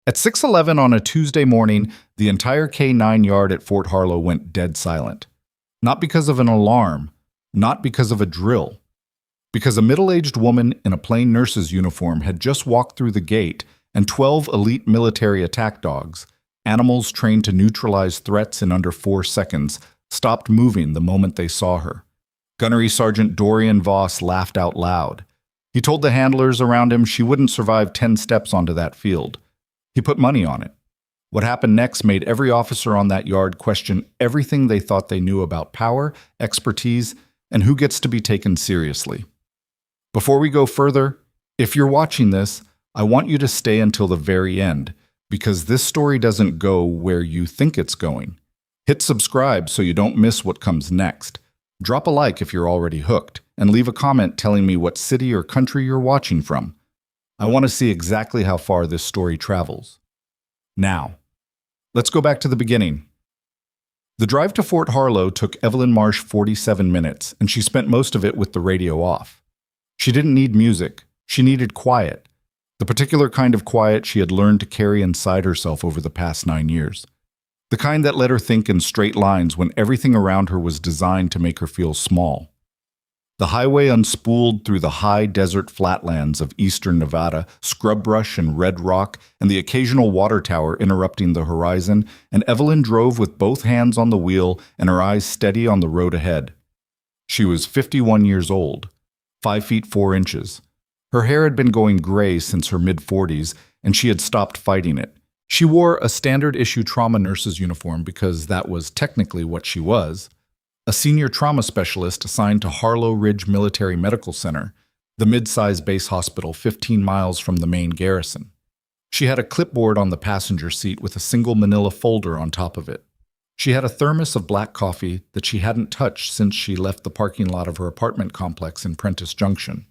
At 6:11 on a Tuesday morning, the entire K-9 yard at Fort Harlow went dead silent. Not because of an alarm, not because of a drill, because a middle-aged woman in a plain nurse's uniform had just walked through the gate and 12 elite military attack dogs, animals trained to neutralize threats in under 4 seconds, stopped moving the moment they saw her. Gunnery Sergeant Dorian Voss laughed out loud. He told the handlers around him she wouldn't survive 10 steps onto that field. He put money on it. What happened next made every officer on that yard question everything they thought they knew about power, expertise, and who gets to be taken seriously. Before we go further, if you're watching this, I want you to stay until the very end, because this story doesn't go where you think it's going. Hit subscribe so you don't miss what comes next. Drop a like if you're already hooked, and leave a comment telling me what city or country you're watching from. I want to see exactly how far this story travels. Now, let's go back to the beginning. The drive to Fort Harlow took Evelyn Marsh 47 minutes, and she spent most of it with the radio off. She didn't need music. She needed quiet, the particular kind of quiet she had learned to carry inside herself over the past 9 years. The kind that let her think in straight lines when everything around her was designed to make her feel small. The highway unspooled through the high desert flatlands of eastern Nevada, scrub brush and red rock, and the occasional water tower interrupting the horizon, and Evelyn drove with both hands on the wheel and her eyes steady on the road ahead. She was 51 years old, 5 feet 4 inches. Her hair had been going gray since her mid-40s, and she had stopped fighting it. She wore a standard-issue trauma nurse's uniform because that was technically what she was. A senior trauma specialist assigned to Harlow Ridge Military Medical Center, the mid-sized base hospital 15 miles from the main garrison. She had a clipboard on the passenger seat with a single manila folder on top of it. She had a thermos of black coffee that she hadn't touched since she left the parking lot of her apartment complex in Prentice Junction.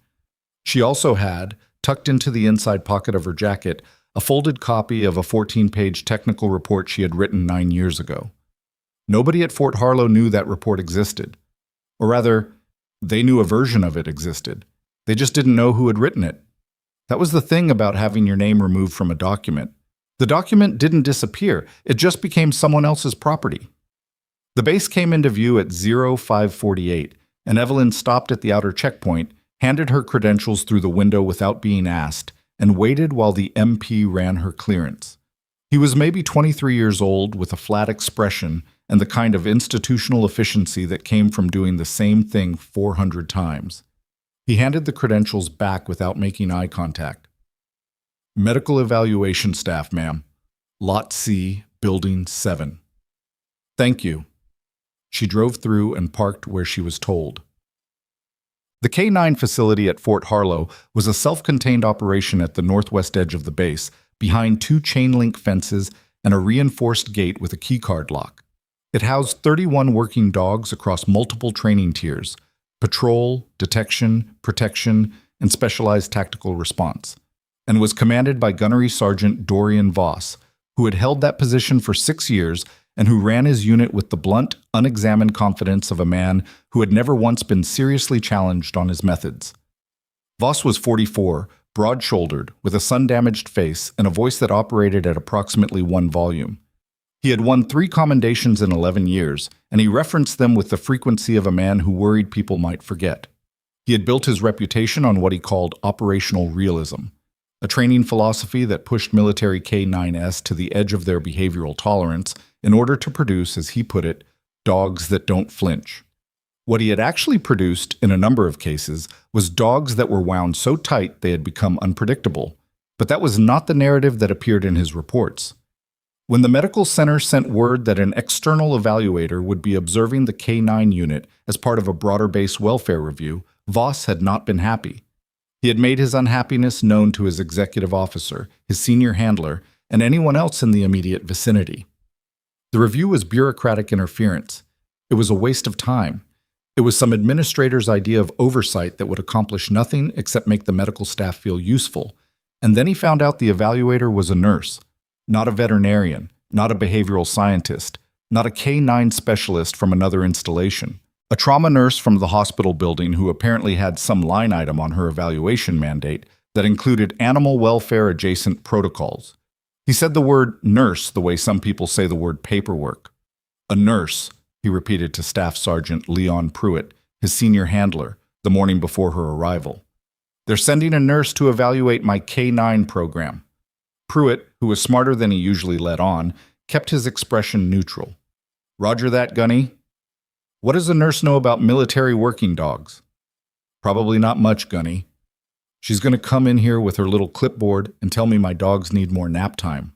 She also had, tucked into the inside pocket of her jacket, a folded copy of a 14-page technical report she had written 9 years ago. Nobody at Fort Harlow knew that report existed. Or rather, they knew a version of it existed. They just didn't know who had written it. That was the thing about having your name removed from a document. The document didn't disappear. It just became someone else's property. The base came into view at 0548, and Evelyn stopped at the outer checkpoint, handed her credentials through the window without being asked, and waited while the MP ran her clearance. He was maybe 23 years old, with a flat expression and the kind of institutional efficiency that came from doing the same thing 400 times. He handed the credentials back without making eye contact. Medical evaluation staff, ma'am. Lot C, Building 7. Thank you. She drove through and parked where she was told. The K-9 facility at Fort Harlow was a self-contained operation at the northwest edge of the base, behind 2 chain-link fences and a reinforced gate with a keycard lock. It housed 31 working dogs across multiple training tiers: patrol, detection, protection, and specialized tactical response, and was commanded by Gunnery Sergeant Dorian Voss, who had held that position for 6 years and who ran his unit with the blunt, unexamined confidence of a man who had never once been seriously challenged on his methods. Voss was 44, broad-shouldered, with a sun-damaged face and a voice that operated at approximately 1 volume. He had won 3 commendations in 11 years, and he referenced them with the frequency of a man who worried people might forget. He had built his reputation on what he called operational realism, a training philosophy that pushed military K-9s to the edge of their behavioral tolerance in order to produce, as he put it, dogs that don't flinch. What he had actually produced, in a number of cases, was dogs that were wound so tight they had become unpredictable, but that was not the narrative that appeared in his reports. When the medical center sent word that an external evaluator would be observing the K-9 unit as part of a broader base welfare review, Voss had not been happy. He had made his unhappiness known to his executive officer, his senior handler, and anyone else in the immediate vicinity. The review was bureaucratic interference. It was a waste of time. It was some administrator's idea of oversight that would accomplish nothing except make the medical staff feel useful. And then he found out the evaluator was a nurse, not a veterinarian, not a behavioral scientist, not a K-9 specialist from another installation. A trauma nurse from the hospital building who apparently had some line item on her evaluation mandate that included animal welfare adjacent protocols. He said the word nurse the way some people say the word paperwork. A nurse, he repeated to Staff Sergeant Leon Pruitt, his senior handler, the morning before her arrival. They're sending a nurse to evaluate my K9 program. Pruitt, who was smarter than he usually let on, kept his expression neutral. Roger that, Gunny. What does a nurse know about military working dogs? Probably not much, Gunny. She's going to come in here with her little clipboard and tell me my dogs need more nap time.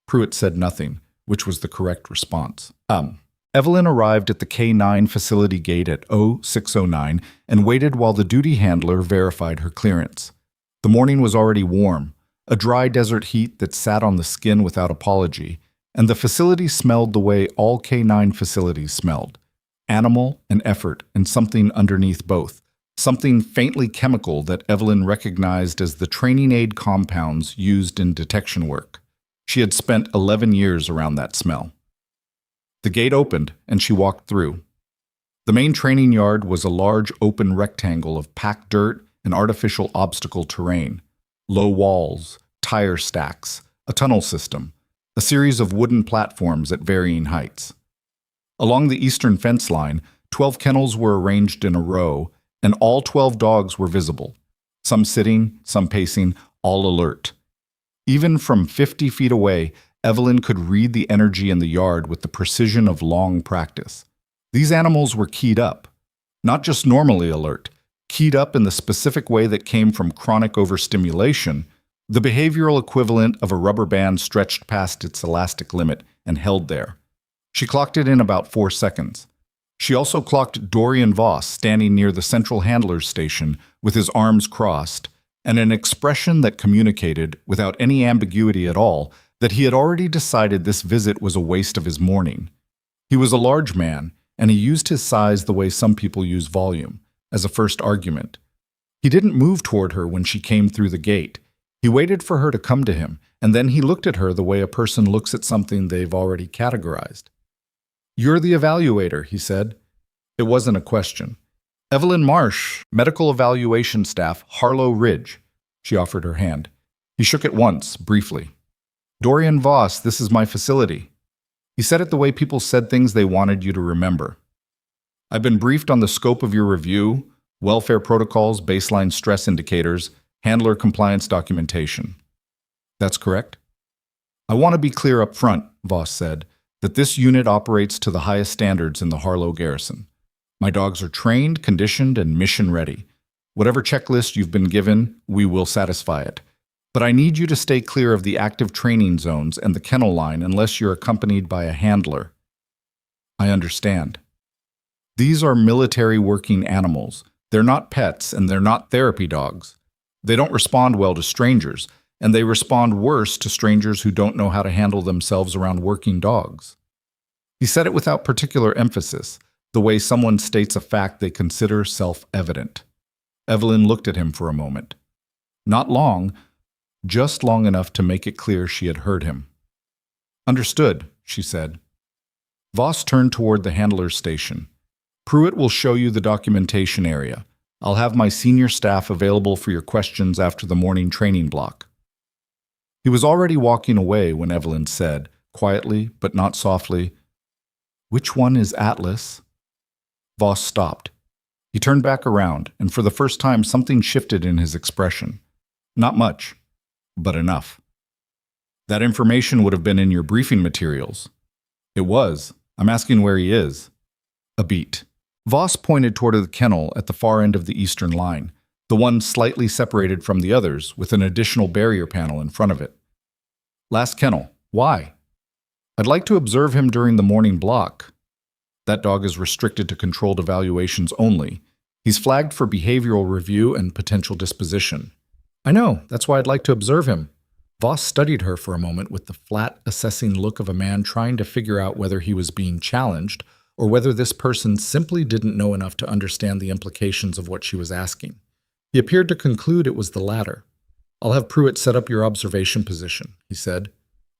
Pruitt said nothing, which was the correct response. Evelyn arrived at the K9 facility gate at 0609 and waited while the duty handler verified her clearance. The morning was already warm, a dry desert heat that sat on the skin without apology, and the facility smelled the way all K9 facilities smelled. Animal and effort and something underneath both. Something faintly chemical that Evelyn recognized as the training aid compounds used in detection work. She had spent 11 years around that smell. The gate opened, and she walked through. The main training yard was a large open rectangle of packed dirt and artificial obstacle terrain. Low walls, tire stacks, a tunnel system, a series of wooden platforms at varying heights. Along the eastern fence line, 12 kennels were arranged in a row, and all 12 dogs were visible, some sitting, some pacing, all alert. Even from 50 feet away, Evelyn could read the energy in the yard with the precision of long practice. These animals were keyed up, not just normally alert, keyed up in the specific way that came from chronic overstimulation, the behavioral equivalent of a rubber band stretched past its elastic limit and held there. She clocked it in about 4 seconds. She also clocked Dorian Voss standing near the central handler's station with his arms crossed and an expression that communicated, without any ambiguity at all, that he had already decided this visit was a waste of his morning. He was a large man, and he used his size the way some people use volume, as a first argument. He didn't move toward her when she came through the gate. He waited for her to come to him, and then he looked at her the way a person looks at something they've already categorized. "You're the evaluator," he said. It wasn't a question. "Evelyn Marsh, medical evaluation staff, Harlow Ridge." She offered her hand. He shook it once, briefly. "Dorian Voss, this is my facility." He said it the way people said things they wanted you to remember. "I've been briefed on the scope of your review, welfare protocols, baseline stress indicators, handler compliance documentation." "That's correct." "I want to be clear up front," Voss said, "that this unit operates to the highest standards in the Harlow Garrison. My dogs are trained, conditioned, and mission ready. Whatever checklist you've been given, we will satisfy it. But I need you to stay clear of the active training zones and the kennel line unless you're accompanied by a handler." "I understand." "These are military working animals. They're not pets, and they're not therapy dogs. They don't respond well to strangers, and they respond worse to strangers who don't know how to handle themselves around working dogs." He said it without particular emphasis, the way someone states a fact they consider self-evident. Evelyn looked at him for a moment. Not long, just long enough to make it clear she had heard him. "Understood," she said. Voss turned toward the handler's station. "Pruitt will show you the documentation area. I'll have my senior staff available for your questions after the morning training block." He was already walking away when Evelyn said, quietly but not softly, "Which one is Atlas?" Voss stopped. He turned back around, and for the first time something shifted in his expression. Not much, but enough. "That information would have been in your briefing materials." "It was. I'm asking where he is." A beat. Voss pointed toward the kennel at the far end of the eastern line, the one slightly separated from the others with an additional barrier panel in front of it. "Last kennel. Why?" "I'd like to observe him during the morning block." "That dog is restricted to controlled evaluations only. He's flagged for behavioral review and potential disposition." "I know. That's why I'd like to observe him." Voss studied her for a moment with the flat, assessing look of a man trying to figure out whether he was being challenged or whether this person simply didn't know enough to understand the implications of what she was asking. He appeared to conclude it was the latter. "I'll have Pruitt set up your observation position," he said.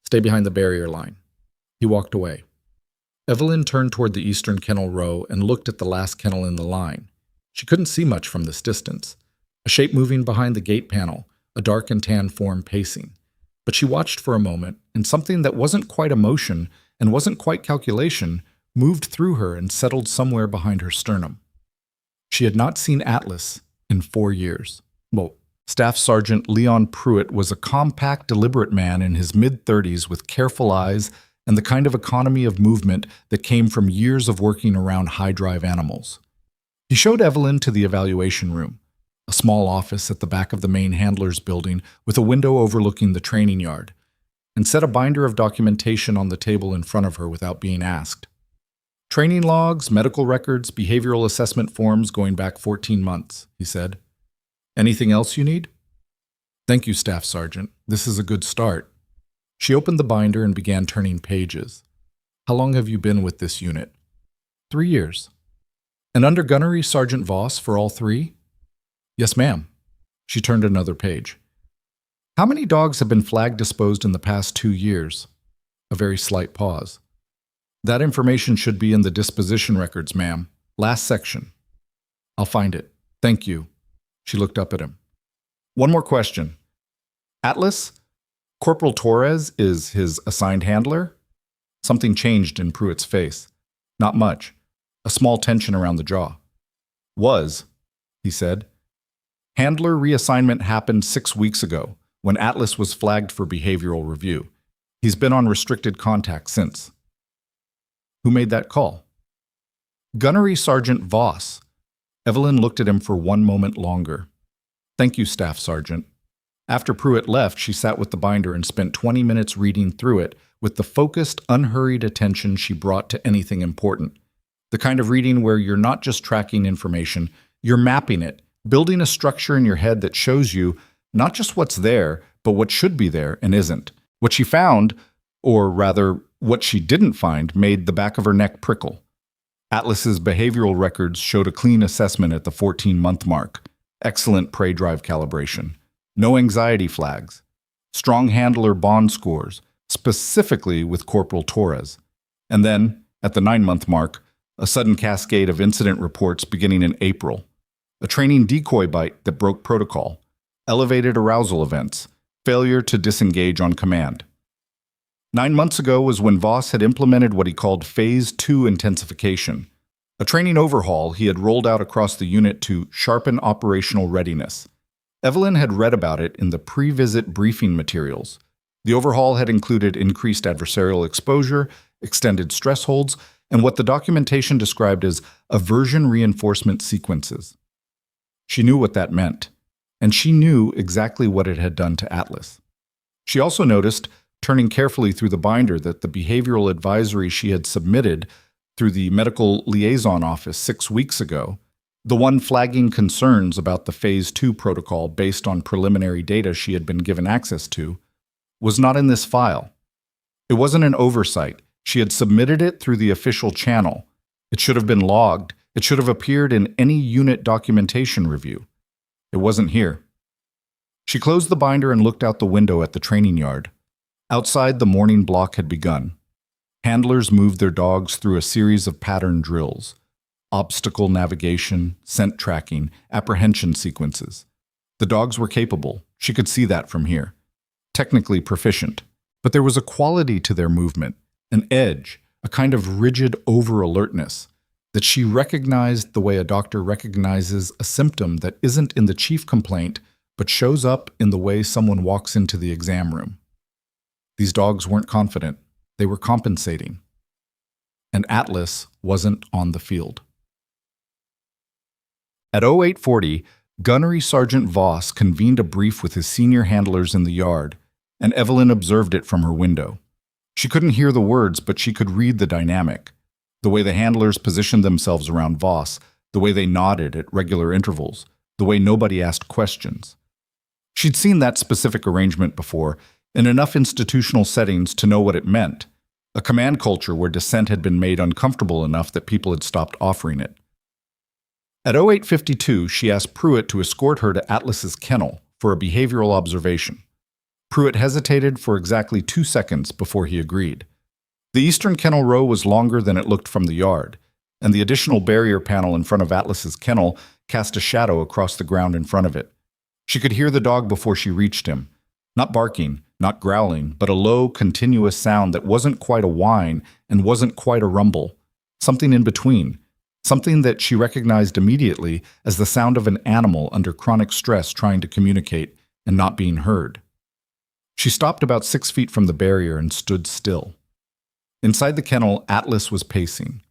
"Stay behind the barrier line." He walked away. Evelyn turned toward the eastern kennel row and looked at the last kennel in the line. She couldn't see much from this distance. A shape moving behind the gate panel, a dark and tan form pacing. But she watched for a moment, and something that wasn't quite emotion and wasn't quite calculation moved through her and settled somewhere behind her sternum. She had not seen Atlas in 4 years. Well, Staff Sergeant Leon Pruitt was a compact, deliberate man in his mid-30s with careful eyes and the kind of economy of movement that came from years of working around high-drive animals. He showed Evelyn to the evaluation room, a small office at the back of the main handler's building with a window overlooking the training yard, and set a binder of documentation on the table in front of her without being asked. Training logs, medical records, behavioral assessment forms going back 14 months, he said. Anything else you need? Thank you, Staff Sergeant. This is a good start. She opened the binder and began turning pages. How long have you been with this unit? 3 years. And under Gunnery Sergeant Voss for all 3? Yes, ma'am. She turned another page. How many dogs have been flag disposed in the past 2 years? A very slight pause. That information should be in the disposition records, ma'am. Last section. I'll find it. Thank you. She looked up at him. One more question. Atlas? Corporal Torres is his assigned handler? Something changed in Pruitt's face. Not much. A small tension around the jaw. Was, he said. Handler reassignment happened 6 weeks ago, when Atlas was flagged for behavioral review. He's been on restricted contact since. Who made that call? Gunnery Sergeant Voss. Evelyn looked at him for 1 moment longer. Thank you, Staff Sergeant. After Pruitt left, she sat with the binder and spent 20 minutes reading through it with the focused, unhurried attention she brought to anything important. The kind of reading where you're not just tracking information, you're mapping it, building a structure in your head that shows you not just what's there, but what should be there and isn't. What she found, or rather, what she didn't find, made the back of her neck prickle. Atlas's behavioral records showed a clean assessment at the 14-month mark. Excellent prey drive calibration. No anxiety flags. Strong handler bond scores, specifically with Corporal Torres. And then, at the 9-month mark, a sudden cascade of incident reports beginning in April. A training decoy bite that broke protocol. Elevated arousal events. Failure to disengage on command. 9 months ago was when Voss had implemented what he called Phase 2 intensification, a training overhaul he had rolled out across the unit to sharpen operational readiness. Evelyn had read about it in the pre-visit briefing materials. The overhaul had included increased adversarial exposure, extended stress holds, and what the documentation described as aversion reinforcement sequences. She knew what that meant, and she knew exactly what it had done to Atlas. She also noticed, turning carefully through the binder, that the behavioral advisory she had submitted through the medical liaison office 6 weeks ago, the one flagging concerns about the Phase 2 protocol based on preliminary data she had been given access to, was not in this file. It wasn't an oversight. She had submitted it through the official channel. It should have been logged. It should have appeared in any unit documentation review. It wasn't here. She closed the binder and looked out the window at the training yard. Outside, the morning block had begun. Handlers moved their dogs through a series of pattern drills. Obstacle navigation, scent tracking, apprehension sequences. The dogs were capable. She could see that from here. Technically proficient. But there was a quality to their movement, an edge, a kind of rigid over-alertness, that she recognized the way a doctor recognizes a symptom that isn't in the chief complaint, but shows up in the way someone walks into the exam room. These dogs weren't confident. They were compensating. And Atlas wasn't on the field. At 0840, Gunnery Sergeant Voss convened a brief with his senior handlers in the yard, and Evelyn observed it from her window. She couldn't hear the words, but she could read the dynamic. The way the handlers positioned themselves around Voss, the way they nodded at regular intervals, the way nobody asked questions. She'd seen that specific arrangement before, in enough institutional settings to know what it meant, a command culture where dissent had been made uncomfortable enough that people had stopped offering it. At 0852, she asked Pruitt to escort her to Atlas's kennel for a behavioral observation. Pruitt hesitated for exactly 2 seconds before he agreed. The eastern kennel row was longer than it looked from the yard, and the additional barrier panel in front of Atlas's kennel cast a shadow across the ground in front of it. She could hear the dog before she reached him, Not barking, not growling, but a low, continuous sound that wasn't quite a whine and wasn't quite a rumble. Something in between. Something that she recognized immediately as the sound of an animal under chronic stress trying to communicate and not being heard. She stopped about 6 feet from the barrier and stood still. Inside the kennel, Atlas was pacing.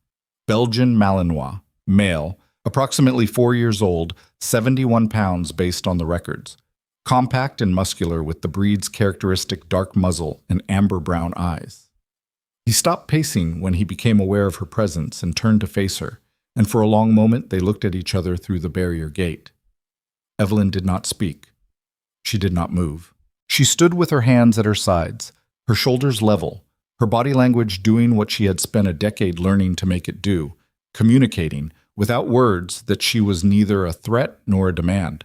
Belgian Malinois, male, approximately 4 years old, 71 pounds based on the records. Compact and muscular with the breed's characteristic dark muzzle and amber-brown eyes. He stopped pacing when he became aware of her presence and turned to face her, and for a long moment they looked at each other through the barrier gate. Evelyn did not speak. She did not move. She stood with her hands at her sides, her shoulders level, her body language doing what she had spent a decade learning to make it do, communicating, without words, that she was neither a threat nor a demand.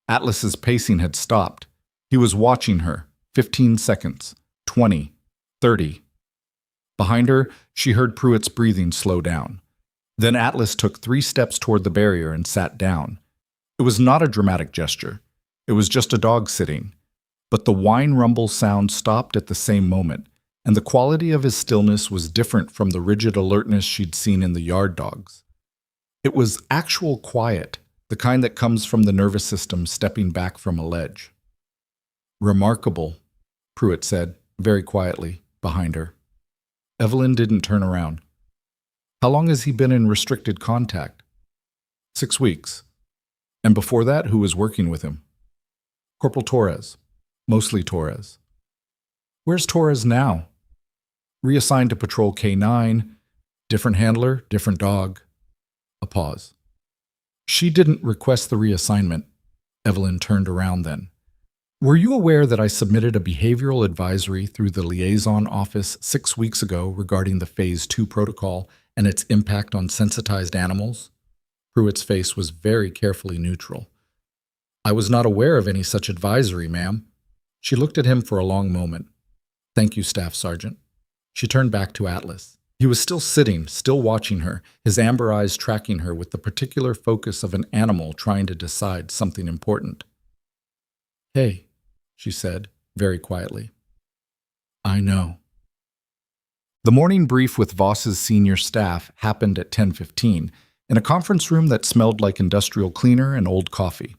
Atlas's pacing had stopped. He was watching her. 15 seconds. 20. 30. Behind her, she heard Pruitt's breathing slow down. Then Atlas took 3 steps toward the barrier and sat down. It was not a dramatic gesture. It was just a dog sitting. But the whine rumble sound stopped at the same moment, and the quality of his stillness was different from the rigid alertness she'd seen in the yard dogs. It was actual quiet, the kind that comes from the nervous system stepping back from a ledge. "Remarkable," Pruitt said, very quietly, behind her. Evelyn didn't turn around. "How long has he been in restricted contact?" 6 weeks. "And before that, who was working with him?" "Corporal Torres. Mostly Torres." "Where's Torres now?" "Reassigned to Patrol K9. Different handler, different dog." A pause. "She didn't request the reassignment." Evelyn turned around then. "Were you aware that I submitted a behavioral advisory through the liaison office 6 weeks ago regarding the Phase 2 protocol and its impact on sensitized animals?" Pruitt's face was very carefully neutral. "I was not aware of any such advisory, ma'am." She looked at him for a long moment. "Thank you, Staff Sergeant." She turned back to Atlas. He was still sitting, still watching her, his amber eyes tracking her with the particular focus of an animal trying to decide something important. "Hey," she said, very quietly. "I know." The morning brief with Voss's senior staff happened at 10:15 in a conference room that smelled like industrial cleaner and old coffee.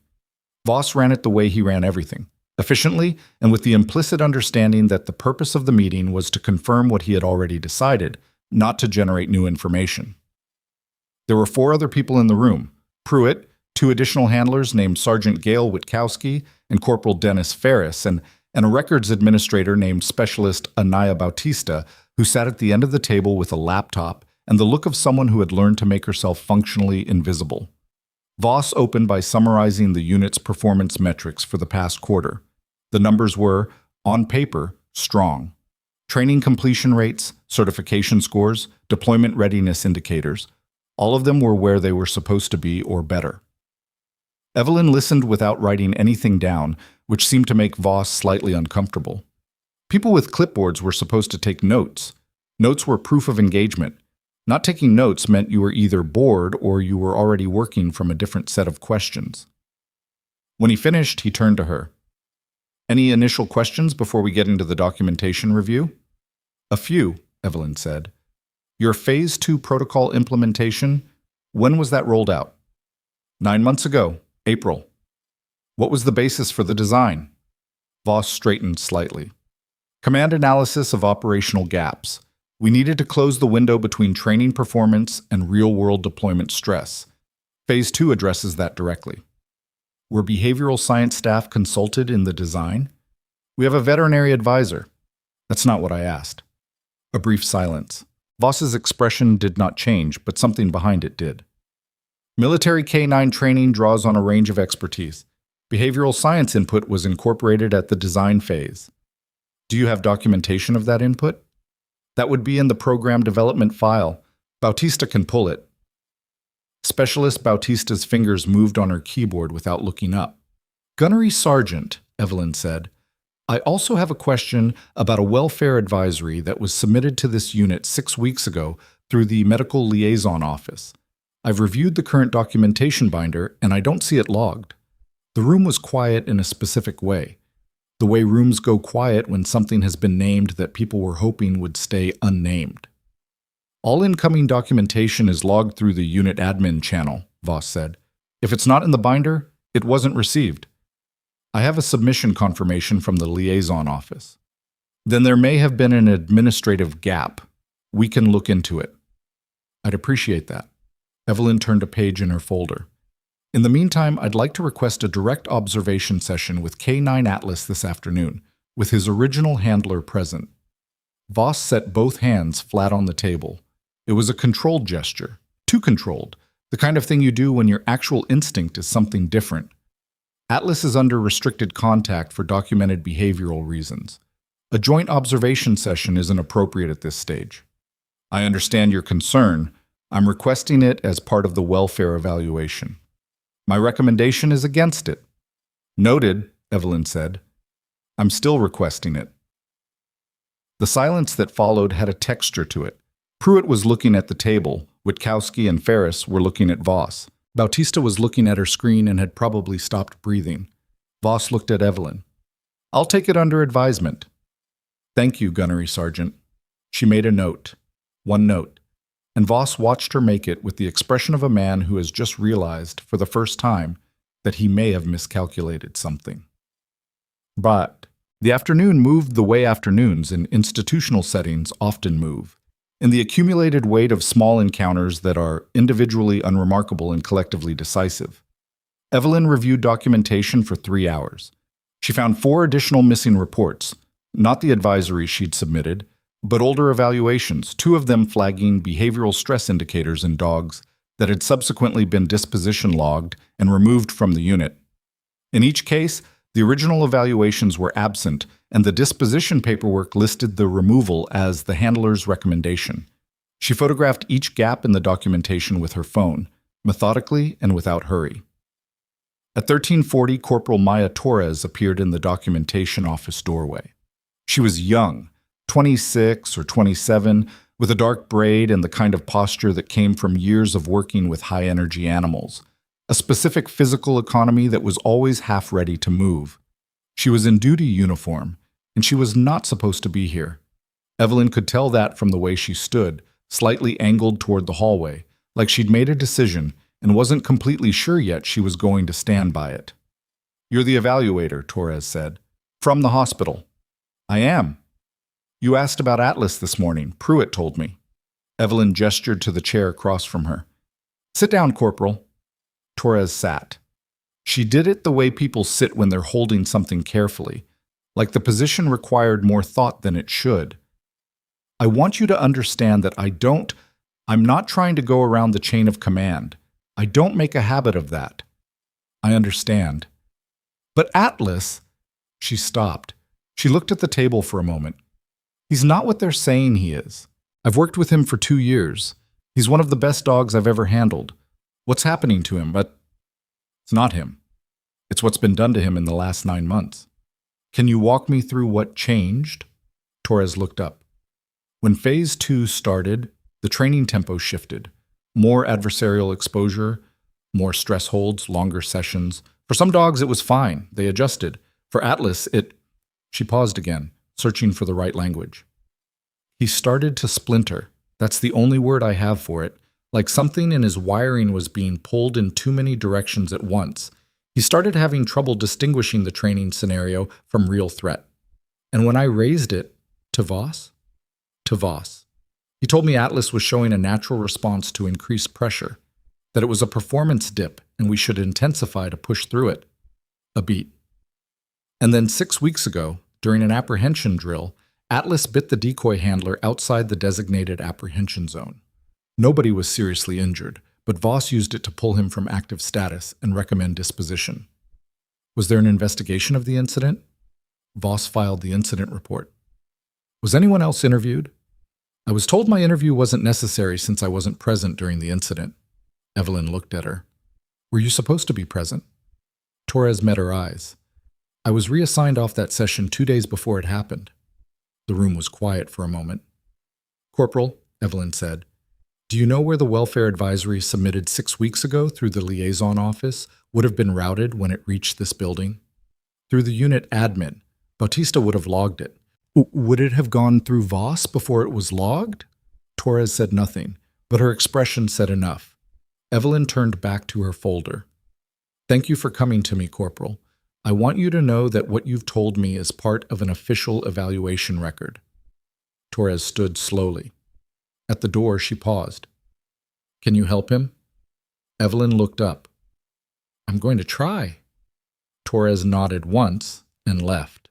Voss ran it the way he ran everything, efficiently and with the implicit understanding that the purpose of the meeting was to confirm what he had already decided, not to generate new information. There were 4 other people in the room: Pruitt, 2 additional handlers named Sergeant Gail Witkowski and Corporal Dennis Ferris, and a records administrator named Specialist Anaya Bautista, who sat at the end of the table with a laptop and the look of someone who had learned to make herself functionally invisible. Voss opened by summarizing the unit's performance metrics for the past quarter. The numbers were, on paper, strong. Training completion rates, certification scores, deployment readiness indicators, all of them were where they were supposed to be or better. Evelyn listened without writing anything down, which seemed to make Voss slightly uncomfortable. People with clipboards were supposed to take notes. Notes were proof of engagement. Not taking notes meant you were either bored or you were already working from a different set of questions. When he finished, he turned to her. "Any initial questions before we get into the documentation review?" "A few," Evelyn said. "Your Phase 2 protocol implementation, when was that rolled out?" 9 months ago, April." "What was the basis for the design?" Voss straightened slightly. "Command analysis of operational gaps. We needed to close the window between training performance and real-world deployment stress. Phase 2 addresses that directly." "Were behavioral science staff consulted in the design?" "We have a veterinary advisor." "That's not what I asked." A brief silence. Voss's expression did not change, but something behind it did. "Military K9 training draws on a range of expertise. Behavioral science input was incorporated at the design phase." "Do you have documentation of that input?" "That would be in the program development file. Bautista can pull it." Specialist Bautista's fingers moved on her keyboard without looking up. "Gunnery Sergeant," Evelyn said, "I also have a question about a welfare advisory that was submitted to this unit 6 weeks ago through the Medical Liaison Office. I've reviewed the current documentation binder, and I don't see it logged." The room was quiet in a specific way. The way rooms go quiet when something has been named that people were hoping would stay unnamed. All incoming documentation is logged through the unit admin channel, Voss said. If it's not in the binder, it wasn't received. I have a submission confirmation from the liaison office. Then there may have been an administrative gap. We can look into it. I'd appreciate that. Evelyn turned a page in her folder. In the meantime, I'd like to request a direct observation session with K9 Atlas this afternoon, with his original handler present. Voss set both hands flat on the table. It was a controlled gesture, too controlled, the kind of thing you do when your actual instinct is something different. Atlas is under restricted contact for documented behavioral reasons. A joint observation session isn't appropriate at this stage. I understand your concern. I'm requesting it as part of the welfare evaluation. My recommendation is against it. Noted, Evelyn said. I'm still requesting it. The silence that followed had a texture to it. Pruitt was looking at the table. Witkowski and Ferris were looking at Voss. Bautista was looking at her screen and had probably stopped breathing. Voss looked at Evelyn. I'll take it under advisement. Thank you, Gunnery Sergeant. She made a note. One note. And Voss watched her make it with the expression of a man who has just realized, for the first time, that he may have miscalculated something. But the afternoon moved the way afternoons in institutional settings often move, in the accumulated weight of small encounters that are individually unremarkable and collectively decisive. Evelyn reviewed documentation for 3 hours. She found 4 additional missing reports, not the advisories she'd submitted, but older evaluations, 2 of them flagging behavioral stress indicators in dogs that had subsequently been disposition logged and removed from the unit. In each case, the original evaluations were absent, and the disposition paperwork listed the removal as the handler's recommendation. She photographed each gap in the documentation with her phone, methodically and without hurry. At 13:40, Corporal Maya Torres appeared in the documentation office doorway. She was young, 26 or 27, with a dark braid and the kind of posture that came from years of working with high-energy animals, a specific physical economy that was always half ready to move. She was in duty uniform, and she was not supposed to be here. Evelyn could tell that from the way she stood, slightly angled toward the hallway, like she'd made a decision and wasn't completely sure yet she was going to stand by it. You're the evaluator, Torres said. From the hospital. I am. You asked about Atlas this morning. Pruitt told me. Evelyn gestured to the chair across from her. Sit down, Corporal. Torres sat. She did it the way people sit when they're holding something carefully, like the position required more thought than it should. I want you to understand that I'm not trying to go around the chain of command. I don't make a habit of that. I understand. But Atlas, she stopped. She looked at the table for a moment. He's not what they're saying he is. I've worked with him for 2 years. He's one of the best dogs I've ever handled. What's happening to him? But it's not him. It's what's been done to him in the last 9 months. Can you walk me through what changed? Torres looked up. When Phase 2 started, the training tempo shifted. More adversarial exposure, more stress holds, longer sessions. For some dogs, it was fine. They adjusted. For Atlas, She paused again, searching for the right language. He started to splinter. That's the only word I have for it. Like something in his wiring was being pulled in too many directions at once. He started having trouble distinguishing the training scenario from real threat. And when I raised it to Voss, he told me Atlas was showing a natural response to increased pressure, that it was a performance dip and we should intensify to push through it. A beat. And then 6 weeks ago, during an apprehension drill, Atlas bit the decoy handler outside the designated apprehension zone. Nobody was seriously injured, but Voss used it to pull him from active status and recommend disposition. Was there an investigation of the incident? Voss filed the incident report. Was anyone else interviewed? I was told my interview wasn't necessary since I wasn't present during the incident. Evelyn looked at her. Were you supposed to be present? Torres met her eyes. I was reassigned off that session 2 days before it happened. The room was quiet for a moment. Corporal, Evelyn said, do you know where the welfare advisory submitted 6 weeks ago through the liaison office would have been routed when it reached this building? Through the unit admin, Bautista would have logged it. Would it have gone through Voss before it was logged? Torres said nothing, but her expression said enough. Evelyn turned back to her folder. Thank you for coming to me, Corporal. I want you to know that what you've told me is part of an official evaluation record. Torres stood slowly. At the door, she paused. Can you help him? Evelyn looked up. I'm going to try. Torres nodded once and left.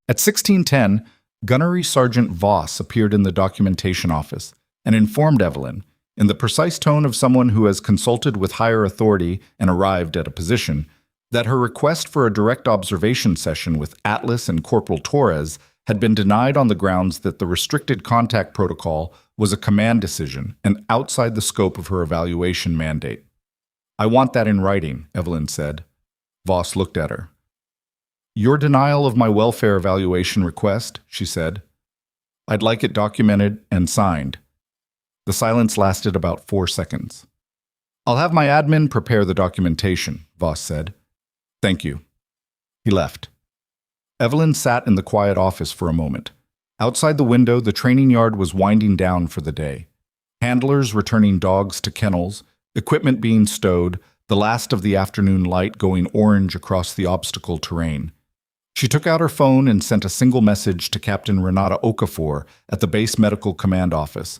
At 16:10, Gunnery Sergeant Voss appeared in the documentation office and informed Evelyn, in the precise tone of someone who has consulted with higher authority and arrived at a position, that her request for a direct observation session with Atlas and Corporal Torres had been denied on the grounds that the restricted contact protocol was a command decision and outside the scope of her evaluation mandate. I want that in writing, Evelyn said. Voss looked at her. Your denial of my welfare evaluation request, she said. I'd like it documented and signed. The silence lasted about 4 seconds. I'll have my admin prepare the documentation, Voss said. Thank you. He left. Evelyn sat in the quiet office for a moment. Outside the window, the training yard was winding down for the day. Handlers returning dogs to kennels, equipment being stowed, the last of the afternoon light going orange across the obstacle terrain. She took out her phone and sent a single message to Captain Renata Okafor at the Base Medical Command Office.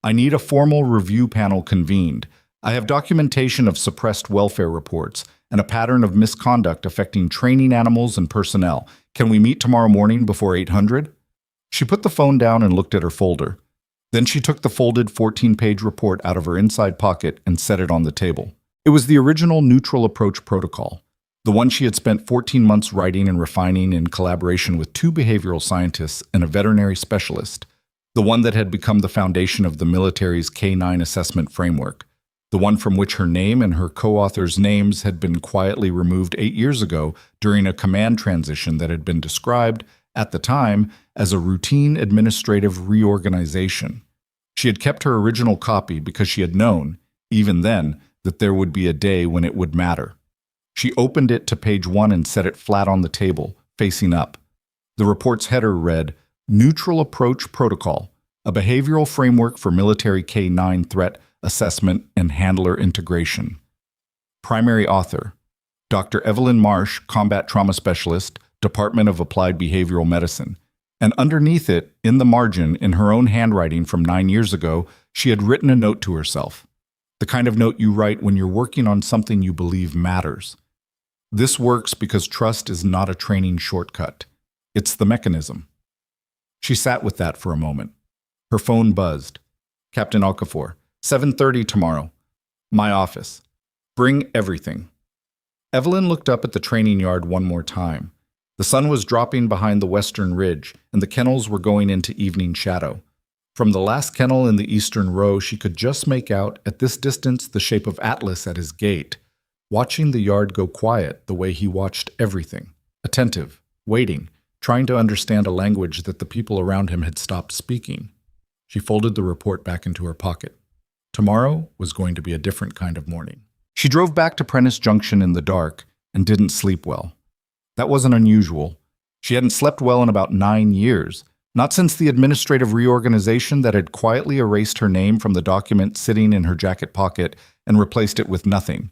I need a formal review panel convened. I have documentation of suppressed welfare reports and a pattern of misconduct affecting training animals and personnel. Can we meet tomorrow morning before 800? She put the phone down and looked at her folder. Then she took the folded 14-page report out of her inside pocket and set it on the table. It was the original neutral approach protocol, the one she had spent 14 months writing and refining in collaboration with 2 behavioral scientists and a veterinary specialist, the one that had become the foundation of the military's K-9 assessment framework, the one from which her name and her co-authors' names had been quietly removed 8 years ago during a command transition that had been described, at the time, as a routine administrative reorganization. She had kept her original copy because she had known, even then, that there would be a day when it would matter. She opened it to page 1 and set it flat on the table, facing up. The report's header read, Neutral Approach Protocol, a behavioral framework for military K-9 threat assessment and handler integration. Primary author, Dr. Evelyn Marsh, Combat Trauma Specialist, Department of Applied Behavioral Medicine. And underneath it, in the margin, in her own handwriting from 9 years ago, she had written a note to herself. The kind of note you write when you're working on something you believe matters. This works because trust is not a training shortcut. It's the mechanism. She sat with that for a moment. Her phone buzzed. Captain Okafor, 7:30 tomorrow. My office. Bring everything. Evelyn looked up at the training yard one more time. The sun was dropping behind the western ridge, and the kennels were going into evening shadow. From the last kennel in the eastern row, she could just make out, at this distance, the shape of Atlas at his gate, watching the yard go quiet the way he watched everything, attentive, waiting, trying to understand a language that the people around him had stopped speaking. She folded the report back into her pocket. Tomorrow was going to be a different kind of morning. She drove back to Prentice Junction in the dark and didn't sleep well. That wasn't unusual. She hadn't slept well in about 9 years, not since the administrative reorganization that had quietly erased her name from the document sitting in her jacket pocket and replaced it with nothing.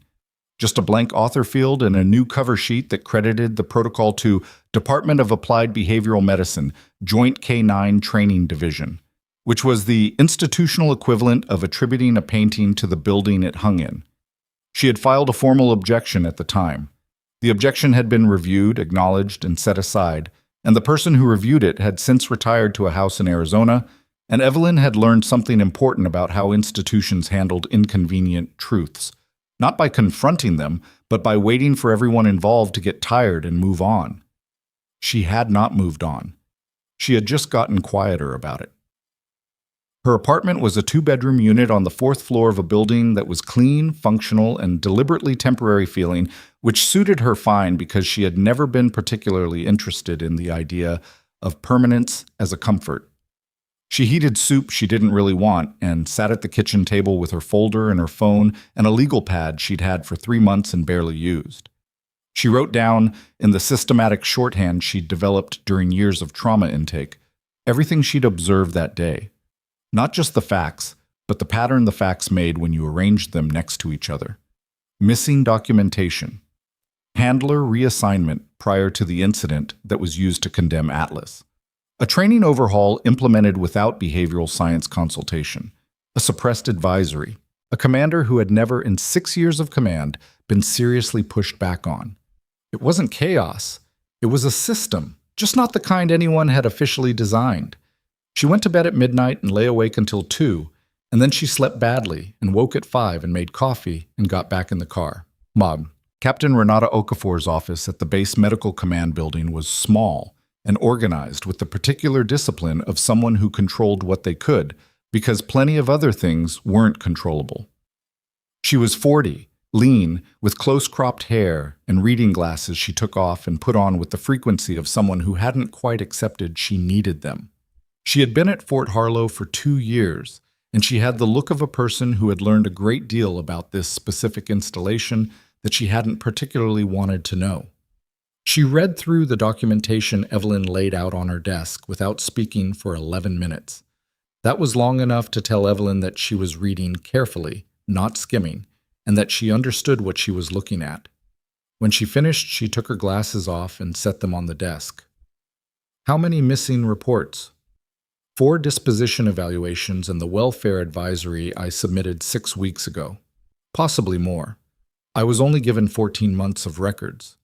Just a blank author field and a new cover sheet that credited the protocol to Department of Applied Behavioral Medicine, Joint K-9 Training Division, which was the institutional equivalent of attributing a painting to the building it hung in. She had filed a formal objection at the time. The objection had been reviewed, acknowledged, and set aside, and the person who reviewed it had since retired to a house in Arizona, and Evelyn had learned something important about how institutions handled inconvenient truths, not by confronting them, but by waiting for everyone involved to get tired and move on. She had not moved on. She had just gotten quieter about it. Her apartment was a 2-bedroom unit on the 4th floor of a building that was clean, functional, and deliberately temporary feeling, which suited her fine because she had never been particularly interested in the idea of permanence as a comfort. She heated soup she didn't really want and sat at the kitchen table with her folder and her phone and a legal pad she'd had for 3 months and barely used. She wrote down in the systematic shorthand she'd developed during years of trauma intake everything she'd observed that day. Not just the facts, but the pattern the facts made when you arranged them next to each other. Missing documentation. Handler reassignment prior to the incident that was used to condemn Atlas. A training overhaul implemented without behavioral science consultation. A suppressed advisory. A commander who had never in 6 years of command been seriously pushed back on. It wasn't chaos. It was a system, just not the kind anyone had officially designed. She went to bed at midnight and lay awake until 2, and then she slept badly and woke at 5 and made coffee and got back in the car. Mom. Captain Renata Okafor's office at the base medical command building was small and organized with the particular discipline of someone who controlled what they could, because plenty of other things weren't controllable. She was 40, lean, with close-cropped hair and reading glasses she took off and put on with the frequency of someone who hadn't quite accepted she needed them. She had been at Fort Harlow for 2 years, and she had the look of a person who had learned a great deal about this specific installation that she hadn't particularly wanted to know. She read through the documentation Evelyn laid out on her desk without speaking for 11 minutes. That was long enough to tell Evelyn that she was reading carefully, not skimming, and that she understood what she was looking at. When she finished, she took her glasses off and set them on the desk. How many missing reports? 4 disposition evaluations and the welfare advisory I submitted 6 weeks ago. Possibly more. I was only given 14 months of records.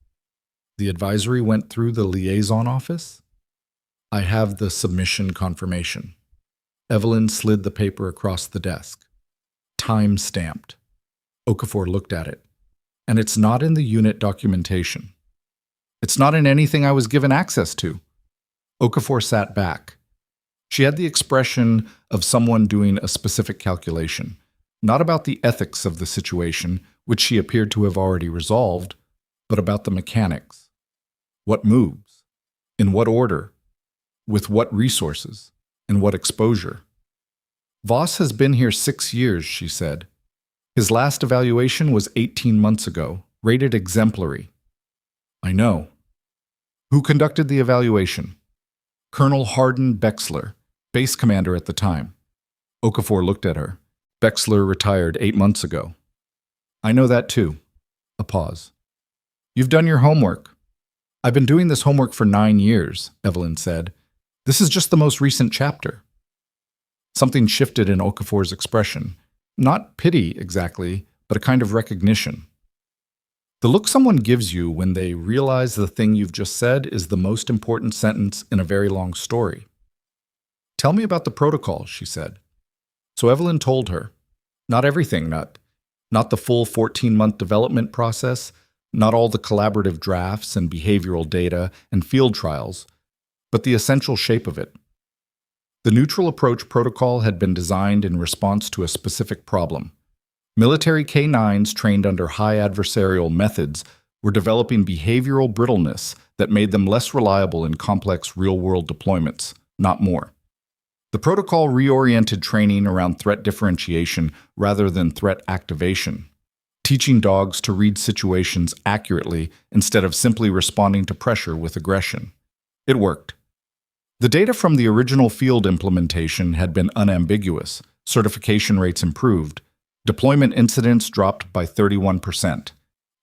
The advisory went through the liaison office? I have the submission confirmation. Evelyn slid the paper across the desk. Time stamped. Okafor looked at it. And it's not in the unit documentation. It's not in anything I was given access to. Okafor sat back. She had the expression of someone doing a specific calculation, not about the ethics of the situation, which she appeared to have already resolved, but about the mechanics. What moves? In what order? With what resources? And what exposure? Voss has been here 6 years, she said. His last evaluation was 18 months ago, rated exemplary. I know. Who conducted the evaluation? Colonel Hardin Bexler, base commander at the time. Okafor looked at her. Bexler retired 8 months ago. I know that too. A pause. You've done your homework. I've been doing this homework for 9 years, Evelyn said. This is just the most recent chapter. Something shifted in Okafor's expression. Not pity, exactly, but a kind of recognition. The look someone gives you when they realize the thing you've just said is the most important sentence in a very long story. Tell me about the protocol, she said. So Evelyn told her. Not everything, not the full 14-month development process, not all the collaborative drafts and behavioral data and field trials, but the essential shape of it. The neutral approach protocol had been designed in response to a specific problem. Military K-9s trained under high adversarial methods were developing behavioral brittleness that made them less reliable in complex real-world deployments, not more. The protocol reoriented training around threat differentiation rather than threat activation, teaching dogs to read situations accurately instead of simply responding to pressure with aggression. It worked. The data from the original field implementation had been unambiguous. Certification rates improved. Deployment incidents dropped by 31%.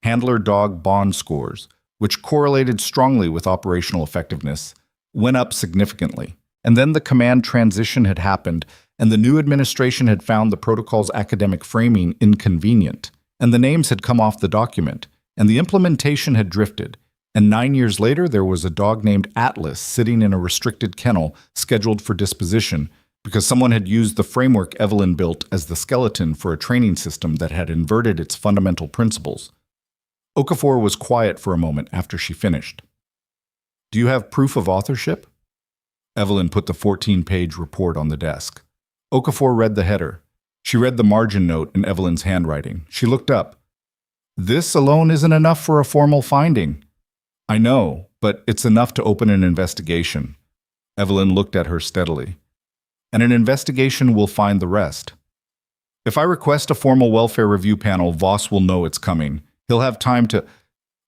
Handler-dog bond scores, which correlated strongly with operational effectiveness, went up significantly. And then the command transition had happened, and the new administration had found the protocol's academic framing inconvenient, and the names had come off the document, and the implementation had drifted. And 9 years later, there was a dog named Atlas sitting in a restricted kennel scheduled for disposition because someone had used the framework Evelyn built as the skeleton for a training system that had inverted its fundamental principles. Okafor was quiet for a moment after she finished. Do you have proof of authorship? Evelyn put the 14-page report on the desk. Okafor read the header. She read the margin note in Evelyn's handwriting. She looked up. This alone isn't enough for a formal finding. I know, but it's enough to open an investigation. Evelyn looked at her steadily. And an investigation will find the rest. If I request a formal welfare review panel, Voss will know it's coming. He'll have time to...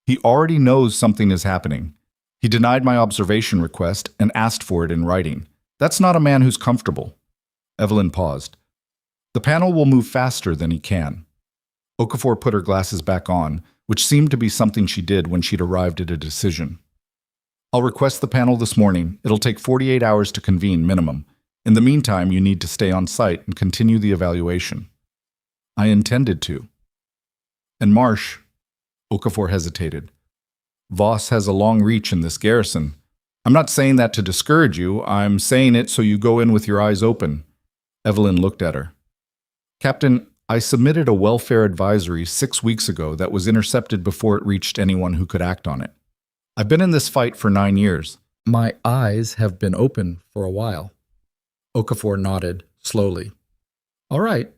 He already knows something is happening. He denied my observation request and asked for it in writing. That's not a man who's comfortable. Evelyn paused. The panel will move faster than he can. Okafor put her glasses back on, which seemed to be something she did when she'd arrived at a decision. I'll request the panel this morning. It'll take 48 hours to convene, minimum. In the meantime, you need to stay on site and continue the evaluation. I intended to. And Marsh, Okafor hesitated. Voss has a long reach in this garrison. I'm not saying that to discourage you. I'm saying it so you go in with your eyes open. Evelyn looked at her. Captain, I submitted a welfare advisory 6 weeks ago that was intercepted before it reached anyone who could act on it. I've been in this fight for 9 years. My eyes have been open for a while. Okafor nodded, slowly. All right.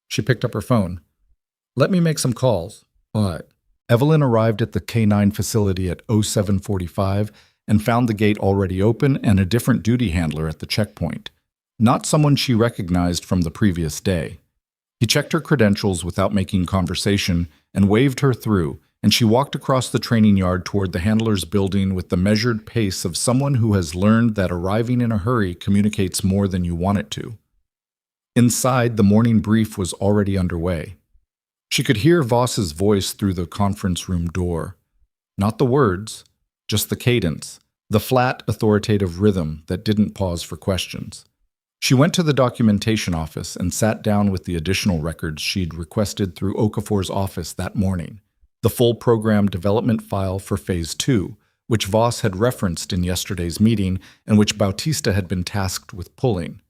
She picked up her phone. Let me make some calls. Evelyn arrived at the K9 facility at 07:45 and found the gate already open and a different duty handler at the checkpoint. Not someone she recognized from the previous day. He checked her credentials without making conversation and waved her through, and she walked across the training yard toward the handler's building with the measured pace of someone who has learned that arriving in a hurry communicates more than you want it to. Inside, the morning brief was already underway. She could hear Voss's voice through the conference room door. Not the words, just the cadence, the flat, authoritative rhythm that didn't pause for questions. She went to the documentation office and sat down with the additional records she'd requested through Okafor's office that morning. The full program development file for Phase 2, which Voss had referenced in yesterday's meeting and which Bautista had been tasked with pulling.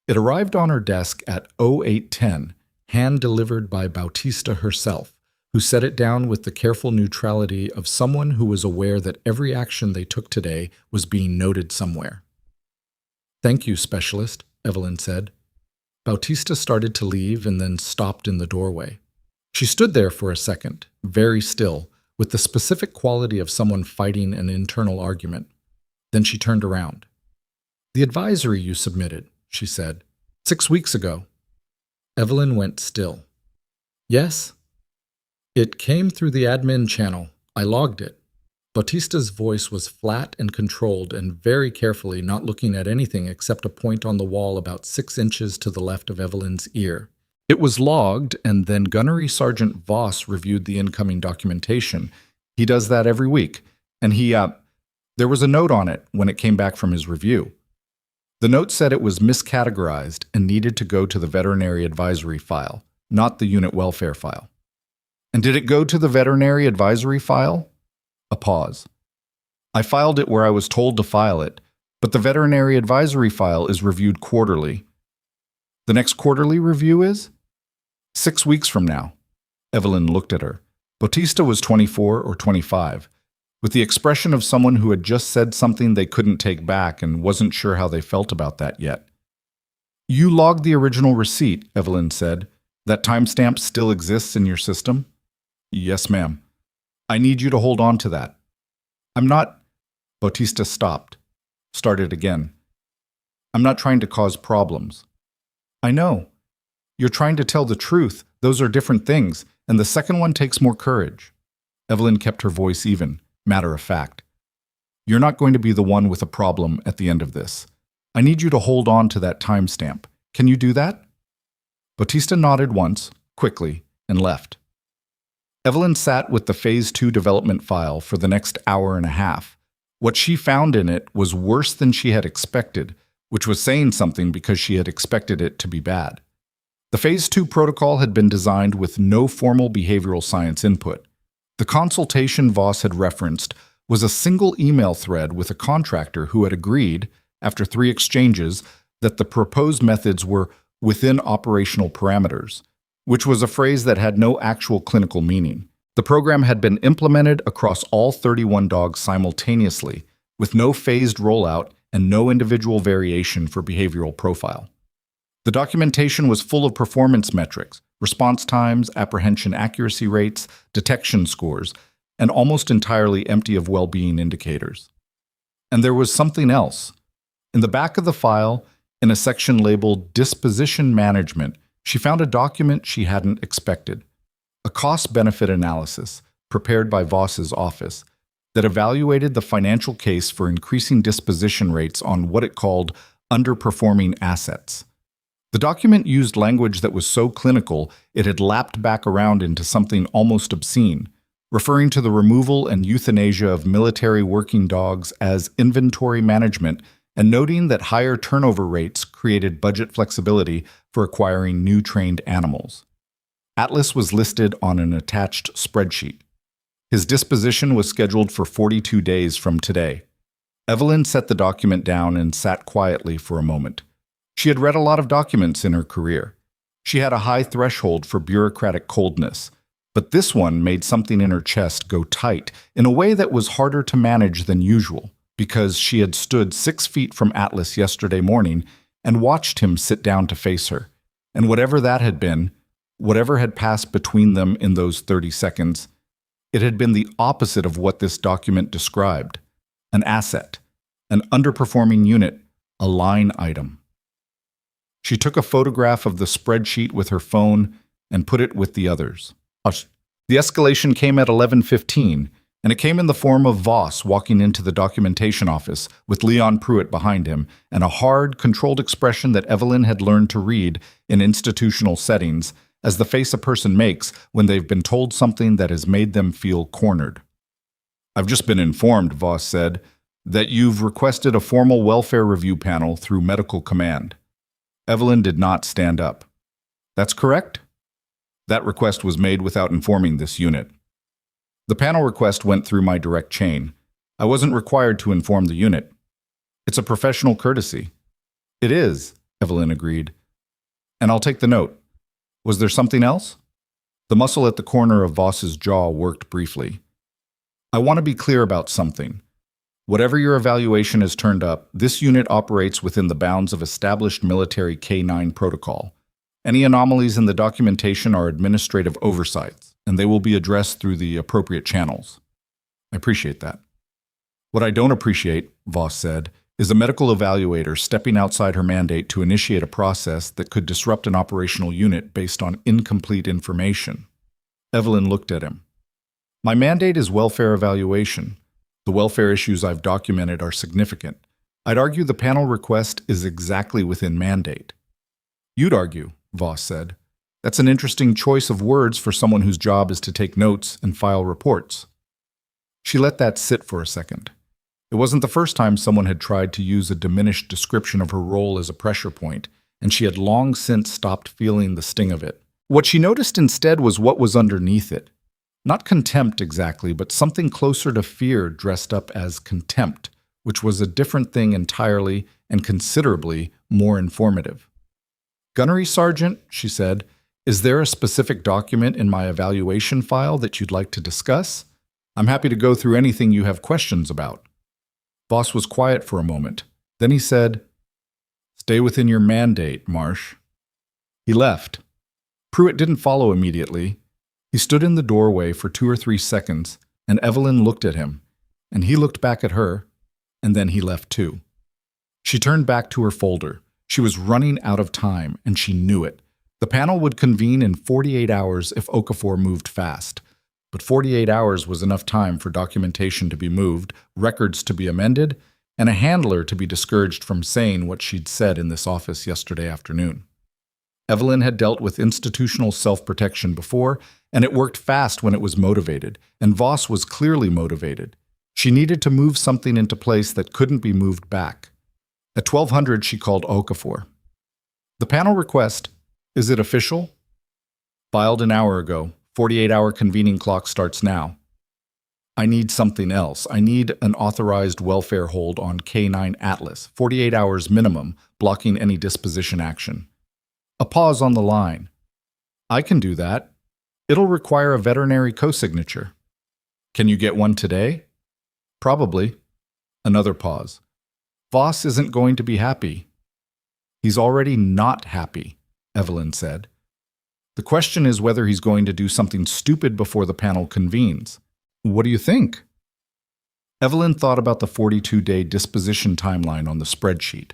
It arrived on her desk at 0810, hand-delivered by Bautista herself, who set it down with the careful neutrality of someone who was aware that every action they took today was being noted somewhere. Thank you, Specialist, Evelyn said. Bautista started to leave and then stopped in the doorway. She stood there for a second, very still, with the specific quality of someone fighting an internal argument. Then she turned around. The advisory you submitted, she said, 6 weeks ago. Evelyn went still. Yes? It came through the admin channel. I logged it. Bautista's voice was flat and controlled and very carefully not looking at anything except a point on the wall about 6 inches to the left of Evelyn's ear. It was logged, and then Gunnery Sergeant Voss reviewed the incoming documentation. He does that every week, and there was a note on it when it came back from his review. The note said it was miscategorized and needed to go to the Veterinary Advisory file, not the Unit Welfare file. And did it go to the Veterinary Advisory file? A pause. I filed it where I was told to file it, but the Veterinary Advisory file is reviewed quarterly. The next quarterly review is? 6 weeks from now. Evelyn looked at her. Bautista was 24 or 25, with the expression of someone who had just said something they couldn't take back and wasn't sure how they felt about that yet. You logged the original receipt, Evelyn said. That timestamp still exists in your system? Yes, ma'am. I need you to hold on to that. I'm not... Bautista stopped. Started again. I'm not trying to cause problems. I know. You're trying to tell the truth. Those are different things, and the second one takes more courage. Evelyn kept her voice even, matter of fact. You're not going to be the one with a problem at the end of this. I need you to hold on to that timestamp. Can you do that? Bautista nodded once, quickly, and left. Evelyn sat with the Phase 2 development file for the next hour and a half. What she found in it was worse than she had expected, which was saying something because she had expected it to be bad. The Phase 2 protocol had been designed with no formal behavioral science input. The consultation Voss had referenced was a single email thread with a contractor who had agreed, after 3 exchanges, that the proposed methods were within operational parameters, which was a phrase that had no actual clinical meaning. The program had been implemented across all 31 dogs simultaneously, with no phased rollout and no individual variation for behavioral profile. The documentation was full of performance metrics, response times, apprehension accuracy rates, detection scores, and almost entirely empty of well-being indicators. And there was something else. In the back of the file, in a section labeled Disposition Management, she found a document she hadn't expected. A cost-benefit analysis, prepared by Voss's office that evaluated the financial case for increasing disposition rates on what it called underperforming assets. The document used language that was so clinical it had lapped back around into something almost obscene, referring to the removal and euthanasia of military working dogs as inventory management and noting that higher turnover rates created budget flexibility for acquiring new trained animals. Atlas was listed on an attached spreadsheet. His disposition was scheduled for 42 days from today. Evelyn set the document down and sat quietly for a moment. She had read a lot of documents in her career. She had a high threshold for bureaucratic coldness, but this one made something in her chest go tight in a way that was harder to manage than usual, because she had stood 6 feet from Atlas yesterday morning and watched him sit down to face her. And whatever that had been, whatever had passed between them in those 30 seconds, it had been the opposite of what this document described: an asset, an underperforming unit, a line item. She took a photograph of the spreadsheet with her phone and put it with the others. The escalation came at 11:15, and it came in the form of Voss walking into the documentation office with Leon Pruitt behind him and a hard, controlled expression that Evelyn had learned to read in institutional settings as the face a person makes when they've been told something that has made them feel cornered. "I've just been informed," Voss said, "that you've requested a formal welfare review panel through medical command." Evelyn did not stand up. "That's correct?" "That request was made without informing this unit. The panel request went through my direct chain. I wasn't required to inform the unit. It's a professional courtesy." "It is," Evelyn agreed. "And I'll take the note. Was there something else?" The muscle at the corner of Voss's jaw worked briefly. "I want to be clear about something. Whatever your evaluation has turned up, this unit operates within the bounds of established military K9 protocol. Any anomalies in the documentation are administrative oversights, and they will be addressed through the appropriate channels." "I appreciate that." "What I don't appreciate," Voss said, "is a medical evaluator stepping outside her mandate to initiate a process that could disrupt an operational unit based on incomplete information." Evelyn looked at him. "My mandate is welfare evaluation. The welfare issues I've documented are significant. I'd argue the panel request is exactly within mandate." "You'd argue," Voss said. "That's an interesting choice of words for someone whose job is to take notes and file reports." She let that sit for a second. It wasn't the first time someone had tried to use a diminished description of her role as a pressure point, and she had long since stopped feeling the sting of it. What she noticed instead was what was underneath it. Not contempt exactly, but something closer to fear dressed up as contempt, which was a different thing entirely and considerably more informative. "Gunnery Sergeant," she said, "is there a specific document in my evaluation file that you'd like to discuss? I'm happy to go through anything you have questions about." Voss was quiet for a moment. Then he said, "Stay within your mandate, Marsh." He left. Pruitt didn't follow immediately. He stood in the doorway for 2 or 3 seconds, and Evelyn looked at him, and he looked back at her, and then he left too. She turned back to her folder. She was running out of time, and she knew it. The panel would convene in 48 hours if Okafor moved fast. But 48 hours was enough time for documentation to be moved, records to be amended, and a handler to be discouraged from saying what she'd said in this office yesterday afternoon. Evelyn had dealt with institutional self-protection before, and it worked fast when it was motivated, and Voss was clearly motivated. She needed to move something into place that couldn't be moved back. At 1200, she called Okafor. "The panel request, is it official?" "Filed an hour ago. 48-hour convening clock starts now." "I need something else. I need an authorized welfare hold on K9 Atlas, 48 hours minimum, blocking any disposition action." A pause on the line. "I can do that. It'll require a veterinary co-signature." "Can you get one today?" "Probably." Another pause. "Voss isn't going to be happy." "He's already not happy," Evelyn said. "The question is whether he's going to do something stupid before the panel convenes. What do you think?" Evelyn thought about the 42-day disposition timeline on the spreadsheet.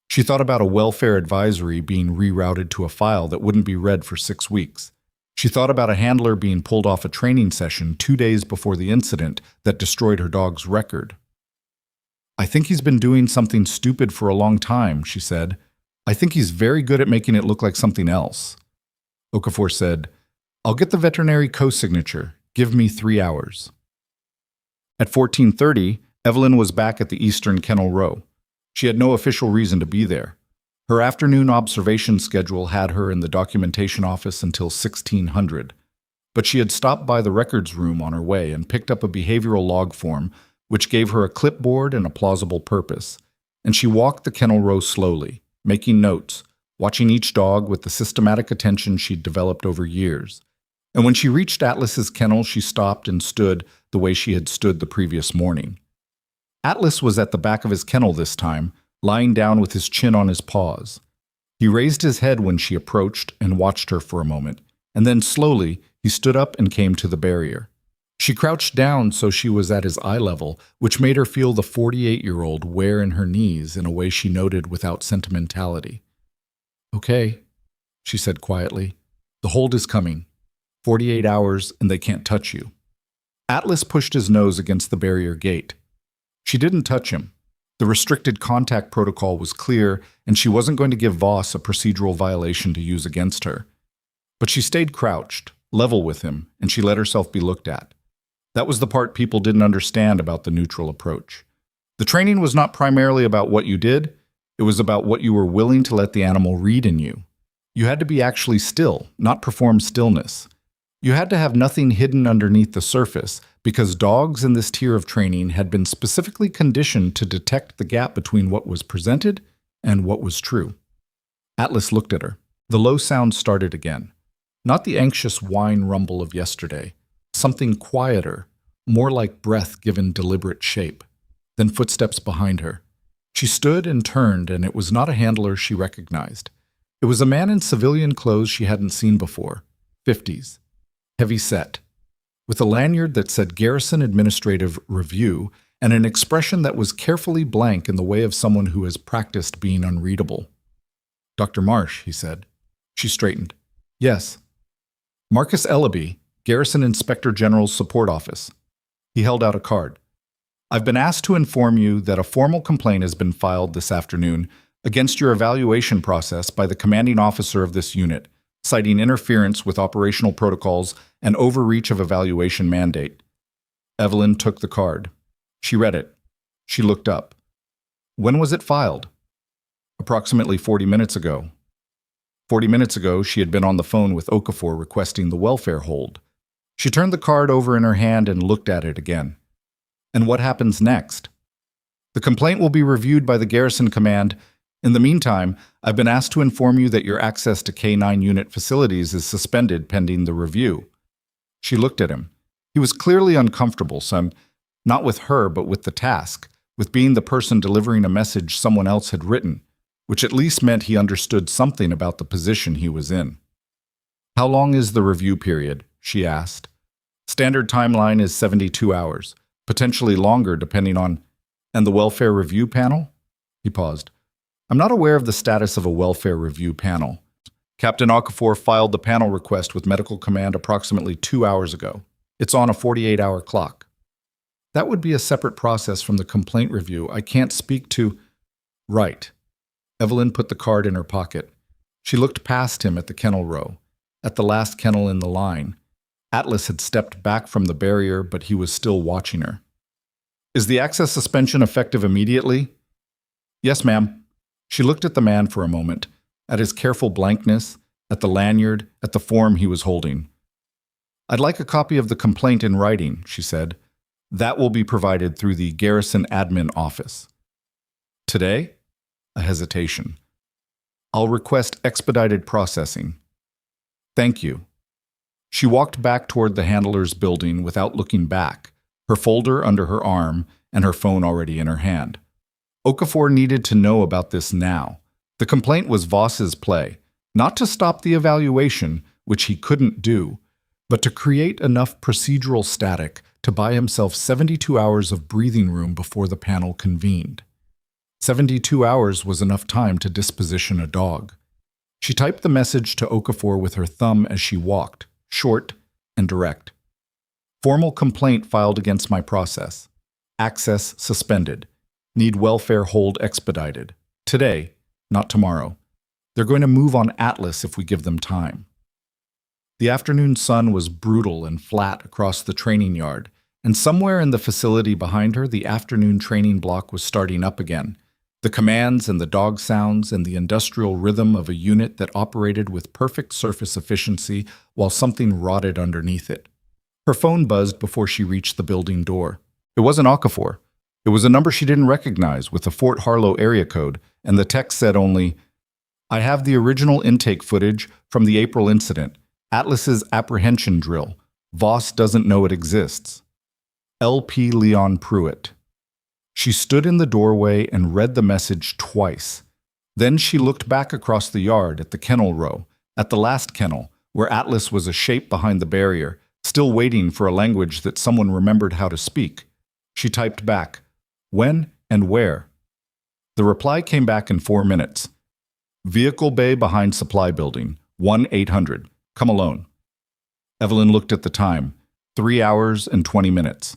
She thought about a welfare advisory being rerouted to a file that wouldn't be read for 6 weeks. She thought about a handler being pulled off a training session 2 days before the incident that destroyed her dog's record. "I think he's been doing something stupid for a long time," she said. "I think he's very good at making it look like something else." Okafor said, "I'll get the veterinary co-signature. Give me 3 hours." At 14:30, Evelyn was back at the Eastern Kennel Row. She had no official reason to be there. Her afternoon observation schedule had her in the documentation office until 1600, but she had stopped by the records room on her way and picked up a behavioral log form, which gave her a clipboard and a plausible purpose, and she walked the kennel row slowly, making notes, watching each dog with the systematic attention she'd developed over years. And when she reached Atlas's kennel, she stopped and stood the way she had stood the previous morning. Atlas was at the back of his kennel this time, lying down with his chin on his paws. He raised his head when she approached and watched her for a moment, and then slowly he stood up and came to the barrier. She crouched down so she was at his eye level, which made her feel the 48-year-old wear in her knees in a way she noted without sentimentality. "Okay," she said quietly. "The hold is coming. 48 hours and they can't touch you." Atlas pushed his nose against the barrier gate. She didn't touch him. The restricted contact protocol was clear, and she wasn't going to give Voss a procedural violation to use against her. But she stayed crouched, level with him, and she let herself be looked at. That was the part people didn't understand about the neutral approach. The training was not primarily about what you did, it was about what you were willing to let the animal read in you. You had to be actually still, not perform stillness. You had to have nothing hidden underneath the surface, because dogs in this tier of training had been specifically conditioned to detect the gap between what was presented and what was true. Atlas looked at her. The low sound started again. Not the anxious whine rumble of yesterday. Something quieter, more like breath given deliberate shape. Then footsteps behind her. She stood and turned, and it was not a handler she recognized. It was a man in civilian clothes she hadn't seen before, 50s. Heavy set, with a lanyard that said Garrison Administrative Review and an expression that was carefully blank in the way of someone who has practiced being unreadable. "Dr. Marsh," he said. She straightened. "Yes." "Marcus Ellaby, Garrison Inspector General's Support Office." He held out a card. "I've been asked to inform you that a formal complaint has been filed this afternoon against your evaluation process by the commanding officer of this unit, citing interference with operational protocols and overreach of evaluation mandate." Evelyn took the card. She read it. She looked up. "When was it filed?" "Approximately 40 minutes ago." 40 minutes ago, she had been on the phone with Okafor requesting the welfare hold. She turned the card over in her hand and looked at it again. "And what happens next?" "The complaint will be reviewed by the Garrison Command. In the meantime, I've been asked to inform you that your access to K9 unit facilities is suspended pending the review." She looked at him. He was clearly uncomfortable, not with her, but with the task, with being the person delivering a message someone else had written, which at least meant he understood something about the position he was in. "How long is the review period?" she asked. "Standard timeline is 72 hours, potentially longer depending on—" "And the welfare review panel?" He paused. "I'm not aware of the status of a welfare review panel. Captain Okafor filed the panel request with Medical Command approximately 2 hours ago. It's on a 48-hour clock." "That would be a separate process from the complaint review. I can't speak to—" "Right." Evelyn put the card in her pocket. She looked past him at the kennel row, at the last kennel in the line. Atlas had stepped back from the barrier, but he was still watching her. "Is the access suspension effective immediately?" "Yes, ma'am." She looked at the man for a moment, at his careful blankness, at the lanyard, at the form he was holding. "I'd like a copy of the complaint in writing," she said. "That will be provided through the Garrison Admin Office." "Today?" A hesitation. "I'll request expedited processing." "Thank you." She walked back toward the handler's building without looking back, her folder under her arm and her phone already in her hand. Okafor needed to know about this now. The complaint was Voss's play, not to stop the evaluation, which he couldn't do, but to create enough procedural static to buy himself 72 hours of breathing room before the panel convened. 72 hours was enough time to disposition a dog. She typed the message to Okafor with her thumb as she walked, short, and direct. Formal complaint filed against my process. Access suspended. Need welfare hold expedited. Today, not tomorrow. They're going to move on Atlas if we give them time. The afternoon sun was brutal and flat across the training yard, and somewhere in the facility behind her, the afternoon training block was starting up again. The commands and the dog sounds and the industrial rhythm of a unit that operated with perfect surface efficiency while something rotted underneath it. Her phone buzzed before she reached the building door. It wasn't Okafor. It was a number she didn't recognize with a Fort Harlow area code, and the text said only, "I have the original intake footage from the April incident. Atlas's apprehension drill. Voss doesn't know it exists. L.P. Leon Pruitt." She stood in the doorway and read the message twice. Then she looked back across the yard at the kennel row, at the last kennel, where Atlas was a shape behind the barrier, still waiting for a language that someone remembered how to speak. She typed back, "When and where?" The reply came back in 4 minutes. "Vehicle bay behind supply building, 1-800. Come alone." Evelyn looked at the time, 3 hours and 20 minutes.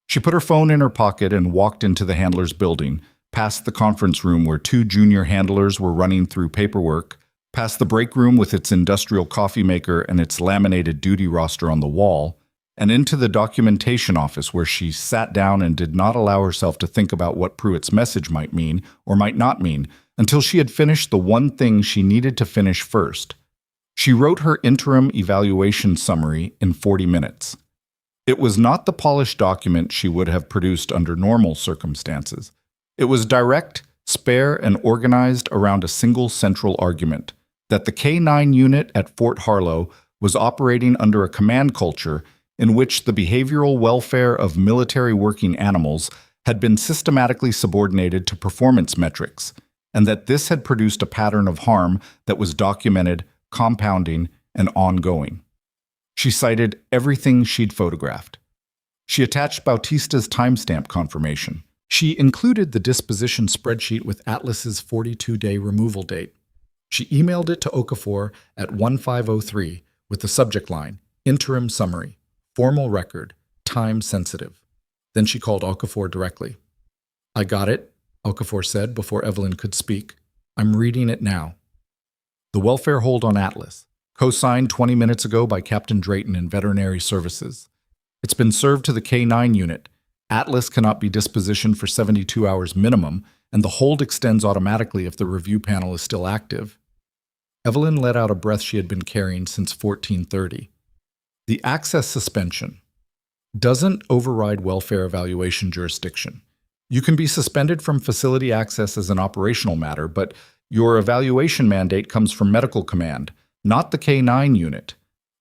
She put her phone in her pocket and walked into the handler's building, past the conference room where 2 junior handlers were running through paperwork, past the break room with its industrial coffee maker and its laminated duty roster on the wall, and into the documentation office where she sat down and did not allow herself to think about what Pruitt's message might mean or might not mean until she had finished the one thing she needed to finish first. She wrote her interim evaluation summary in 40 minutes. It was not the polished document she would have produced under normal circumstances. It was direct, spare, and organized around a single central argument, that the K-9 unit at Fort Harlow was operating under a command culture in which the behavioral welfare of military working animals had been systematically subordinated to performance metrics, and that this had produced a pattern of harm that was documented, compounding, and ongoing. She cited everything she'd photographed. She attached Bautista's timestamp confirmation. She included the disposition spreadsheet with Atlas's 42-day removal date. She emailed it to Okafor at 1503 with the subject line, "Interim Summary, Formal Record, Time Sensitive." Then she called Okafor directly. "I got it," Okafor said before Evelyn could speak. "I'm reading it now. The welfare hold on Atlas, co-signed 20 minutes ago by Captain Drayton in Veterinary Services. It's been served to the K-9 unit. Atlas cannot be dispositioned for 72 hours minimum, and the hold extends automatically if the review panel is still active." Evelyn let out a breath she had been carrying since 1430. The access suspension doesn't override welfare evaluation jurisdiction. You can be suspended from facility access as an operational matter, but your evaluation mandate comes from medical command, not the K-9 unit.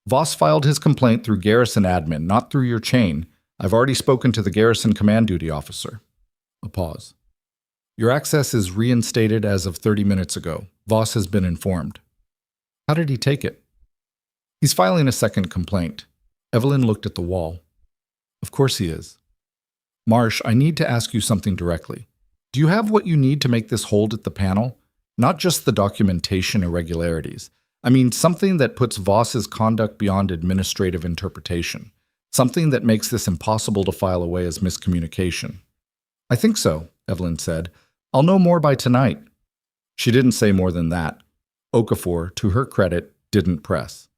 Voss filed his complaint through Garrison Admin, not through your chain. I've already spoken to the Garrison Command Duty Officer. A pause. Your access is reinstated as of 30 minutes ago. Voss has been informed. How did he take it? He's filing a second complaint. Evelyn looked at the wall. Of course he is. Marsh, I need to ask you something directly. Do you have what you need to make this hold at the panel? Not just the documentation irregularities. I mean, something that puts Voss's conduct beyond administrative interpretation. Something that makes this impossible to file away as miscommunication. I think so, Evelyn said. I'll know more by tonight. She didn't say more than that. Okafor, to her credit, didn't press.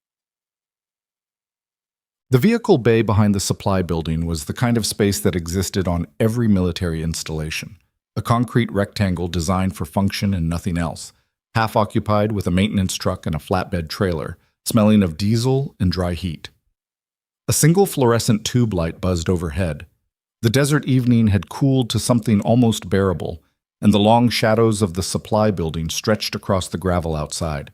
The vehicle bay behind the supply building was the kind of space that existed on every military installation. A concrete rectangle designed for function and nothing else, half occupied with a maintenance truck and a flatbed trailer, smelling of diesel and dry heat. A single fluorescent tube light buzzed overhead. The desert evening had cooled to something almost bearable, and the long shadows of the supply building stretched across the gravel outside.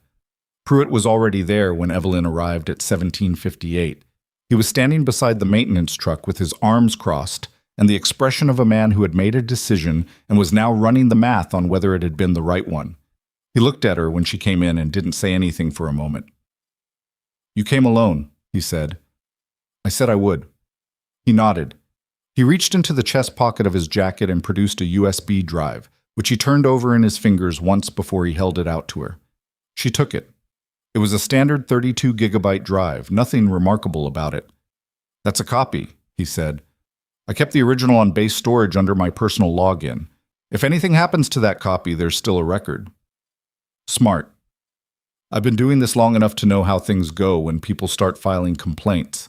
Pruitt was already there when Evelyn arrived at 1758. He was standing beside the maintenance truck with his arms crossed and the expression of a man who had made a decision and was now running the math on whether it had been the right one. He looked at her when she came in and didn't say anything for a moment. "You came alone," he said. "I said I would." He nodded. He reached into the chest pocket of his jacket and produced a USB drive, which he turned over in his fingers once before he held it out to her. She took it. It was a standard 32-gigabyte drive, nothing remarkable about it. That's a copy, he said. I kept the original on base storage under my personal login. If anything happens to that copy, there's still a record. Smart. I've been doing this long enough to know how things go when people start filing complaints.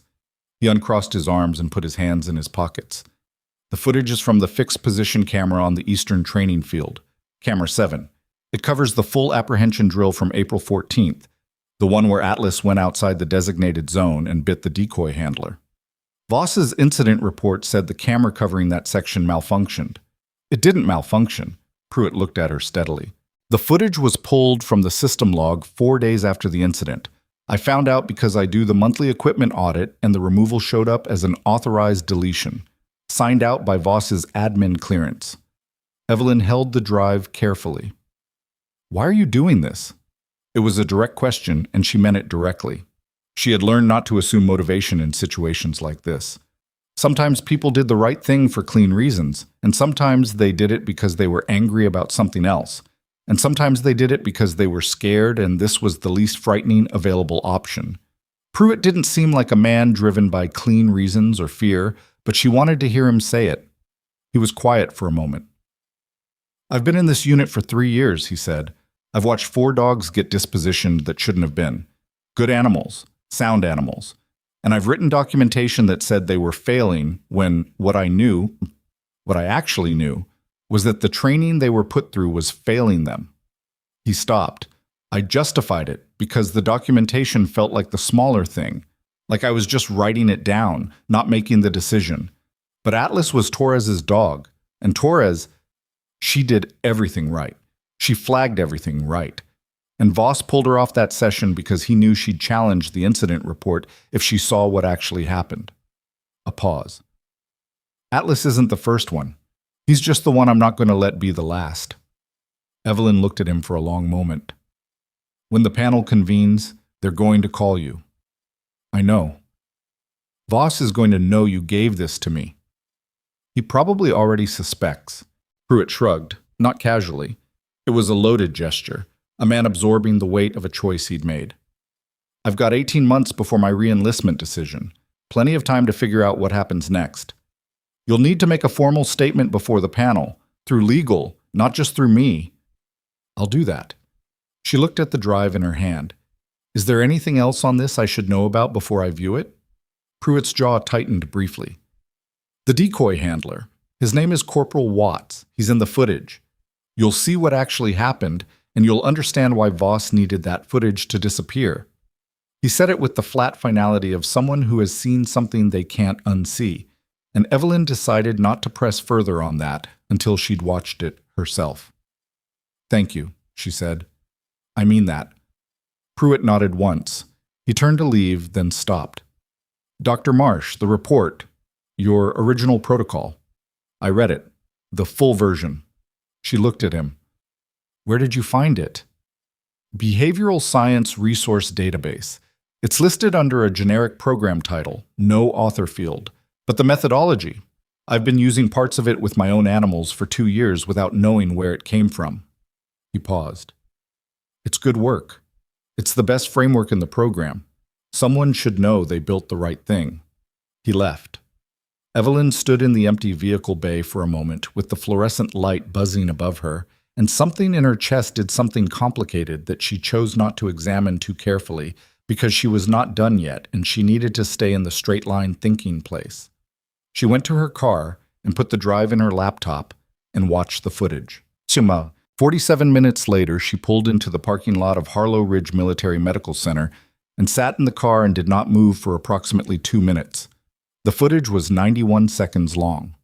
He uncrossed his arms and put his hands in his pockets. The footage is from the fixed position camera on the Eastern training field, Camera 7. It covers the full apprehension drill from April 14th, the one where Atlas went outside the designated zone and bit the decoy handler. Voss's incident report said the camera covering that section malfunctioned. It didn't malfunction. Pruitt looked at her steadily. The footage was pulled from the system log 4 days after the incident. I found out because I do the monthly equipment audit and the removal showed up as an authorized deletion, signed out by Voss's admin clearance. Evelyn held the drive carefully. Why are you doing this? It was a direct question, and she meant it directly. She had learned not to assume motivation in situations like this. Sometimes people did the right thing for clean reasons, and sometimes they did it because they were angry about something else. And sometimes they did it because they were scared and this was the least frightening available option. Pruitt didn't seem like a man driven by clean reasons or fear, but she wanted to hear him say it. He was quiet for a moment. I've been in this unit for 3 years, he said. I've watched 4 dogs get dispositioned that shouldn't have been. Good animals, sound animals. And I've written documentation that said they were failing when what I actually knew, was that the training they were put through was failing them. He stopped. I justified it because the documentation felt like the smaller thing, like I was just writing it down, not making the decision. But Atlas was Torres's dog, and Torres, she did everything right. She flagged everything right. And Voss pulled her off that session because he knew she'd challenge the incident report if she saw what actually happened. A pause. Atlas isn't the first one. He's just the one I'm not going to let be the last. Evelyn looked at him for a long moment. When the panel convenes, they're going to call you. I know. Voss is going to know you gave this to me. He probably already suspects. Pruitt shrugged, not casually. It was a loaded gesture, a man absorbing the weight of a choice he'd made. I've got 18 months before my re-enlistment decision. Plenty of time to figure out what happens next. You'll need to make a formal statement before the panel, through legal, not just through me. I'll do that. She looked at the drive in her hand. Is there anything else on this I should know about before I view it? Pruitt's jaw tightened briefly. The decoy handler. His name is Corporal Watts. He's in the footage. You'll see what actually happened, and you'll understand why Voss needed that footage to disappear. He said it with the flat finality of someone who has seen something they can't unsee. And Evelyn decided not to press further on that until she'd watched it herself. Thank you, she said. I mean that. Pruitt nodded once. He turned to leave, then stopped. Dr. Marsh, the report. Your original protocol. I read it. The full version. She looked at him. Where did you find it? Behavioral Science Resource Database. It's listed under a generic program title, no author field. But the methodology, I've been using parts of it with my own animals for 2 years without knowing where it came from. He paused. It's good work. It's the best framework in the program. Someone should know they built the right thing. He left. Evelyn stood in the empty vehicle bay for a moment with the fluorescent light buzzing above her, and something in her chest did something complicated that she chose not to examine too carefully because she was not done yet and she needed to stay in the straight-line thinking place. She went to her car and put the drive in her laptop and watched the footage. 47 minutes later, she pulled into the parking lot of Harlow Ridge Military Medical Center and sat in the car and did not move for approximately 2 minutes. The footage was 91 seconds long.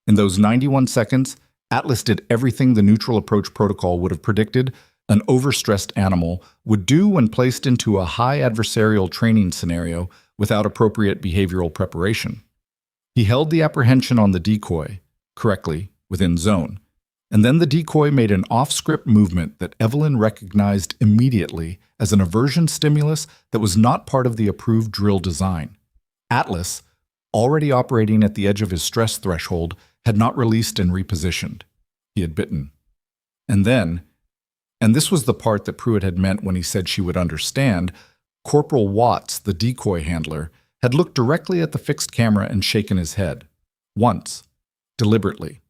In those 91 seconds, Atlas did everything the neutral approach protocol would have predicted an overstressed animal would do when placed into a high adversarial training scenario without appropriate behavioral preparation. He held the apprehension on the decoy, correctly, within zone, and then the decoy made an off-script movement that Evelyn recognized immediately as an aversion stimulus that was not part of the approved drill design. Atlas, already operating at the edge of his stress threshold, had not released and repositioned. He had bitten. And then, And this was the part that Pruitt had meant when he said she would understand. Corporal Watts, the decoy handler, had looked directly at the fixed camera and shaken his head. Once. Deliberately.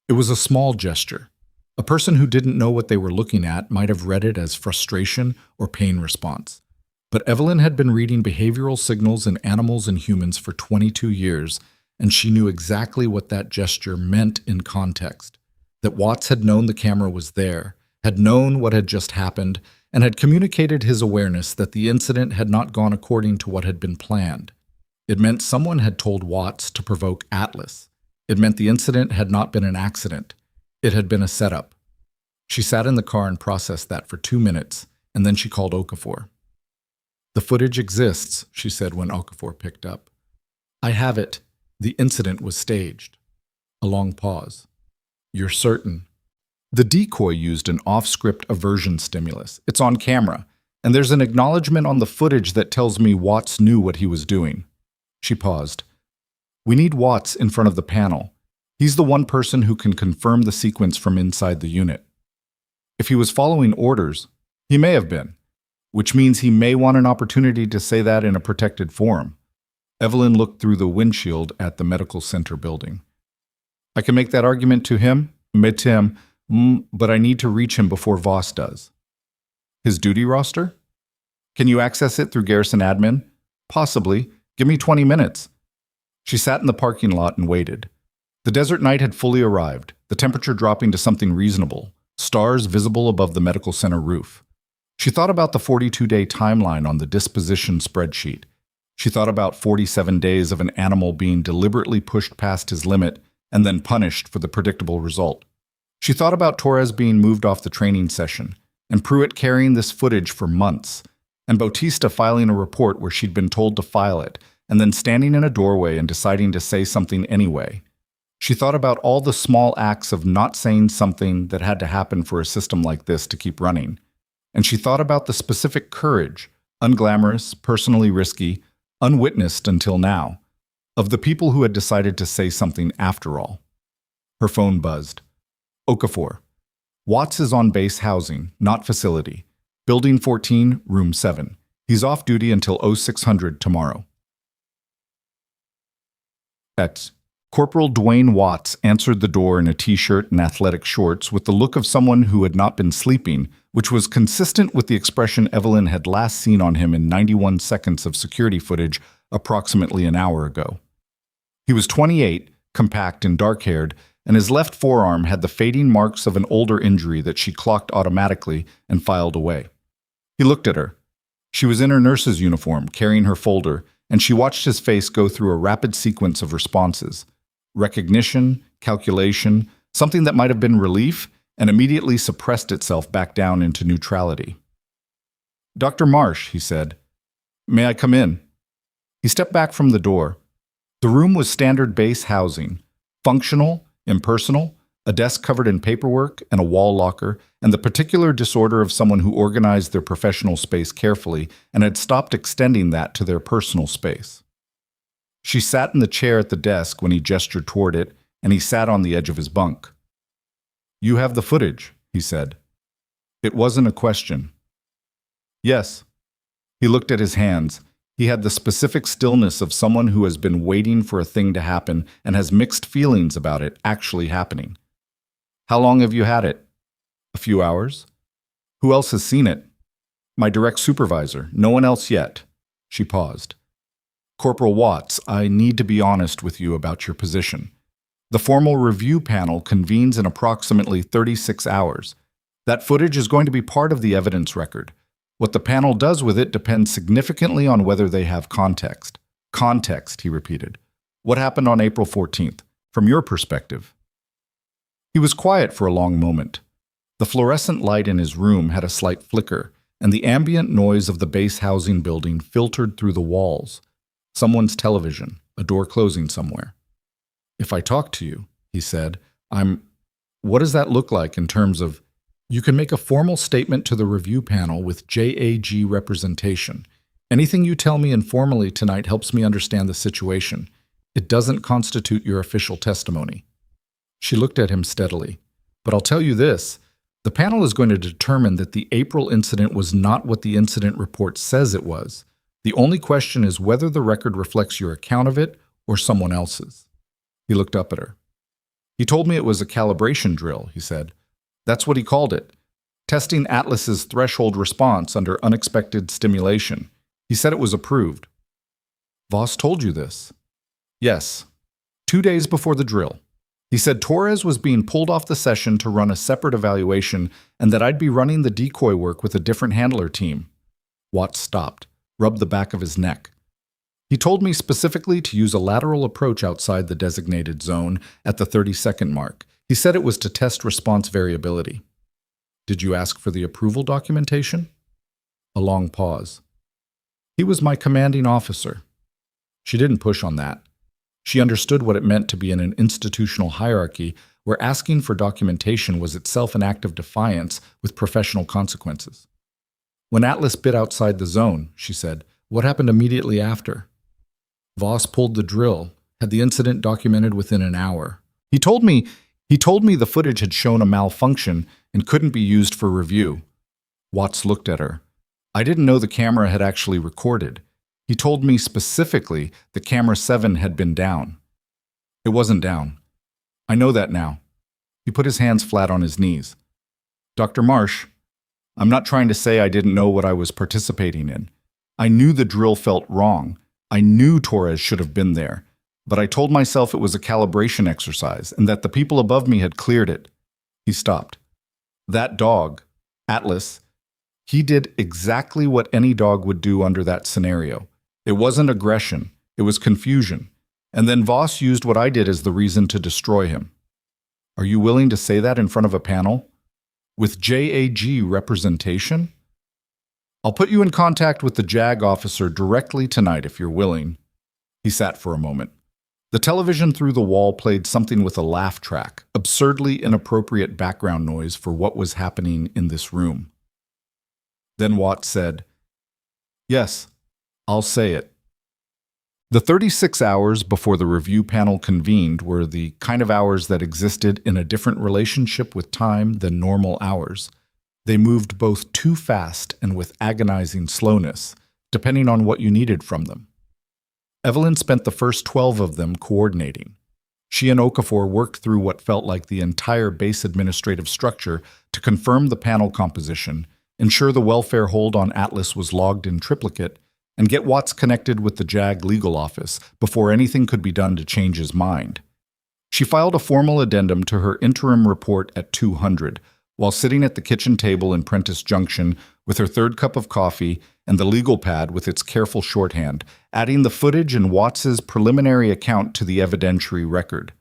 It was a small gesture. A person who didn't know what they were looking at might have read it as frustration or pain response. But Evelyn had been reading behavioral signals in animals and humans for 22 years, and she knew exactly what that gesture meant in context. That Watts had known the camera was there, had known what had just happened, and had communicated his awareness that the incident had not gone according to what had been planned. It meant someone had told Watts to provoke Atlas. It meant the incident had not been an accident. It had been a setup. She sat in the car and processed that for 2 minutes, and then she called Okafor. "The footage exists," she said when Okafor picked up. "I have it. The incident was staged." A long pause. "You're certain?" The decoy used an off-script aversion stimulus. It's on camera, and there's an acknowledgement on the footage that tells me Watts knew what he was doing. She paused. "We need Watts in front of the panel. He's the one person who can confirm the sequence from inside the unit. If he was following orders, he may have been, which means he may want an opportunity to say that in a protected forum." Evelyn looked through the windshield at the medical center building. "I can make that argument to him, but I need to reach him before Voss does." "His duty roster? Can you access it through Garrison Admin?" "Possibly. Give me 20 minutes. She sat in the parking lot and waited. The desert night had fully arrived, the temperature dropping to something reasonable, stars visible above the medical center roof. She thought about the 42-day timeline on the disposition spreadsheet. She thought about 47 days of an animal being deliberately pushed past his limit and then punished for the predictable result. She thought about Torres being moved off the training session, and Pruitt carrying this footage for months, and Bautista filing a report where she'd been told to file it, and then standing in a doorway and deciding to say something anyway. She thought about all the small acts of not saying something that had to happen for a system like this to keep running. And she thought about the specific courage, unglamorous, personally risky, unwitnessed until now, of the people who had decided to say something after all. Her phone buzzed. Okafor. Watts is on base housing, not facility. Building 14, room 7. He's off duty until 0600 tomorrow. Corporal Dwayne Watts answered the door in a t-shirt and athletic shorts with the look of someone who had not been sleeping, which was consistent with the expression Evelyn had last seen on him in 91 seconds of security footage approximately an hour ago. He was 28, compact and dark-haired, and his left forearm had the fading marks of an older injury that she clocked automatically and filed away. He looked at her. She was in her nurse's uniform, carrying her folder, and she watched his face go through a rapid sequence of responses. Recognition, calculation, something that might have been relief, and immediately suppressed itself back down into neutrality. "Dr. Marsh," he said. "May I come in?" He stepped back from the door. The room was standard base housing, functional, impersonal, a desk covered in paperwork and a wall locker, and the particular disorder of someone who organized their professional space carefully and had stopped extending that to their personal space. She sat in the chair at the desk when he gestured toward it, and he sat on the edge of his bunk. "You have the footage," he said. It wasn't a question. "Yes." He looked at his hands. He had the specific stillness of someone who has been waiting for a thing to happen and has mixed feelings about it actually happening. "How long have you had it?" "A few hours." "Who else has seen it?" "My direct supervisor. No one else yet." She paused. "Corporal Watts, I need to be honest with you about your position. The formal review panel convenes in approximately 36 hours. That footage is going to be part of the evidence record. What the panel does with it depends significantly on whether they have context." "Context," he repeated. "What happened on April 14th, from your perspective?" He was quiet for a long moment. The fluorescent light in his room had a slight flicker, and the ambient noise of the base housing building filtered through the walls. Someone's television, a door closing somewhere. "If I talk to you," he said, what does that look like in terms of, you can make a formal statement to the review panel with JAG representation. Anything you tell me informally tonight helps me understand the situation. It doesn't constitute your official testimony." She looked at him steadily. "But I'll tell you this, The panel is going to determine that the April incident was not what the incident report says it was. The only question is whether the record reflects your account of it or someone else's. He looked up at her. He told me it was a calibration drill, he said. That's what he called it. Testing Atlas's threshold response under unexpected stimulation. He said it was approved. Voss told you this? Yes. 2 days before the drill. He said Torres was being pulled off the session to run a separate evaluation and that I'd be running the decoy work with a different handler team. Watts stopped, rubbed the back of his neck. He told me specifically to use a lateral approach outside the designated zone at the 30-second mark. He said it was to test response variability. Did you ask for the approval documentation? A long pause. He was my commanding officer. She didn't push on that. She understood what it meant to be in an institutional hierarchy where asking for documentation was itself an act of defiance with professional consequences. When Atlas bit outside the zone, she said, what happened immediately after? Voss pulled the drill, had the incident documented within an hour. He told me the footage had shown a malfunction and couldn't be used for review. Watts looked at her. I didn't know the camera had actually recorded. He told me specifically that camera 7 had been down. It wasn't down. I know that now. He put his hands flat on his knees. Dr. Marsh, I'm not trying to say I didn't know what I was participating in. I knew the drill felt wrong. I knew Torres should have been there, but I told myself it was a calibration exercise and that the people above me had cleared it. He stopped. That dog, Atlas, he did exactly what any dog would do under that scenario. It wasn't aggression, it was confusion. And then Voss used what I did as the reason to destroy him. Are you willing to say that in front of a panel? With JAG representation? I'll put you in contact with the JAG officer directly tonight if you're willing. He sat for a moment. The television through the wall played something with a laugh track, absurdly inappropriate background noise for what was happening in this room. Then Watts said, Yes, I'll say it. The 36 hours before the review panel convened were the kind of hours that existed in a different relationship with time than normal hours. They moved both too fast and with agonizing slowness, depending on what you needed from them. Evelyn spent the first 12 of them coordinating. She and Okafor worked through what felt like the entire base administrative structure to confirm the panel composition, ensure the welfare hold on Atlas was logged in triplicate, and get Watts connected with the JAG legal office before anything could be done to change his mind. She filed a formal addendum to her interim report at 200, while sitting at the kitchen table in Prentice Junction with her third cup of coffee and the legal pad with its careful shorthand, adding the footage and Watts's preliminary account to the evidentiary record.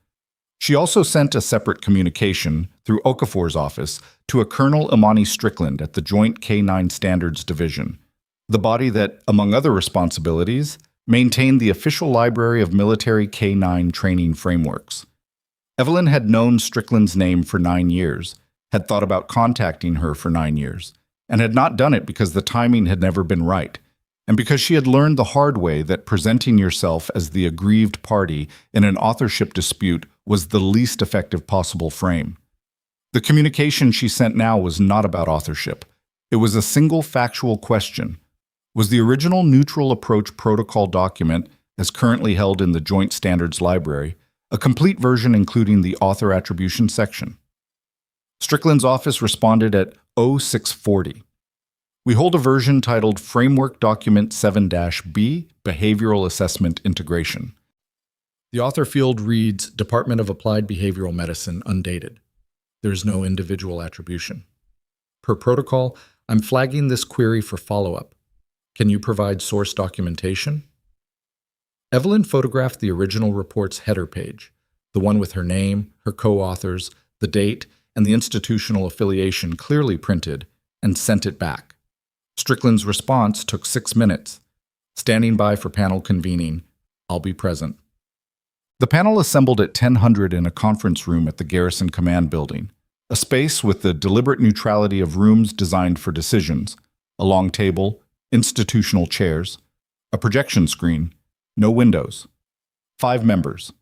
She also sent a separate communication, through Okafor's office, to a Colonel Imani Strickland at the Joint K-9 Standards Division, the body that, among other responsibilities, maintained the official library of military K-9 training frameworks. Evelyn had known Strickland's name for 9 years, had thought about contacting her for 9 years, and had not done it because the timing had never been right, and because she had learned the hard way that presenting yourself as the aggrieved party in an authorship dispute was the least effective possible frame. The communication she sent now was not about authorship. It was a single factual question. Was the original Neutral Approach Protocol document, as currently held in the Joint Standards Library, a complete version including the author attribution section? Strickland's office responded at 0640. We hold a version titled Framework Document 7-B, Behavioral Assessment Integration. The author field reads Department of Applied Behavioral Medicine, undated. There is no individual attribution. Per protocol, I'm flagging this query for follow-up. Can you provide source documentation? Evelyn photographed the original report's header page, the one with her name, her co-authors, the date, and the institutional affiliation clearly printed, and sent it back. Strickland's response took 6 minutes. Standing by for panel convening. I'll be present. The panel assembled at 1000 in a conference room at the Garrison Command Building, a space with the deliberate neutrality of rooms designed for decisions, a long table, institutional chairs, a projection screen, no windows. 5 members.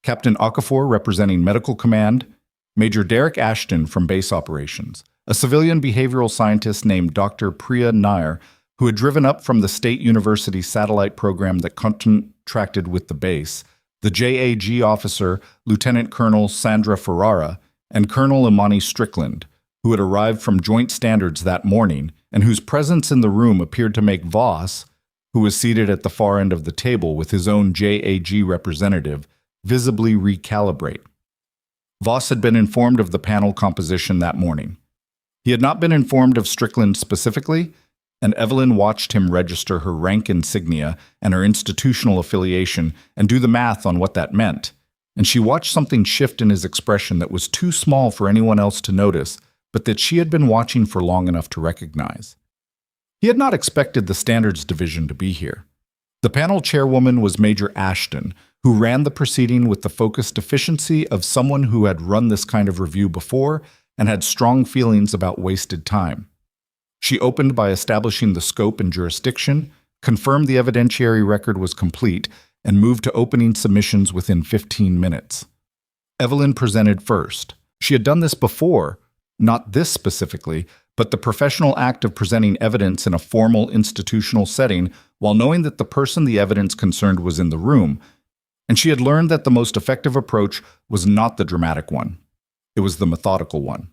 Captain Okafor representing Medical Command, Major Derek Ashton from Base Operations, a civilian behavioral scientist named Dr. Priya Nair, who had driven up from the State University satellite program that contracted with the base, the JAG officer, Lieutenant Colonel Sandra Ferrara, and Colonel Imani Strickland, who had arrived from Joint Standards that morning and whose presence in the room appeared to make Voss, who was seated at the far end of the table with his own JAG representative, visibly recalibrate. Voss had been informed of the panel composition that morning. He had not been informed of Strickland specifically, and Evelyn watched him register her rank insignia and her institutional affiliation and do the math on what that meant, and she watched something shift in his expression that was too small for anyone else to notice, but that she had been watching for long enough to recognize. He had not expected the Standards Division to be here. The panel chairwoman was Major Ashton, who ran the proceeding with the focused efficiency of someone who had run this kind of review before and had strong feelings about wasted time. She opened by establishing the scope and jurisdiction, confirmed the evidentiary record was complete, and moved to opening submissions within 15 minutes. Evelyn presented first. She had done this before, not this specifically, but the professional act of presenting evidence in a formal institutional setting while knowing that the person the evidence concerned was in the room, and she had learned that the most effective approach was not the dramatic one. It was the methodical one.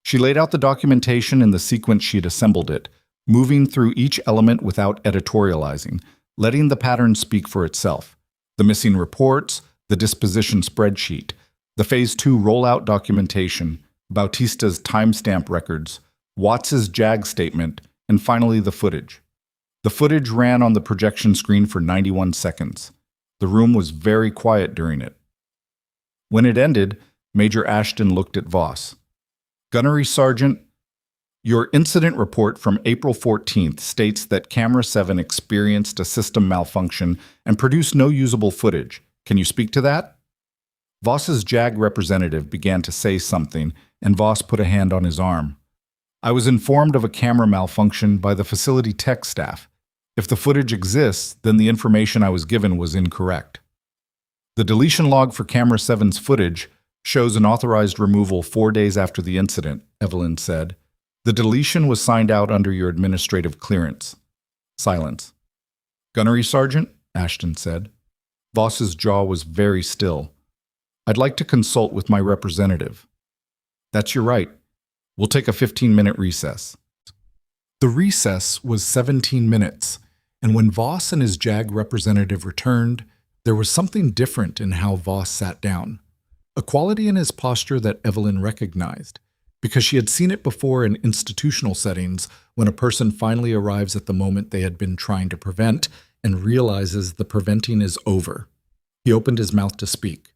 She laid out the documentation in the sequence she had assembled it, moving through each element without editorializing, letting the pattern speak for itself. The missing reports, the disposition spreadsheet, the Phase 2 rollout documentation, Bautista's timestamp records, Watts's JAG statement, and finally the footage. The footage ran on the projection screen for 91 seconds. The room was very quiet during it. When it ended, Major Ashton looked at Voss. Gunnery Sergeant, your incident report from April 14th states that Camera 7 experienced a system malfunction and produced no usable footage. Can you speak to that? Voss's JAG representative began to say something, and Voss put a hand on his arm. I was informed of a camera malfunction by the facility tech staff. If the footage exists, then the information I was given was incorrect. The deletion log for Camera 7's footage shows an authorized removal 4 days after the incident, Evelyn said. The deletion was signed out under your administrative clearance. Silence. Gunnery Sergeant, Ashton said. Voss's jaw was very still. I'd like to consult with my representative. That's your right. We'll take a 15-minute recess. The recess was 17 minutes, and when Voss and his JAG representative returned, there was something different in how Voss sat down. A quality in his posture that Evelyn recognized, because she had seen it before in institutional settings when a person finally arrives at the moment they had been trying to prevent and realizes the preventing is over. He opened his mouth to speak.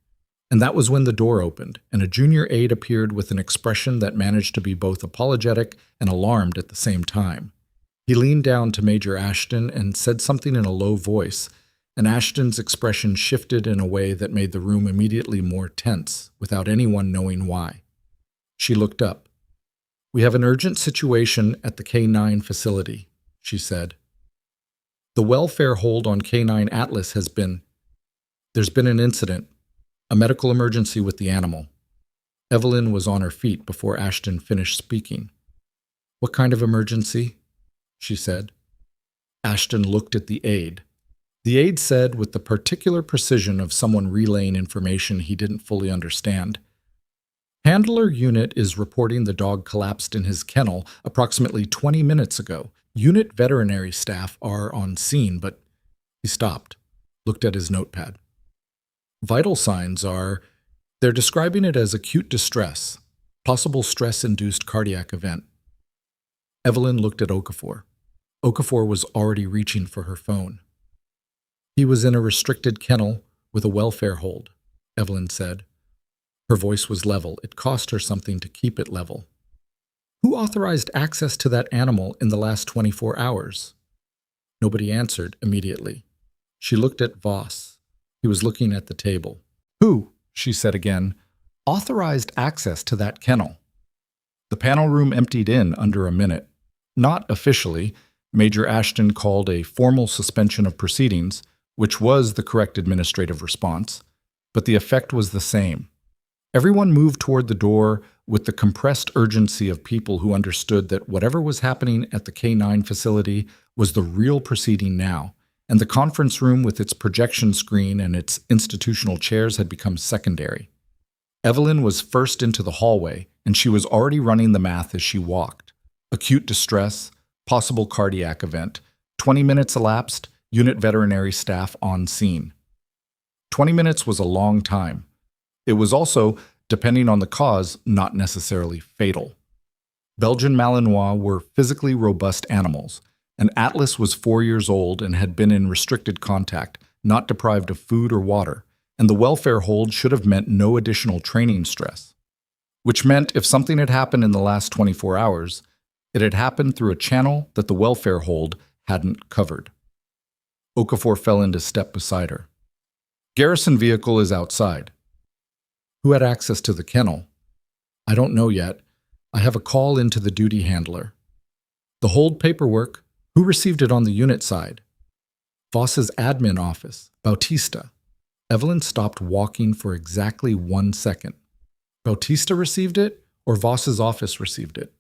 And that was when the door opened, and a junior aide appeared with an expression that managed to be both apologetic and alarmed at the same time. He leaned down to Major Ashton and said something in a low voice, and Ashton's expression shifted in a way that made the room immediately more tense, without anyone knowing why. She looked up. We have an urgent situation at the K9 facility, she said. The welfare hold on K9 Atlas There's been an incident. A medical emergency with the animal. Evelyn was on her feet before Ashton finished speaking. What kind of emergency? She said. Ashton looked at the aide. The aide said with the particular precision of someone relaying information he didn't fully understand. Handler Unit is reporting the dog collapsed in his kennel approximately 20 minutes ago. Unit veterinary staff are on scene, but he stopped, looked at his notepad. Vital signs are, they're describing it as acute distress, possible stress-induced cardiac event. Evelyn looked at Okafor. Okafor was already reaching for her phone. He was in a restricted kennel with a welfare hold, Evelyn said. Her voice was level. It cost her something to keep it level. Who authorized access to that animal in the last 24 hours? Nobody answered immediately. She looked at Voss. He was looking at the table. Who, she said again, authorized access to that kennel? The panel room emptied in under a minute. Not officially, Major Ashton called a formal suspension of proceedings, which was the correct administrative response, but the effect was the same. Everyone moved toward the door with the compressed urgency of people who understood that whatever was happening at the K9 facility was the real proceeding now, and the conference room with its projection screen and its institutional chairs had become secondary. Evelyn was first into the hallway, and she was already running the math as she walked. Acute distress, possible cardiac event, 20 minutes elapsed, unit veterinary staff on scene. 20 minutes was a long time. It was also, depending on the cause, not necessarily fatal. Belgian Malinois were physically robust animals, and Atlas was 4 years old and had been in restricted contact, not deprived of food or water, and the welfare hold should have meant no additional training stress. Which meant if something had happened in the last 24 hours, it had happened through a channel that the welfare hold hadn't covered. Okafor fell into step beside her. Garrison vehicle is outside. Who had access to the kennel? I don't know yet. I have a call into the duty handler. The hold paperwork, who received it on the unit side? Voss's admin office, Bautista. Evelyn stopped walking for exactly 1 second. Bautista received it, or Voss's office received it?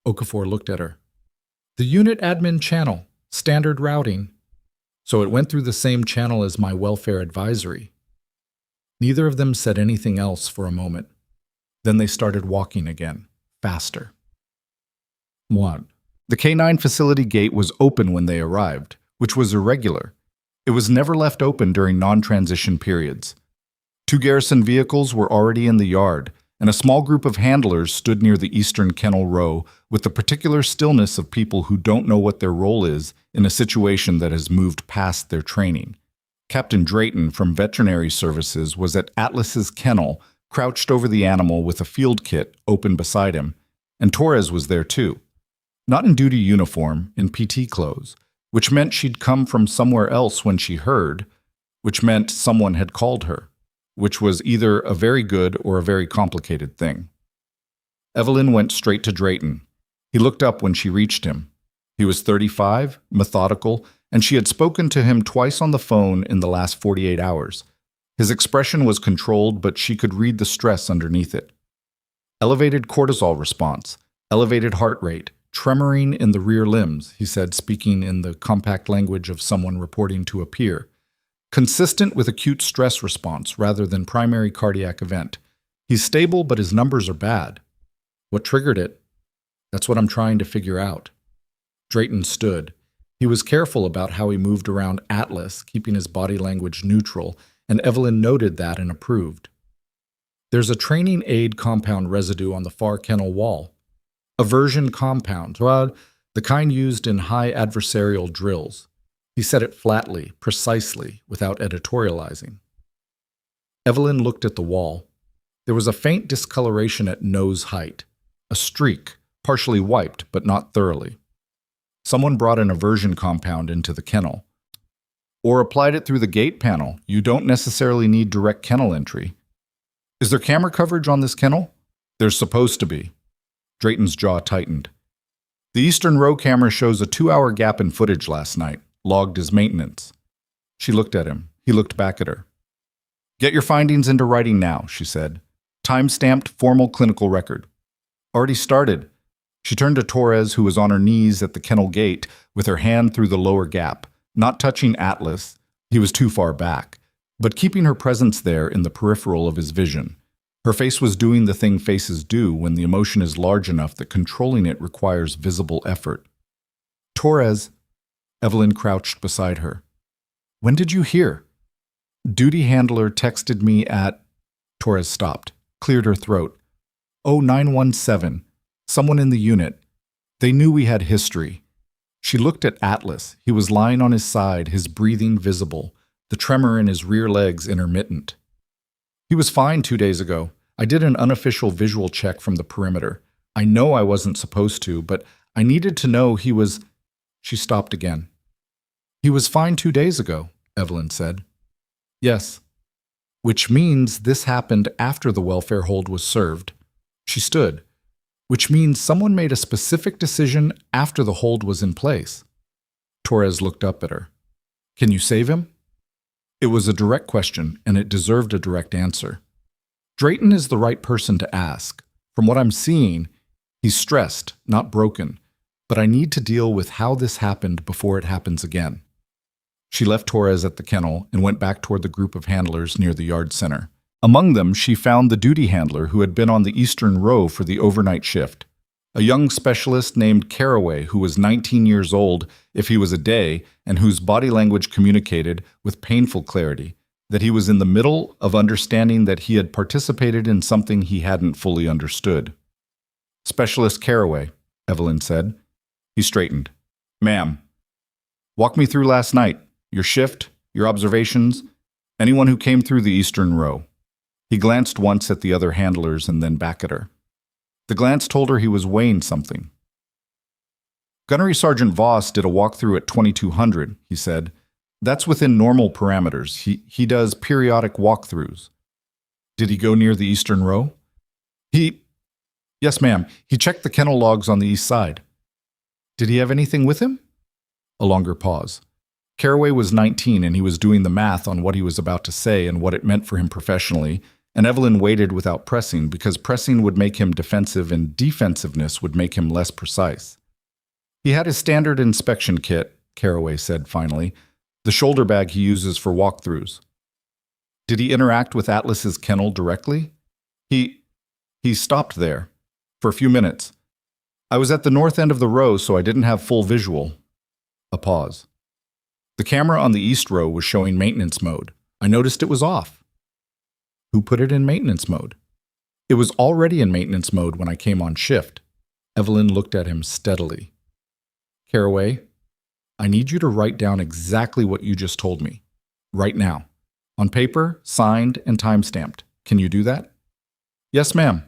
Okafor looked at her. The unit admin channel, standard routing. So it went through the same channel as my welfare advisory. Neither of them said anything else for a moment. Then they started walking again, faster. 1. The K9 facility gate was open when they arrived, which was irregular. It was never left open during non-transition periods. 2 garrison vehicles were already in the yard, and a small group of handlers stood near the eastern kennel row with the particular stillness of people who don't know what their role is in a situation that has moved past their training. Captain Drayton from Veterinary Services was at Atlas's kennel, crouched over the animal with a field kit open beside him, and Torres was there too. Not in duty uniform, in PT clothes, which meant she'd come from somewhere else when she heard, which meant someone had called her, which was either a very good or a very complicated thing. Evelyn went straight to Drayton. He looked up when she reached him. He was 35, methodical, and she had spoken to him twice on the phone in the last 48 hours. His expression was controlled, but she could read the stress underneath it. Elevated cortisol response, elevated heart rate, tremoring in the rear limbs, he said, speaking in the compact language of someone reporting to a peer. Consistent with acute stress response rather than primary cardiac event. He's stable, but his numbers are bad. What triggered it? That's what I'm trying to figure out. Drayton stood. He was careful about how he moved around Atlas, keeping his body language neutral, and Evelyn noted that and approved. There's a training aid compound residue on the far kennel wall. Aversion compound, well, the kind used in high adversarial drills. He said it flatly, precisely, without editorializing. Evelyn looked at the wall. There was a faint discoloration at nose height, a streak, partially wiped, but not thoroughly. Someone brought an aversion compound into the kennel. Or applied it through the gate panel. You don't necessarily need direct kennel entry. Is there camera coverage on this kennel? There's supposed to be. Drayton's jaw tightened. The Eastern Row camera shows a 2-hour gap in footage last night, logged as maintenance. She looked at him. He looked back at her. Get your findings into writing now, she said. Time-stamped formal clinical record. Already started. She turned to Torres, who was on her knees at the kennel gate with her hand through the lower gap, not touching Atlas. He was too far back, but keeping her presence there in the peripheral of his vision. Her face was doing the thing faces do when the emotion is large enough that controlling it requires visible effort. Torres, Evelyn crouched beside her. When did you hear? Duty handler texted me at... Torres stopped, cleared her throat. Oh, 917. Someone in the unit. They knew we had history. She looked at Atlas. He was lying on his side, his breathing visible, the tremor in his rear legs intermittent. He was fine 2 days ago. I did an unofficial visual check from the perimeter. I know I wasn't supposed to, but I needed to know he was... She stopped again. He was fine 2 days ago, Evelyn said. Yes. Which means this happened after the welfare hold was served. She stood. Which means someone made a specific decision after the hold was in place. Torres looked up at her. Can you save him? It was a direct question, and it deserved a direct answer. Drayton is the right person to ask. From what I'm seeing, he's stressed, not broken, but I need to deal with how this happened before it happens again. She left Torres at the kennel and went back toward the group of handlers near the yard center. Among them, she found the duty handler who had been on the eastern row for the overnight shift, a young specialist named Caraway who was 19 years old if he was a day and whose body language communicated with painful clarity that he was in the middle of understanding that he had participated in something he hadn't fully understood. "Specialist Caraway," Evelyn said. He straightened. "Ma'am, walk me through last night, your shift, your observations, anyone who came through the eastern row." He glanced once at the other handlers and then back at her. The glance told her he was weighing something. "Gunnery Sergeant Voss did a walkthrough at 2200, he said. "That's within normal parameters. He does periodic walkthroughs." "Did he go near the eastern row?" "Yes, ma'am. He checked the kennel logs on the east side." "Did he have anything with him?" A longer pause. Caraway was 19 and he was doing the math on what he was about to say and what it meant for him professionally, and Evelyn waited without pressing because pressing would make him defensive and defensiveness would make him less precise. "He had his standard inspection kit," Caraway said finally, "the shoulder bag he uses for walkthroughs." "Did he interact with Atlas's kennel directly?" He stopped there. "For a few minutes. I was at the north end of the row, so I didn't have full visual." A pause. "The camera on the east row was showing maintenance mode. I noticed it was off." "Who put it in maintenance mode?" "It was already in maintenance mode when I came on shift." Evelyn looked at him steadily. "Caraway, I need you to write down exactly what you just told me. Right now. On paper, signed, and time-stamped. Can you do that?" "Yes, ma'am."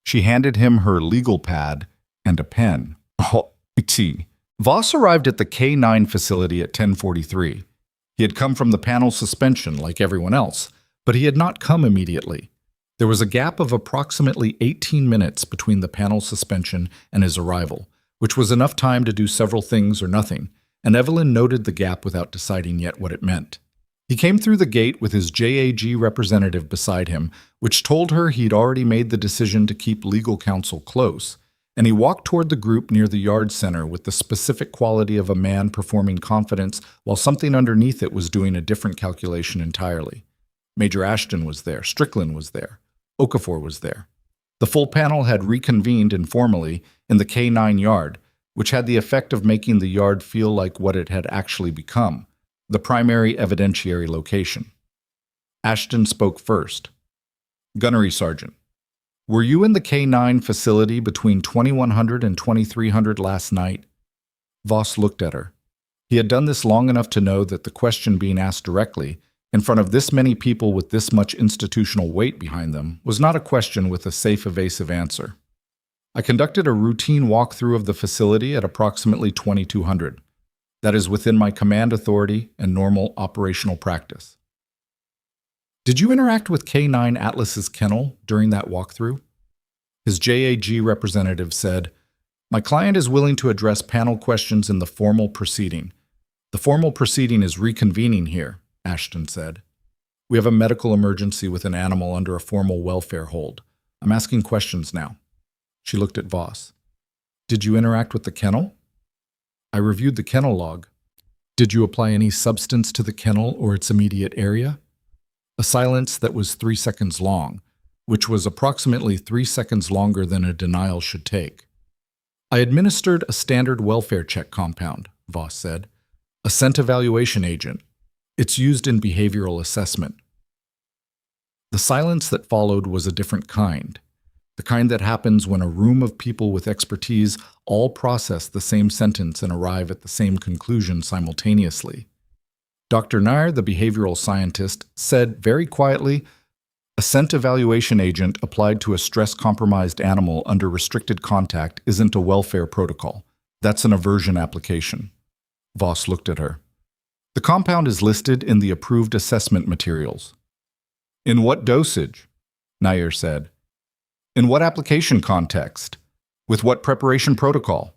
She handed him her legal pad and a pen. Voss arrived at the K9 facility at 10:43. He had come from the panel suspension like everyone else, but he had not come immediately. There was a gap of approximately 18 minutes between the panel suspension and his arrival, which was enough time to do several things or nothing, and Evelyn noted the gap without deciding yet what it meant. He came through the gate with his JAG representative beside him, which told her he'd already made the decision to keep legal counsel close, and he walked toward the group near the yard center with the specific quality of a man performing confidence while something underneath it was doing a different calculation entirely. Major Ashton was there, Strickland was there, Okafor was there. The full panel had reconvened informally in the K9 yard, which had the effect of making the yard feel like what it had actually become, the primary evidentiary location. Ashton spoke first. "Gunnery Sergeant, were you in the K9 facility between 2100 and 2300 last night?" Voss looked at her. He had done this long enough to know that the question being asked directly, in front of this many people with this much institutional weight behind them, was not a question with a safe, evasive answer. "I conducted a routine walkthrough of the facility at approximately 2200. That is within my command authority and normal operational practice." "Did you interact with K9 Atlas's kennel during that walkthrough?" His JAG representative said, "My client is willing to address panel questions in the formal proceeding. The formal proceeding is reconvening here," Ashton said. "We have a medical emergency with an animal under a formal welfare hold. I'm asking questions now." She looked at Voss. "Did you interact with the kennel?" "I reviewed the kennel log." "Did you apply any substance to the kennel or its immediate area?" A silence that was 3 seconds long, which was approximately 3 seconds longer than a denial should take. "I administered a standard welfare check compound," Voss said. "A scent evaluation agent. It's used in behavioral assessment." The silence that followed was a different kind. The kind that happens when a room of people with expertise all process the same sentence and arrive at the same conclusion simultaneously. Dr. Nair, the behavioral scientist, said very quietly, "A scent evaluation agent applied to a stress-compromised animal under restricted contact isn't a welfare protocol. That's an aversion application." Voss looked at her. "The compound is listed in the approved assessment materials." "In what dosage?" Nair said. "In what application context? With what preparation protocol?"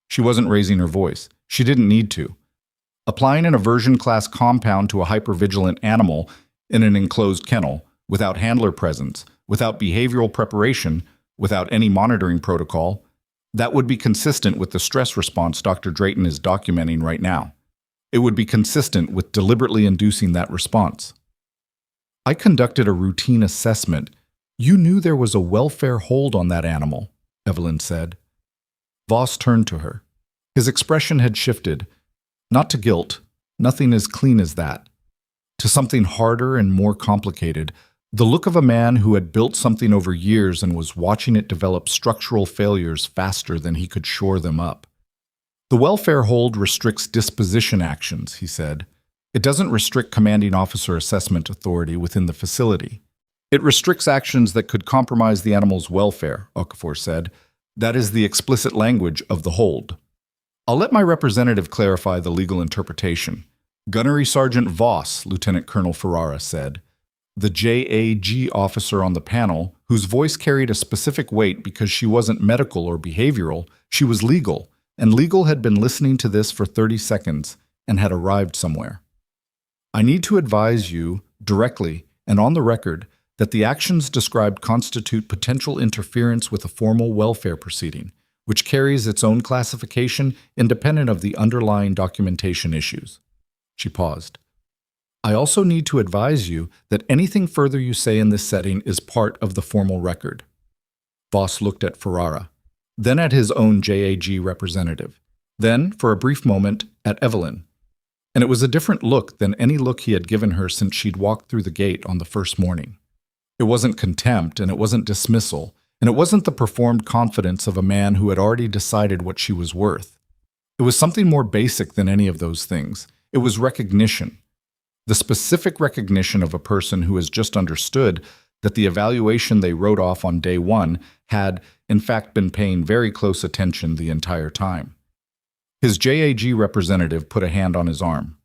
She wasn't raising her voice. She didn't need to. Applying an aversion class compound to a hypervigilant animal in an enclosed kennel without handler presence, without behavioral preparation, without any monitoring protocol, that would be consistent with the stress response Dr. Drayton is documenting right now. It would be consistent with deliberately inducing that response. I conducted a routine assessment. You knew there was a welfare hold on that animal, Evelyn said. Voss turned to her. His expression had shifted, not to guilt, nothing as clean as that, to something harder and more complicated, the look of a man who had built something over years and was watching it develop structural failures faster than he could shore them up. The welfare hold restricts disposition actions, he said. It doesn't restrict commanding officer assessment authority within the facility. It restricts actions that could compromise the animal's welfare, Okafor said. That is the explicit language of the hold. I'll let my representative clarify the legal interpretation. Gunnery Sergeant Voss, Lieutenant Colonel Ferrara said. The JAG officer on the panel, whose voice carried a specific weight because she wasn't medical or behavioral, she was legal, and legal had been listening to this for 30 seconds and had arrived somewhere. I need to advise you, directly and on the record, that the actions described constitute potential interference with a formal welfare proceeding, which carries its own classification independent of the underlying documentation issues. She paused. I also need to advise you that anything further you say in this setting is part of the formal record. Voss looked at Ferrara, then at his own JAG representative, then, for a brief moment, at Evelyn. And it was a different look than any look he had given her since she'd walked through the gate on the first morning. It wasn't contempt, and it wasn't dismissal, and it wasn't the performed confidence of a man who had already decided what she was worth. It was something more basic than any of those things. It was recognition. The specific recognition of a person who has just understood that the evaluation they wrote off on day one had, in fact, been paying very close attention the entire time. His JAG representative put a hand on his arm.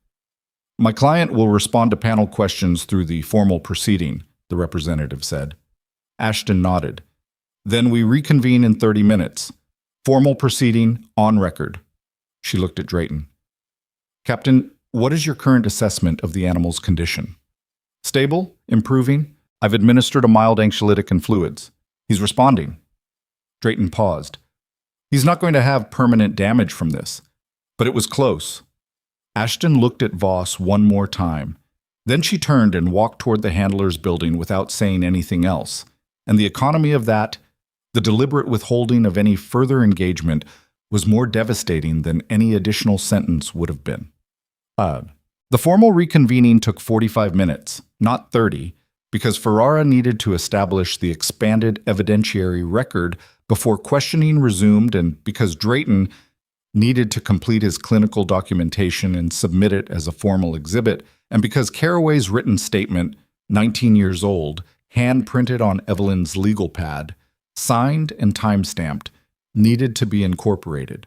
My client will respond to panel questions through the formal proceeding, the representative said. Ashton nodded. Then we reconvene in 30 minutes. Formal proceeding, on record. She looked at Drayton. Captain, what is your current assessment of the animal's condition? Stable? Improving? I've administered a mild anxiolytic and fluids. He's responding. Drayton paused. He's not going to have permanent damage from this, but it was close. Ashton looked at Voss one more time. Then she turned and walked toward the handler's building without saying anything else, and the economy of that, the deliberate withholding of any further engagement, was more devastating than any additional sentence would have been. The formal reconvening took 45 minutes, not 30, because Ferrara needed to establish the expanded evidentiary record before questioning resumed and because Drayton needed to complete his clinical documentation and submit it as a formal exhibit, and because Carraway's written statement, 19 years old, hand-printed on Evelyn's legal pad, signed and time-stamped, needed to be incorporated.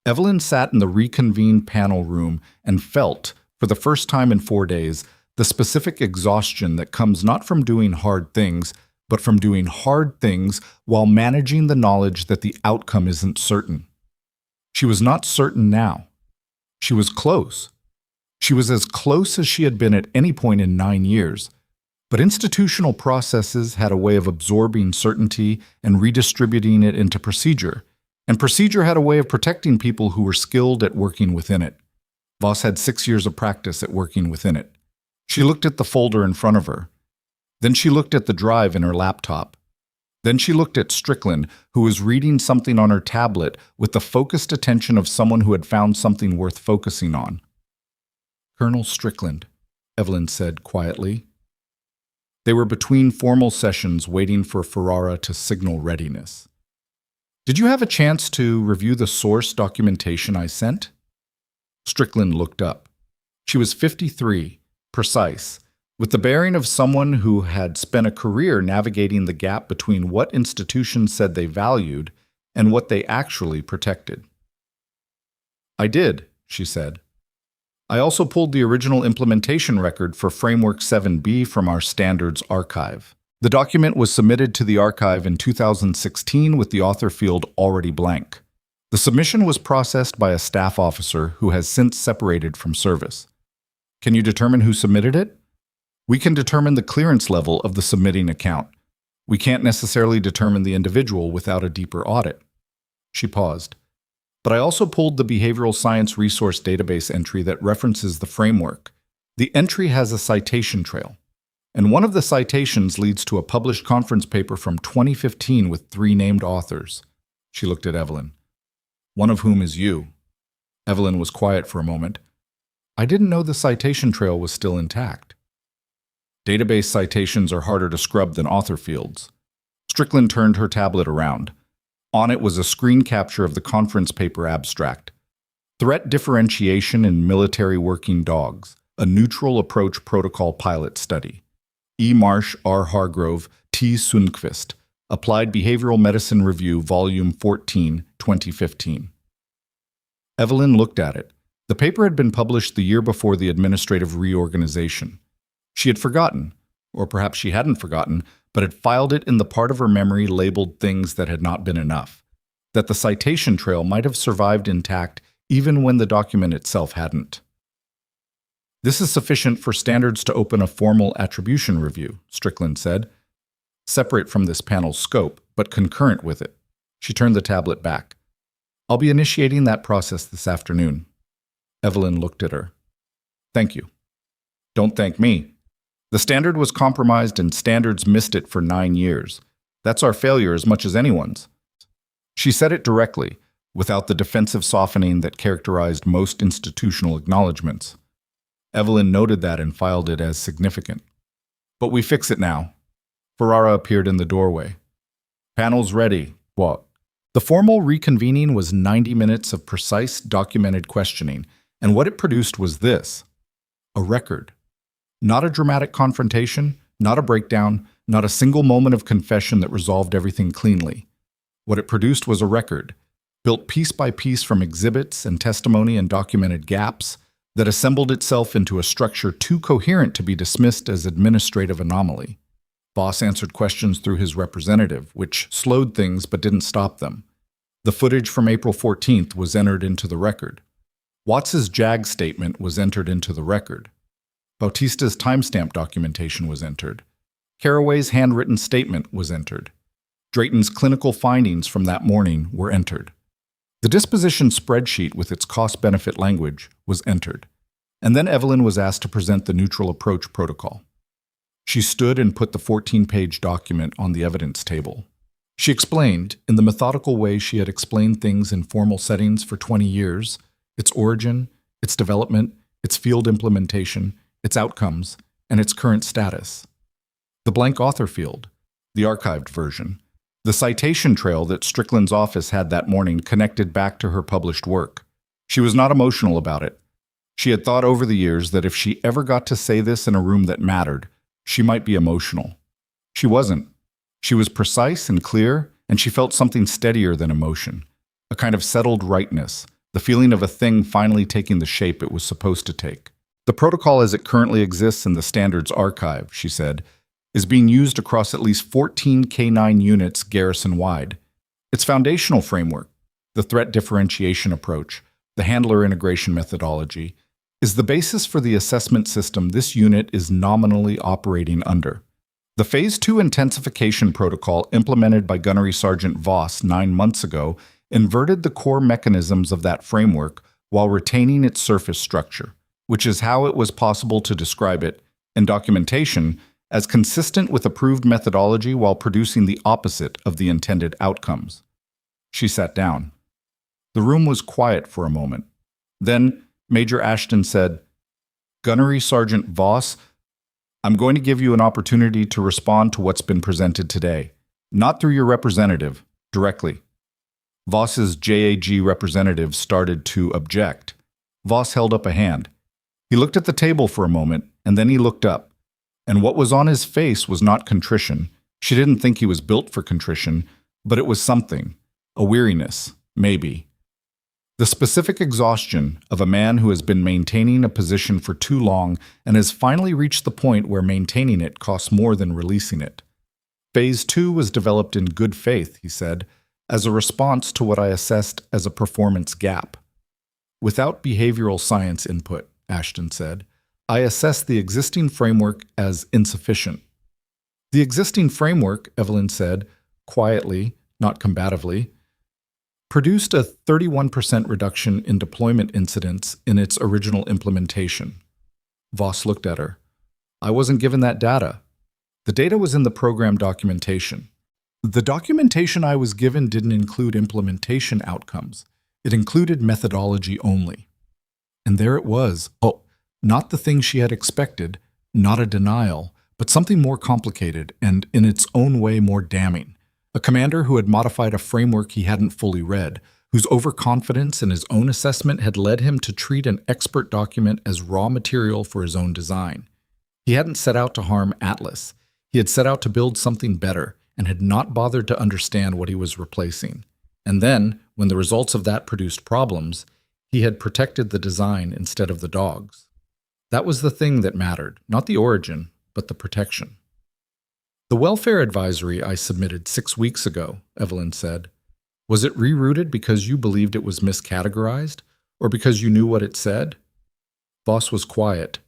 Evelyn sat in the reconvened panel room and felt, for the first time in 4 days, the specific exhaustion that comes not from doing hard things, but from doing hard things while managing the knowledge that the outcome isn't certain. She was not certain now. She was close. She was as close as she had been at any point in 9 years. But institutional processes had a way of absorbing certainty and redistributing it into procedure. And procedure had a way of protecting people who were skilled at working within it. Voss had 6 years of practice at working within it. She looked at the folder in front of her. Then she looked at the drive in her laptop. Then she looked at Strickland, who was reading something on her tablet with the focused attention of someone who had found something worth focusing on. Colonel Strickland, Evelyn said quietly. They were between formal sessions waiting for Ferrara to signal readiness. Did you have a chance to review the source documentation I sent? Strickland looked up. She was 53, precise, with the bearing of someone who had spent a career navigating the gap between what institutions said they valued and what they actually protected. I did, she said. I also pulled the original implementation record for Framework 7B from our standards archive. The document was submitted to the archive in 2016 with the author field already blank. The submission was processed by a staff officer who has since separated from service. Can you determine who submitted it? We can determine the clearance level of the submitting account. We can't necessarily determine the individual without a deeper audit. She paused. But I also pulled the behavioral science resource database entry that references the framework. The entry has a citation trail, and one of the citations leads to a published conference paper from 2015 with 3 named authors. She looked at Evelyn. One of whom is you. Evelyn was quiet for a moment. I didn't know the citation trail was still intact. Database citations are harder to scrub than author fields. Strickland turned her tablet around. On it was a screen capture of the conference paper abstract. Threat Differentiation in Military Working Dogs, a Neutral Approach Protocol Pilot Study. E. Marsh, R. Hargrove, T. Sundqvist. Applied Behavioral Medicine Review, Volume 14, 2015. Evelyn looked at it. The paper had been published the year before the administrative reorganization. She had forgotten, or perhaps she hadn't forgotten, but had filed it in the part of her memory labeled things that had not been enough, that the citation trail might have survived intact even when the document itself hadn't. This is sufficient for standards to open a formal attribution review, Strickland said, separate from this panel's scope, but concurrent with it. She turned the tablet back. I'll be initiating that process this afternoon. Evelyn looked at her. Thank you. Don't thank me. The standard was compromised and standards missed it for 9 years. That's our failure as much as anyone's. She said it directly, without the defensive softening that characterized most institutional acknowledgments. Evelyn noted that and filed it as significant. But we fix it now. Ferrara appeared in the doorway. Panel's ready. What? The formal reconvening was 90 minutes of precise, documented questioning, and what it produced was this: a record. Not a dramatic confrontation, not a breakdown, not a single moment of confession that resolved everything cleanly. What it produced was a record, built piece by piece from exhibits and testimony and documented gaps, that assembled itself into a structure too coherent to be dismissed as administrative anomaly. Voss answered questions through his representative, which slowed things but didn't stop them. The footage from April 14th was entered into the record. Watts's JAG statement was entered into the record. Bautista's timestamp documentation was entered. Caraway's handwritten statement was entered. Drayton's clinical findings from that morning were entered. The disposition spreadsheet with its cost-benefit language was entered. And then Evelyn was asked to present the neutral approach protocol. She stood and put the 14-page document on the evidence table. She explained, in the methodical way she had explained things in formal settings for 20 years, its origin, its development, its field implementation, its outcomes, and its current status. The blank author field, the archived version, the citation trail that Strickland's office had that morning connected back to her published work. She was not emotional about it. She had thought over the years that if she ever got to say this in a room that mattered, she might be emotional. She wasn't. She was precise and clear, and she felt something steadier than emotion, a kind of settled rightness, the feeling of a thing finally taking the shape it was supposed to take. The protocol as it currently exists in the standards archive, she said, is being used across at least 14 K9 units garrison-wide. Its foundational framework, the threat differentiation approach, the handler integration methodology, is the basis for the assessment system this unit is nominally operating under. The Phase 2 intensification protocol implemented by Gunnery Sergeant Voss 9 months ago inverted the core mechanisms of that framework while retaining its surface structure, which is how it was possible to describe it, in documentation, as consistent with approved methodology while producing the opposite of the intended outcomes. She sat down. The room was quiet for a moment. Then Major Ashton said, "Gunnery Sergeant Voss, I'm going to give you an opportunity to respond to what's been presented today, not through your representative, directly." Voss's JAG representative started to object. Voss held up a hand. He looked at the table for a moment, and then he looked up. And what was on his face was not contrition. She didn't think he was built for contrition, but it was something, a weariness, maybe. The specific exhaustion of a man who has been maintaining a position for too long and has finally reached the point where maintaining it costs more than releasing it. Phase 2 was developed in good faith, he said, as a response to what I assessed as a performance gap. Without behavioral science input, Ashton said, I assess the existing framework as insufficient. The existing framework, Evelyn said, quietly, not combatively, produced a 31% reduction in deployment incidents in its original implementation. Voss looked at her. I wasn't given that data. The data was in the program documentation. The documentation I was given didn't include implementation outcomes. It included methodology only. And there it was. Oh, not the thing she had expected, not a denial, but something more complicated and, in its own way, more damning. A commander who had modified a framework he hadn't fully read, whose overconfidence in his own assessment had led him to treat an expert document as raw material for his own design. He hadn't set out to harm Atlas. He had set out to build something better and had not bothered to understand what he was replacing. And then, when the results of that produced problems, he had protected the design instead of the dogs. That was the thing that mattered, not the origin, but the protection. The welfare advisory I submitted 6 weeks ago, Evelyn said. Was it rerouted because you believed it was miscategorized, or because you knew what it said? Voss was quiet.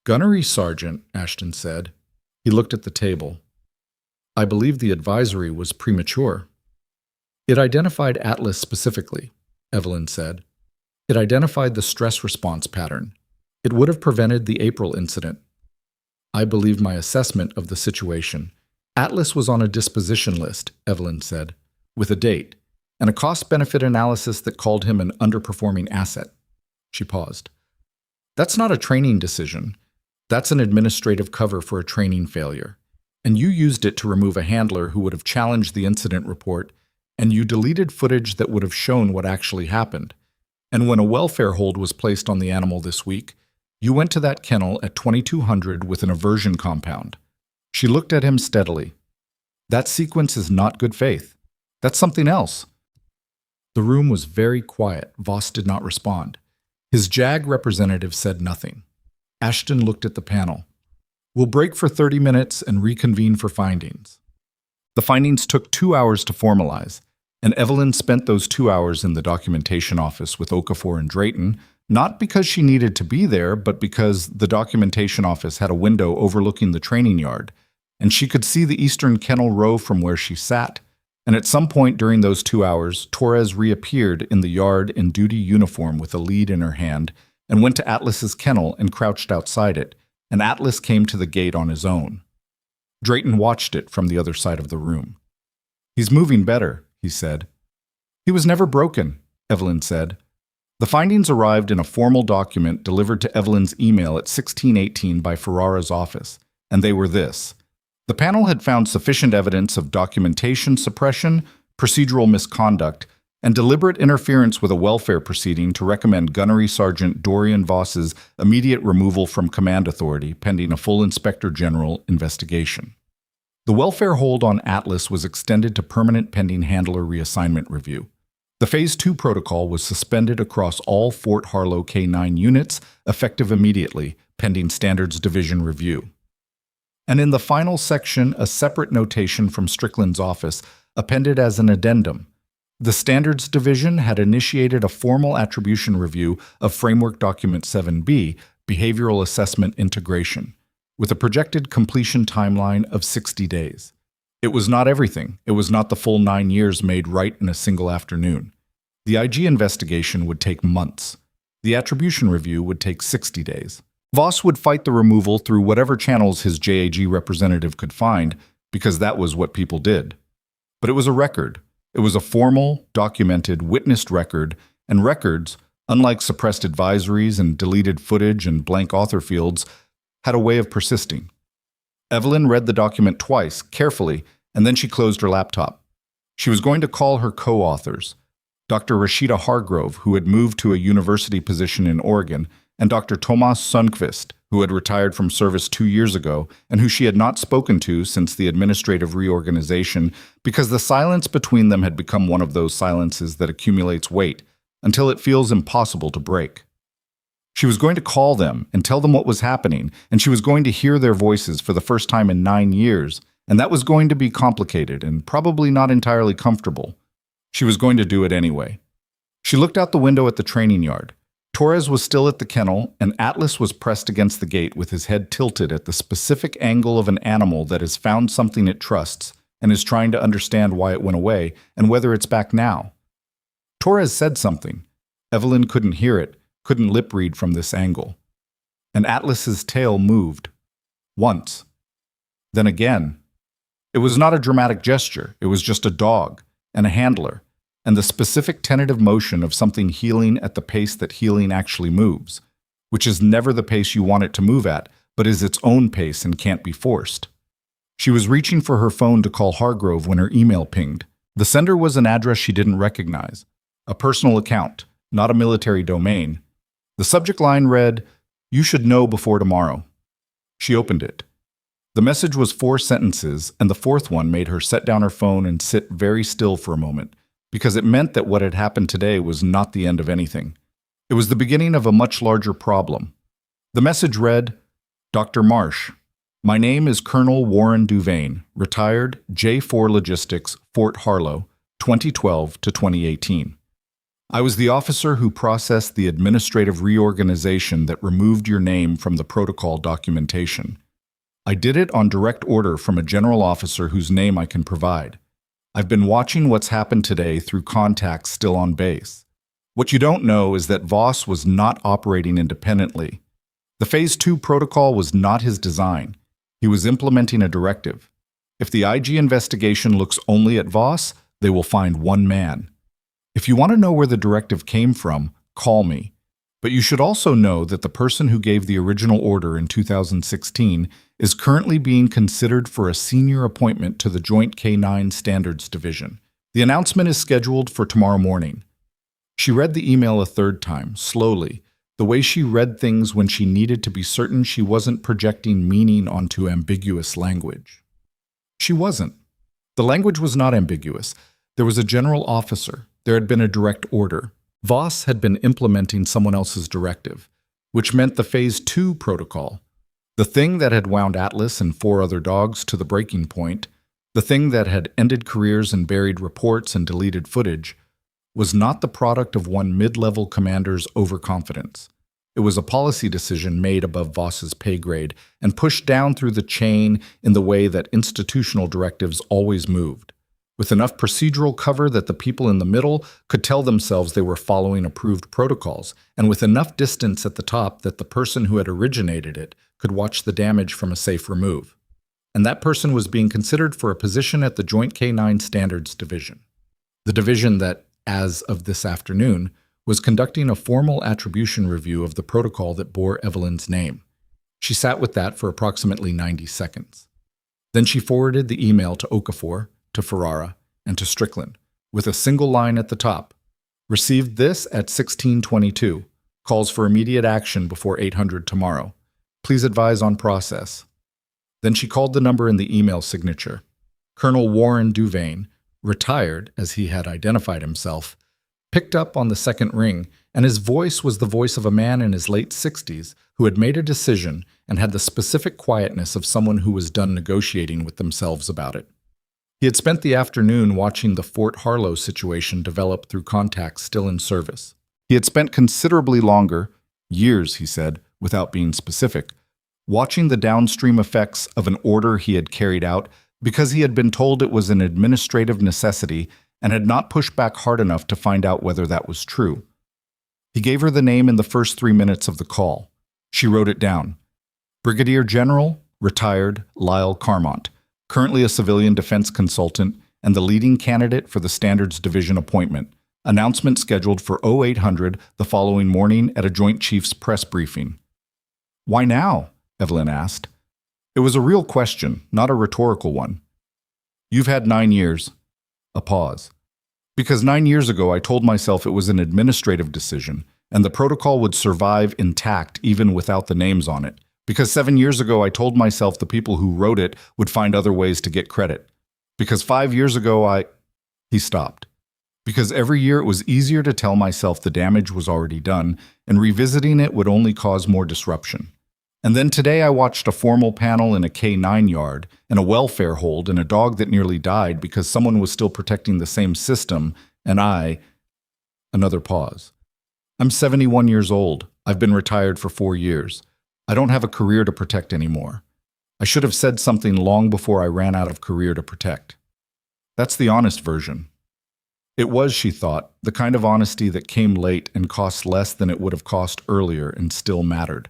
Gunnery Sergeant, Ashton said. He looked at the table. I believe the advisory was premature. It identified Atlas specifically, Evelyn said. It identified the stress response pattern. It would have prevented the April incident. I believe my assessment of the situation. Atlas was on a disposition list, Evelyn said, with a date, and a cost-benefit analysis that called him an underperforming asset. She paused. That's not a training decision. That's an administrative cover for a training failure. And you used it to remove a handler who would have challenged the incident report, and you deleted footage that would have shown what actually happened. And when a welfare hold was placed on the animal this week, you went to that kennel at 2200 with an aversion compound. She looked at him steadily. That sequence is not good faith. That's something else. The room was very quiet. Voss did not respond. His JAG representative said nothing. Ashton looked at the panel. We'll break for 30 minutes and reconvene for findings. The findings took 2 hours to formalize, and Evelyn spent those 2 hours in the documentation office with Okafor and Drayton, not because she needed to be there, but because the documentation office had a window overlooking the training yard, and she could see the eastern kennel row from where she sat. And at some point during those 2 hours, Torres reappeared in the yard in duty uniform with a lead in her hand and went to Atlas's kennel and crouched outside it, and Atlas came to the gate on his own. Drayton watched it from the other side of the room. He's moving better, he said. He was never broken, Evelyn said. The findings arrived in a formal document delivered to Evelyn's email at 1618 by Ferrara's office, and they were this. The panel had found sufficient evidence of documentation suppression, procedural misconduct, and deliberate interference with a welfare proceeding to recommend Gunnery Sergeant Dorian Voss's immediate removal from command authority pending a full Inspector General investigation. The welfare hold on Atlas was extended to permanent pending handler reassignment review. The Phase 2 protocol was suspended across all Fort Harlow K-9 units, effective immediately, pending Standards Division review. And in the final section, a separate notation from Strickland's office, appended as an addendum. The Standards Division had initiated a formal attribution review of Framework Document 7B, Behavioral Assessment Integration, with a projected completion timeline of 60 days. It was not everything. It was not the full 9 years made right in a single afternoon. The IG investigation would take months. The attribution review would take 60 days. Voss would fight the removal through whatever channels his JAG representative could find, because that was what people did. But it was a record. It was a formal, documented, witnessed record, and records, unlike suppressed advisories and deleted footage and blank author fields, had a way of persisting. Evelyn read the document twice, carefully, and then she closed her laptop. She was going to call her co-authors, Dr. Rashida Hargrove, who had moved to a university position in Oregon, and Dr. Tomas Sundqvist, who had retired from service 2 years ago and who she had not spoken to since the administrative reorganization because the silence between them had become one of those silences that accumulates weight until it feels impossible to break. She was going to call them and tell them what was happening, and she was going to hear their voices for the first time in 9 years, and that was going to be complicated and probably not entirely comfortable. She was going to do it anyway. She looked out the window at the training yard. Torres was still at the kennel, and Atlas was pressed against the gate with his head tilted at the specific angle of an animal that has found something it trusts and is trying to understand why it went away and whether it's back now. Torres said something. Evelyn couldn't hear it, couldn't lip read from this angle. And Atlas's tail moved. Once. Then again. It was not a dramatic gesture. It was just a dog and a handler, and the specific tentative motion of something healing at the pace that healing actually moves, which is never the pace you want it to move at, but is its own pace and can't be forced. She was reaching for her phone to call Hargrove when her email pinged. The sender was an address she didn't recognize, a personal account, not a military domain. The subject line read, "You should know before tomorrow." She opened it. The message was 4 sentences, and the 4th one made her set down her phone and sit very still for a moment, because it meant that what had happened today was not the end of anything. It was the beginning of a much larger problem. The message read, "Dr. Marsh, my name is Colonel Warren Duvain, retired, J4 Logistics, Fort Harlow, 2012 to 2018. I was the officer who processed the administrative reorganization that removed your name from the protocol documentation. I did it on direct order from a general officer whose name I can provide. I've been watching what's happened today through contacts still on base. What you don't know is that Voss was not operating independently. The Phase 2 protocol was not his design. He was implementing a directive. If the IG investigation looks only at Voss, they will find one man. If you want to know where the directive came from, call me. But you should also know that the person who gave the original order in 2016 is currently being considered for a senior appointment to the Joint K9 Standards Division. The announcement is scheduled for tomorrow morning." She read the email a 3rd time, slowly, the way she read things when she needed to be certain she wasn't projecting meaning onto ambiguous language. She wasn't. The language was not ambiguous. There was a general officer. There had been a direct order. Voss had been implementing someone else's directive, which meant the Phase 2 protocol. The thing that had wound Atlas and 4 other dogs to the breaking point, the thing that had ended careers and buried reports and deleted footage, was not the product of one mid-level commander's overconfidence. It was a policy decision made above Voss's pay grade and pushed down through the chain in the way that institutional directives always moved, with enough procedural cover that the people in the middle could tell themselves they were following approved protocols, and with enough distance at the top that the person who had originated it could watch the damage from a safe remove. And that person was being considered for a position at the Joint K9 Standards Division, the division that, as of this afternoon, was conducting a formal attribution review of the protocol that bore Evelyn's name. She sat with that for approximately 90 seconds. Then she forwarded the email to Okafor, to Ferrara, and to Strickland, with a single line at the top. "Received this at 16:22. Calls for immediate action before 800 tomorrow. Please advise on process." Then she called the number in the email signature. Colonel Warren Duvain, retired as he had identified himself, picked up on the 2nd ring, and his voice was the voice of a man in his late 60s who had made a decision and had the specific quietness of someone who was done negotiating with themselves about it. He had spent the afternoon watching the Fort Harlow situation develop through contacts still in service. He had spent considerably longer, years, he said, without being specific, watching the downstream effects of an order he had carried out because he had been told it was an administrative necessity and had not pushed back hard enough to find out whether that was true. He gave her the name in the first 3 minutes of the call. She wrote it down. Brigadier General, retired, Lyle Carmont, currently a civilian defense consultant and the leading candidate for the Standards Division appointment. Announcement scheduled for 0800 the following morning at a Joint Chiefs press briefing. "Why now?" Evelyn asked. It was a real question, not a rhetorical one. "You've had 9 years." A pause. "Because 9 years ago I told myself it was an administrative decision, and the protocol would survive intact even without the names on it. Because 7 years ago I told myself the people who wrote it would find other ways to get credit. Because 5 years ago He stopped. Because every year it was easier to tell myself the damage was already done, and revisiting it would only cause more disruption. And then today I watched a formal panel in a K9 yard, and a welfare hold, and a dog that nearly died because someone was still protecting the same system, and Another pause. I'm 71 years old. I've been retired for 4 years. I don't have a career to protect anymore. I should have said something long before I ran out of career to protect. That's the honest version. It was, she thought, the kind of honesty that came late and cost less than it would have cost earlier and still mattered.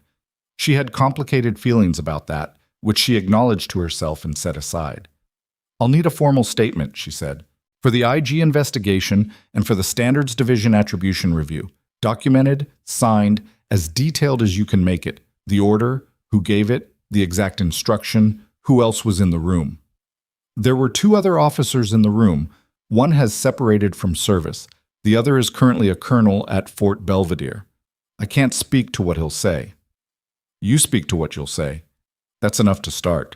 She had complicated feelings about that, which she acknowledged to herself and set aside. I'll need a formal statement, she said, for the IG investigation and for the Standards Division Attribution Review. Documented, signed, as detailed as you can make it. The order, who gave it, the exact instruction, who else was in the room. There were 2 other officers in the room. One has separated from service. The other is currently a colonel at Fort Belvedere. I can't speak to what he'll say. You speak to what you'll say. That's enough to start.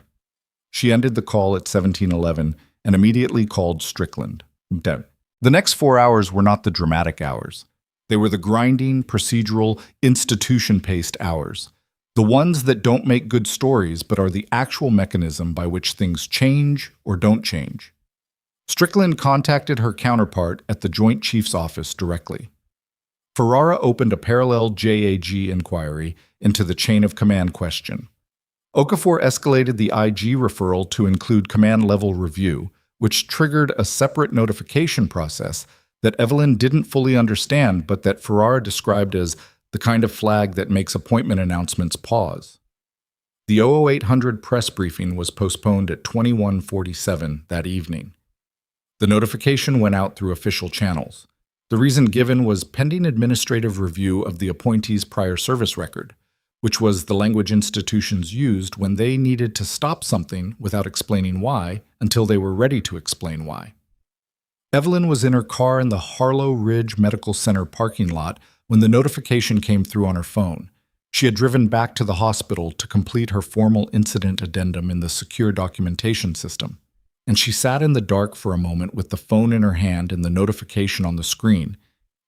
She ended the call at 1711 and immediately called Strickland. The next 4 hours were not the dramatic hours. They were the grinding, procedural, institution-paced hours. The ones that don't make good stories but are the actual mechanism by which things change or don't change. Strickland contacted her counterpart at the Joint Chief's office directly. Ferrara opened a parallel JAG inquiry into the chain of command question. Okafor escalated the IG referral to include command-level review, which triggered a separate notification process that Evelyn didn't fully understand but that Ferrara described as the kind of flag that makes appointment announcements pause. The 00800 press briefing was postponed at 21:47 that evening. The notification went out through official channels. The reason given was pending administrative review of the appointee's prior service record, which was the language institutions used when they needed to stop something without explaining why until they were ready to explain why. Evelyn was in her car in the Harlow Ridge Medical Center parking lot when the notification came through on her phone. She had driven back to the hospital to complete her formal incident addendum in the secure documentation system, and she sat in the dark for a moment with the phone in her hand and the notification on the screen,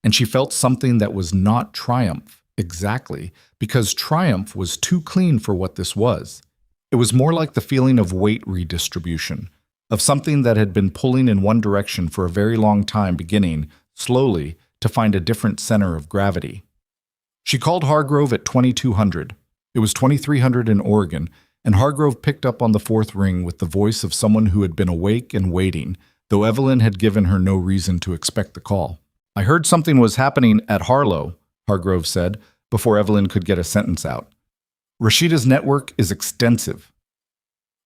and she felt something that was not triumph, exactly, because triumph was too clean for what this was. It was more like the feeling of weight redistribution, of something that had been pulling in one direction for a very long time beginning, slowly, to find a different center of gravity. She called Hargrove at 2200. It was 2300 in Oregon, and Hargrove picked up on the 4th ring with the voice of someone who had been awake and waiting, though Evelyn had given her no reason to expect the call. I heard something was happening at Harlow, Hargrove said, before Evelyn could get a sentence out. Rashida's network is extensive.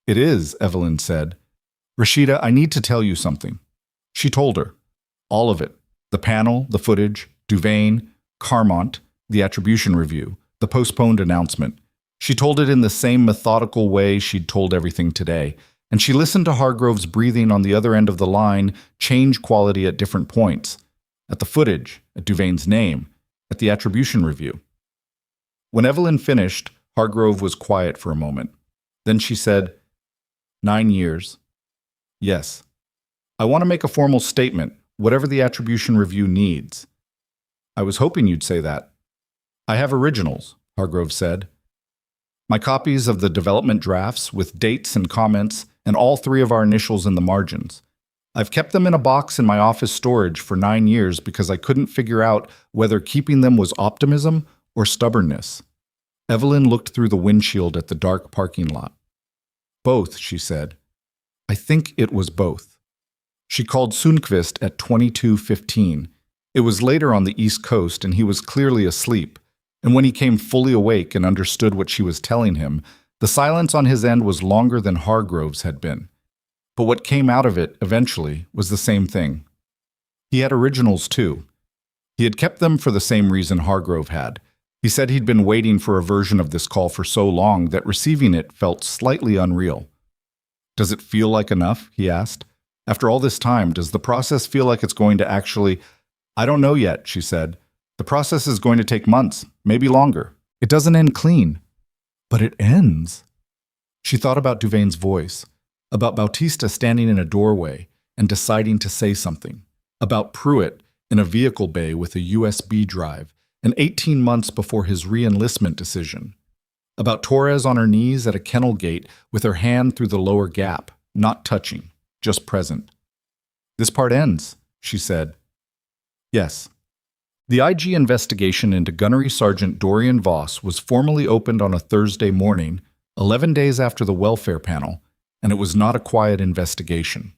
It is, Evelyn said. Rashida, I need to tell you something. She told her. All of it. The panel, the footage, Duvain, Carmont, the attribution review, the postponed announcement. She told it in the same methodical way she'd told everything today, and she listened to Hargrove's breathing on the other end of the line change quality at different points. At the footage, at Duvain's name, at the attribution review. When Evelyn finished, Hargrove was quiet for a moment. Then she said, 9 years. Yes. I want to make a formal statement, whatever the attribution review needs. I was hoping you'd say that. I have originals, Hargrove said. My copies of the development drafts with dates and comments and all 3 of our initials in the margins. I've kept them in a box in my office storage for 9 years because I couldn't figure out whether keeping them was optimism or stubbornness. Evelyn looked through the windshield at the dark parking lot. Both, she said. I think it was both. She called Sundqvist at 22:15. It was later on the East Coast and he was clearly asleep, and when he came fully awake and understood what she was telling him, the silence on his end was longer than Hargrove's had been. But what came out of it, eventually, was the same thing. He had originals, too. He had kept them for the same reason Hargrove had. He said he'd been waiting for a version of this call for so long that receiving it felt slightly unreal. Does it feel like enough? He asked. After all this time, does the process feel like it's going to actually... I don't know yet, she said. The process is going to take months, maybe longer. It doesn't end clean. But it ends. She thought about Duvain's voice, about Bautista standing in a doorway and deciding to say something, about Pruitt in a vehicle bay with a USB drive and 18 months before his re-enlistment decision, about Torres on her knees at a kennel gate with her hand through the lower gap, not touching, just present. This part ends, she said. Yes. The IG investigation into Gunnery Sergeant Dorian Voss was formally opened on a Thursday morning, 11 days after the welfare panel, and it was not a quiet investigation.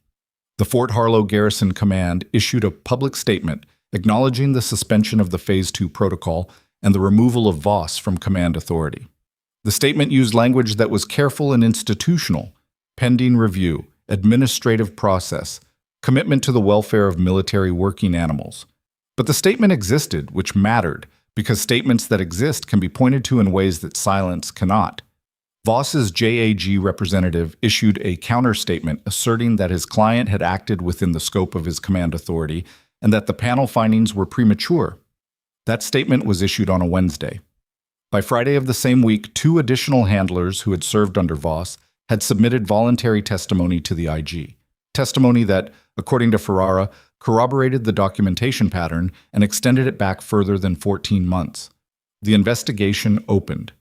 The Fort Harlow Garrison Command issued a public statement acknowledging the suspension of the Phase 2 protocol and the removal of Voss from command authority. The statement used language that was careful and institutional: pending review, administrative process, commitment to the welfare of military working animals. But the statement existed, which mattered, because statements that exist can be pointed to in ways that silence cannot. Voss's JAG representative issued a counter-statement asserting that his client had acted within the scope of his command authority and that the panel findings were premature. That statement was issued on a Wednesday. By Friday of the same week, 2 additional handlers who had served under Voss had submitted voluntary testimony to the IG. Testimony that, according to Ferrara, corroborated the documentation pattern and extended it back further than 14 months. The investigation opened.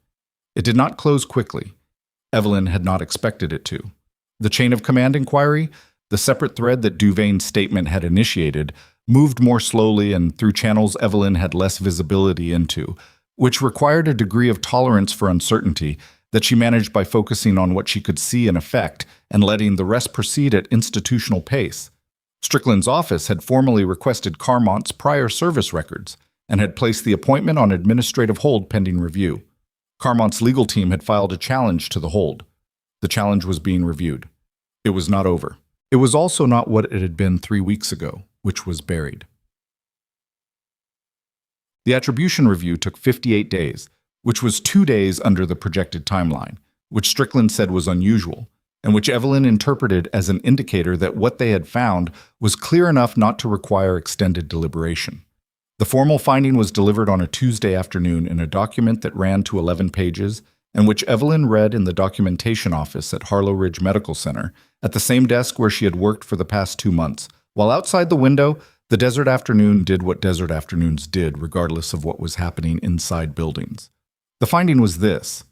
It did not close quickly. Evelyn had not expected it to. The chain of command inquiry, the separate thread that Duvayne's statement had initiated, moved more slowly and through channels Evelyn had less visibility into, which required a degree of tolerance for uncertainty that she managed by focusing on what she could see and affect and letting the rest proceed at institutional pace. Strickland's office had formally requested Carmont's prior service records and had placed the appointment on administrative hold pending review. Carmont's legal team had filed a challenge to the hold. The challenge was being reviewed. It was not over. It was also not what it had been 3 weeks ago, which was buried. The attribution review took 58 days, which was 2 days under the projected timeline, which Strickland said was unusual, and which Evelyn interpreted as an indicator that what they had found was clear enough not to require extended deliberation. The formal finding was delivered on a Tuesday afternoon in a document that ran to 11 pages and which Evelyn read in the documentation office at Harlow Ridge Medical Center, at the same desk where she had worked for the past 2 months, while outside the window, the desert afternoon did what desert afternoons did regardless of what was happening inside buildings. The finding was this: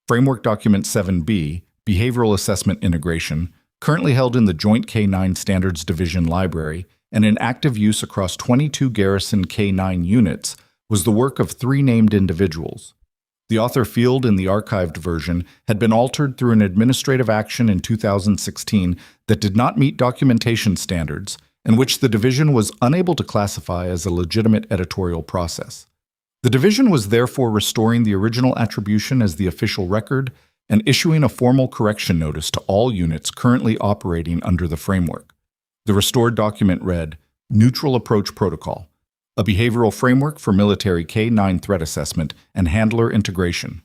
Framework Document 7B, Behavioral Assessment Integration, currently held in the Joint K-9 Standards Division Library and in active use across 22 Garrison K-9 units, was the work of 3 named individuals. The author field in the archived version had been altered through an administrative action in 2016 that did not meet documentation standards and which the division was unable to classify as a legitimate editorial process. The division was therefore restoring the original attribution as the official record and issuing a formal correction notice to all units currently operating under the framework. The restored document read, Neutral Approach Protocol, a behavioral framework for military K-9 threat assessment and handler integration.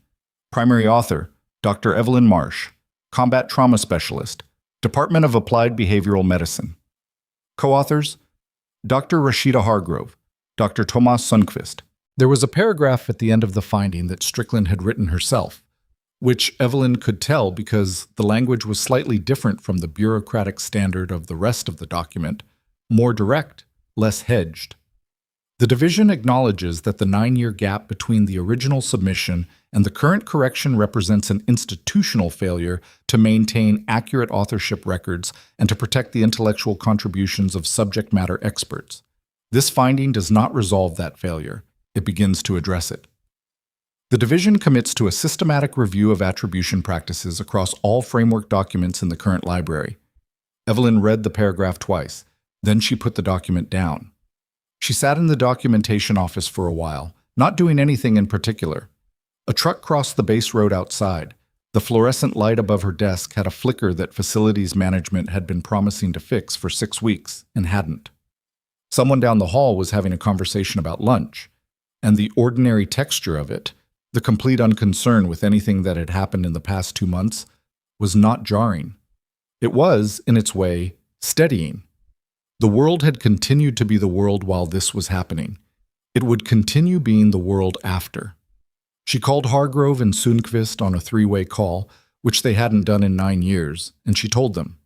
Primary author, Dr. Evelyn Marsh, Combat Trauma Specialist, Department of Applied Behavioral Medicine. Co-authors, Dr. Rashida Hargrove, Dr. Tomas Sundqvist. There was a paragraph at the end of the finding that Strickland had written herself, which Evelyn could tell because the language was slightly different from the bureaucratic standard of the rest of the document, more direct, less hedged. The division acknowledges that the 9-year gap between the original submission and the current correction represents an institutional failure to maintain accurate authorship records and to protect the intellectual contributions of subject matter experts. This finding does not resolve that failure. It begins to address it. The division commits to a systematic review of attribution practices across all framework documents in the current library. Evelyn read the paragraph twice. Then she put the document down. She sat in the documentation office for a while, not doing anything in particular. A truck crossed the base road outside. The fluorescent light above her desk had a flicker that facilities management had been promising to fix for 6 weeks and hadn't. Someone down the hall was having a conversation about lunch, and the ordinary texture of it, the complete unconcern with anything that had happened in the past 2 months, was not jarring. It was, in its way, steadying. The world had continued to be the world while this was happening. It would continue being the world after. She called Hargrove and Sundqvist on a 3-way call, which they hadn't done in 9 years, and she told them.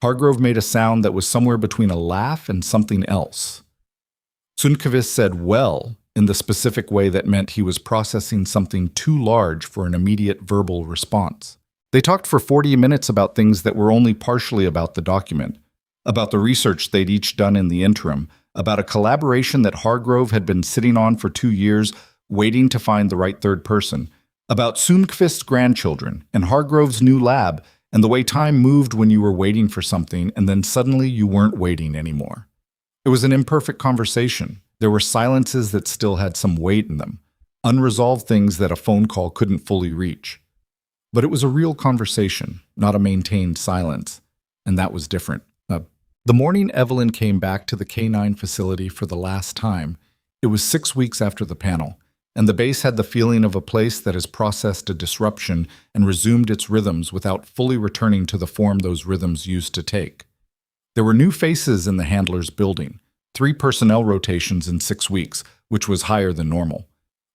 Hargrove made a sound that was somewhere between a laugh and something else. Sundqvist said well in the specific way that meant he was processing something too large for an immediate verbal response. They talked for 40 minutes about things that were only partially about the document. about the research they'd each done in the interim, about a collaboration that Hargrove had been sitting on for 2 years, waiting to find the right third person, about Sundqvist's grandchildren and Hargrove's new lab, and the way time moved when you were waiting for something and then suddenly you weren't waiting anymore. It was an imperfect conversation. There were silences that still had some weight in them, unresolved things that a phone call couldn't fully reach. But it was a real conversation, not a maintained silence, and that was different. The morning Evelyn came back to the K9 facility for the last time, it was 6 weeks after the panel, and the base had the feeling of a place that has processed a disruption and resumed its rhythms without fully returning to the form those rhythms used to take. There were new faces in the handler's building, 3 personnel rotations in 6 weeks, which was higher than normal.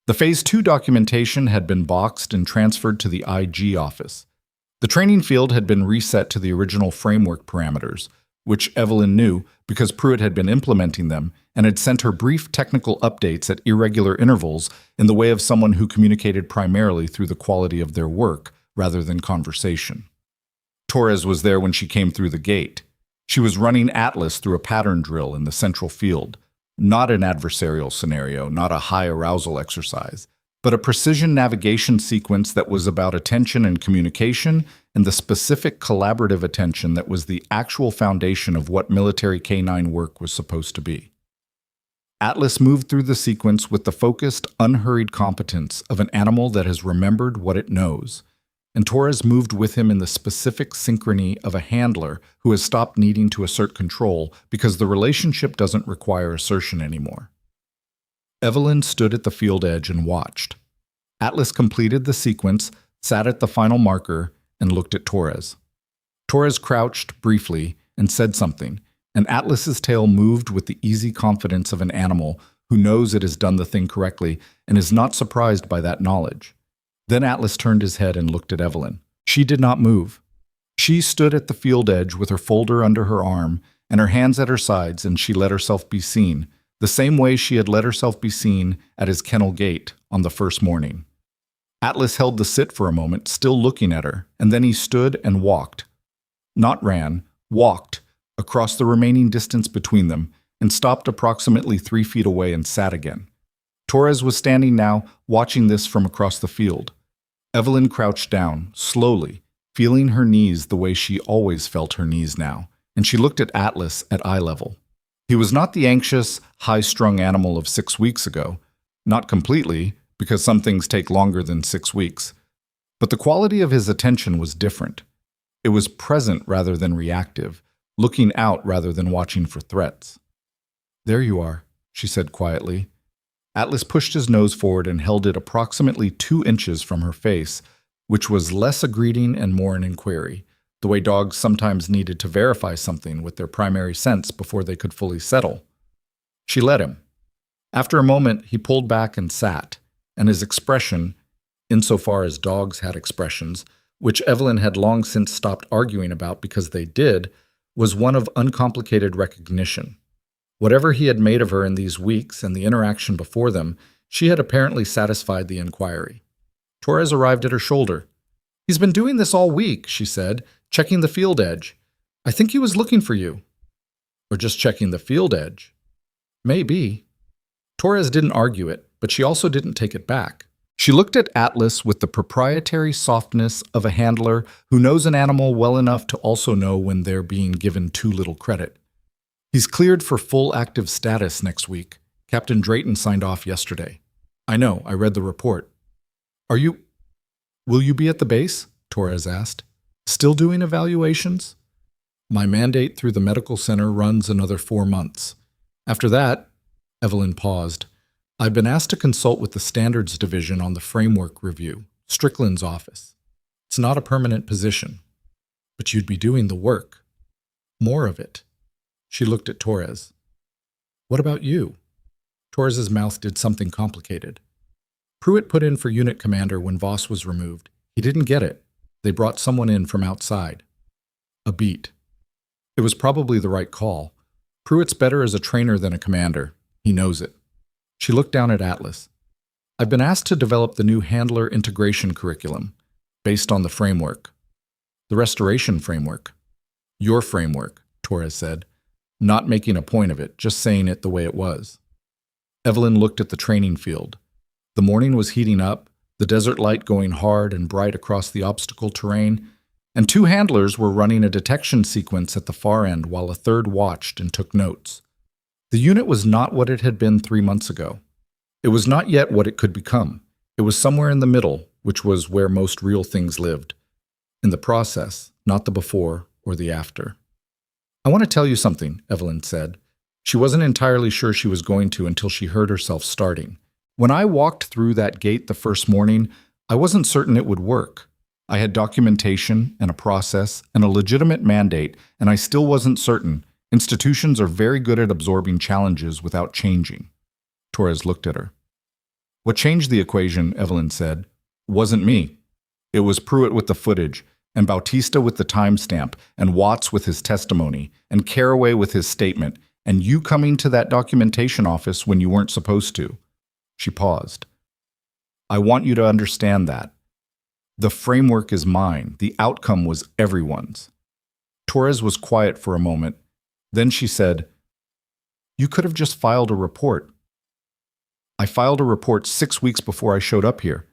The Phase 2 documentation had been boxed and transferred to the IG office. The training field had been reset to the original framework parameters, which Evelyn knew because Pruitt had been implementing them and had sent her brief technical updates at irregular intervals in the way of someone who communicated primarily through the quality of their work rather than conversation. Torres was there when she came through the gate. She was running Atlas through a pattern drill in the central field, not an adversarial scenario, not a high arousal exercise, but a precision navigation sequence that was about attention and communication and the specific collaborative attention that was the actual foundation of what military K9 work was supposed to be. Atlas moved through the sequence with the focused, unhurried competence of an animal that has remembered what it knows, and Torres moved with him in the specific synchrony of a handler who has stopped needing to assert control because the relationship doesn't require assertion anymore. Evelyn stood at the field edge and watched. Atlas completed the sequence, sat at the final marker, and looked at Torres. Torres crouched briefly and said something, and Atlas's tail moved with the easy confidence of an animal who knows it has done the thing correctly and is not surprised by that knowledge. Then Atlas turned his head and looked at Evelyn. She did not move. She stood at the field edge with her folder under her arm and her hands at her sides, and she let herself be seen, the same way she had let herself be seen at his kennel gate on the first morning. Atlas held the sit for a moment, still looking at her, and then he stood and walked. Not ran, walked, across the remaining distance between them, and stopped approximately 3 feet away and sat again. Torres was standing now, watching this from across the field. Evelyn crouched down, slowly, feeling her knees the way she always felt her knees now, and she looked at Atlas at eye level. He was not the anxious, high-strung animal of 6 weeks ago, not completely, because some things take longer than 6 weeks. But the quality of his attention was different. It was present rather than reactive, looking out rather than watching for threats. "There you are," she said quietly. Atlas pushed his nose forward and held it approximately 2 inches from her face, which was less a greeting and more an inquiry, the way dogs sometimes needed to verify something with their primary sense before they could fully settle. She let him. After a moment, he pulled back and sat, and his expression, insofar as dogs had expressions, which Evelyn had long since stopped arguing about because they did, was one of uncomplicated recognition. Whatever he had made of her in these weeks and the interaction before them, she had apparently satisfied the inquiry. Torres arrived at her shoulder. "He's been doing this all week," she said, "checking the field edge. I think he was looking for you." "Or just checking the field edge." "Maybe." Torres didn't argue it, but she also didn't take it back. She looked at Atlas with the proprietary softness of a handler who knows an animal well enough to also know when they're being given too little credit. "He's cleared for full active status next week. Captain Drayton signed off yesterday." "I know, I read the report." Will you be at the base?" Torres asked. "Still doing evaluations?" "My mandate through the medical center runs another 4 months. After that," Evelyn paused, "I've been asked to consult with the standards division on the framework review, Strickland's office. It's not a permanent position. But you'd be doing the work. More of it." She looked at Torres. "What about you?" Torres's mouth did something complicated. "Pruitt put in for unit commander when Voss was removed. He didn't get it. They brought someone in from outside." A beat. It was probably the right call. Pruitt's better as a trainer than a commander. He knows it. She looked down at Atlas. "I've been asked to develop the new handler integration curriculum, based on the framework." "The restoration framework." "Your framework," Torres said, not making a point of it, just saying it the way it was. Evelyn looked at the training field. The morning was heating up, the desert light going hard and bright across the obstacle terrain, and two handlers were running a detection sequence at the far end while a third watched and took notes. The unit was not what it had been 3 months ago. It was not yet what it could become. It was somewhere in the middle, which was where most real things lived. In the process, not the before or the after. I want to tell you something, Evelyn said. She wasn't entirely sure she was going to until she heard herself starting. When I walked through that gate the first morning, I wasn't certain it would work. I had documentation and a process and a legitimate mandate, and I still wasn't certain. Institutions are very good at absorbing challenges without changing. Torres looked at her. What changed the equation, Evelyn said, wasn't me. It was Pruitt with the footage, and Bautista with the timestamp, and Watts with his testimony, and Carraway with his statement, and you coming to that documentation office when you weren't supposed to. She paused. I want you to understand that. The framework is mine. The outcome was everyone's. Torres was quiet for a moment. Then she said, you could have just filed a report. I filed a report 6 weeks before I showed up here.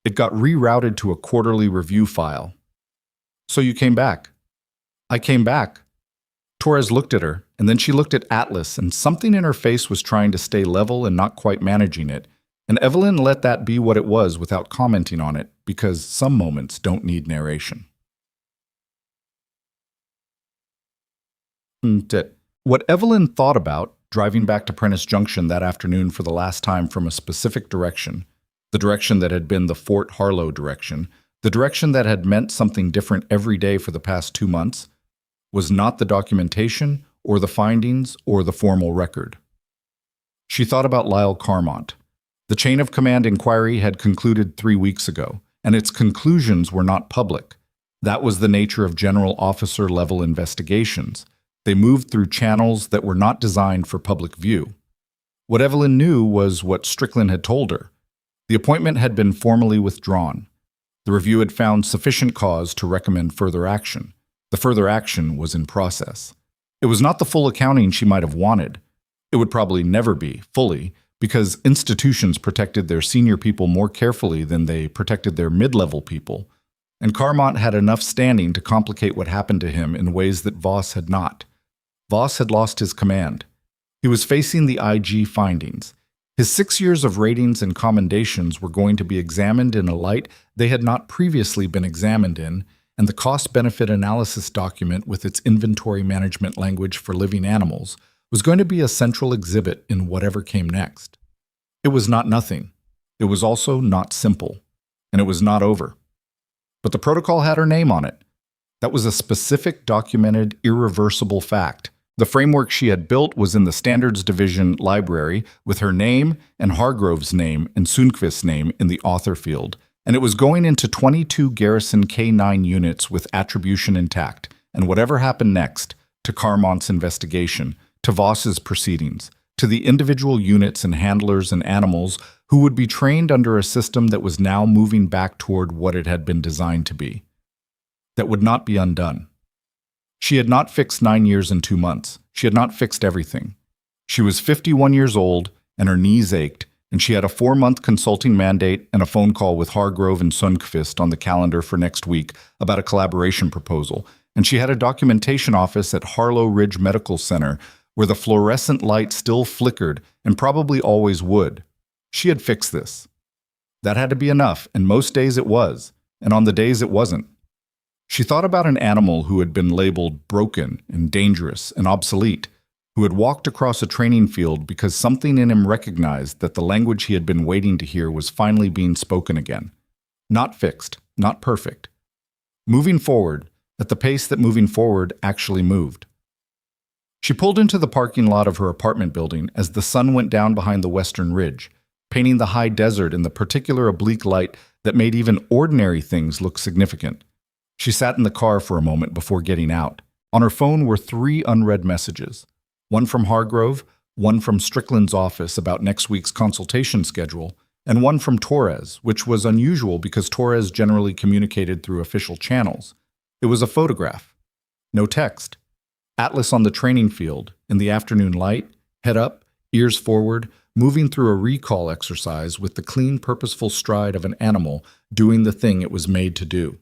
It got rerouted to a quarterly review file. So you came back. I came back. Torres looked at her, and then she looked at Atlas, and something in her face was trying to stay level and not quite managing it. And Evelyn let that be what it was without commenting on it, because some moments don't need narration. What Evelyn thought about, driving back to Prentice Junction that afternoon for the last time from a specific direction, the direction that had been the Fort Harlow direction, the direction that had meant something different every day for the past 2 months, was not the documentation or the findings or the formal record. She thought about Lyle Carmont. The chain of command inquiry had concluded 3 weeks ago, and its conclusions were not public. That was the nature of general officer-level investigations. They moved through channels that were not designed for public view. What Evelyn knew was what Strickland had told her. The appointment had been formally withdrawn. The review had found sufficient cause to recommend further action. The further action was in process. It was not the full accounting she might have wanted. It would probably never be, fully, because institutions protected their senior people more carefully than they protected their mid-level people, and Carmont had enough standing to complicate what happened to him in ways that Voss had not. Voss had lost his command. He was facing the IG findings. His 6 years of ratings and commendations were going to be examined in a light they had not previously been examined in, and the cost-benefit analysis document with its inventory management language for living animals was going to be a central exhibit in whatever came next. It was not nothing. It was also not simple. And it was not over. But the protocol had her name on it. That was a specific, documented, irreversible fact. The framework she had built was in the Standards Division library with her name and Hargrove's name and Sundqvist's name in the author field, and it was going into 22 Garrison K9 units with attribution intact, and whatever happened next, to Carmont's investigation, to Voss's proceedings, to the individual units and handlers and animals who would be trained under a system that was now moving back toward what it had been designed to be. That would not be undone. She had not fixed 9 years and 2 months. She had not fixed everything. She was 51 years old, and her knees ached, and she had a 4-month consulting mandate and a phone call with Hargrove and Sundqvist on the calendar for next week about a collaboration proposal, and she had a documentation office at Harlow Ridge Medical Center where the fluorescent light still flickered and probably always would. She had fixed this. That had to be enough, and most days it was, and on the days it wasn't. She thought about an animal who had been labeled broken and dangerous and obsolete, who had walked across a training field because something in him recognized that the language he had been waiting to hear was finally being spoken again. Not fixed, not perfect. Moving forward, at the pace that moving forward actually moved. She pulled into the parking lot of her apartment building as the sun went down behind the western ridge, painting the high desert in the particular oblique light that made even ordinary things look significant. She sat in the car for a moment before getting out. On her phone were 3 unread messages. One from Hargrove, one from Strickland's office about next week's consultation schedule, and one from Torres, which was unusual because Torres generally communicated through official channels. It was a photograph. No text. Atlas on the training field, in the afternoon light, head up, ears forward, moving through a recall exercise with the clean, purposeful stride of an animal doing the thing it was made to do.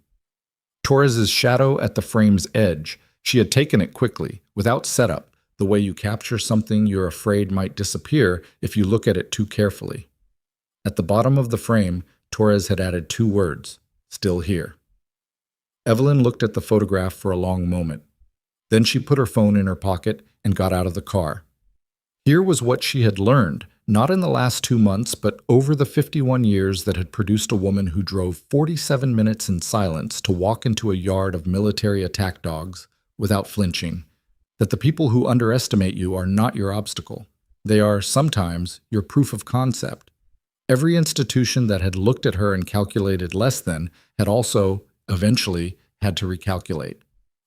Torres's shadow at the frame's edge, she had taken it quickly, without setup, the way you capture something you're afraid might disappear if you look at it too carefully. At the bottom of the frame, Torres had added 2 words, "Still here." Evelyn looked at the photograph for a long moment. Then she put her phone in her pocket and got out of the car. Here was what she had learned, not in the last 2 months, but over the 51 years that had produced a woman who drove 47 minutes in silence to walk into a yard of military attack dogs without flinching, that the people who underestimate you are not your obstacle. They are, sometimes, your proof of concept. Every institution that had looked at her and calculated less than had also, eventually, had to recalculate.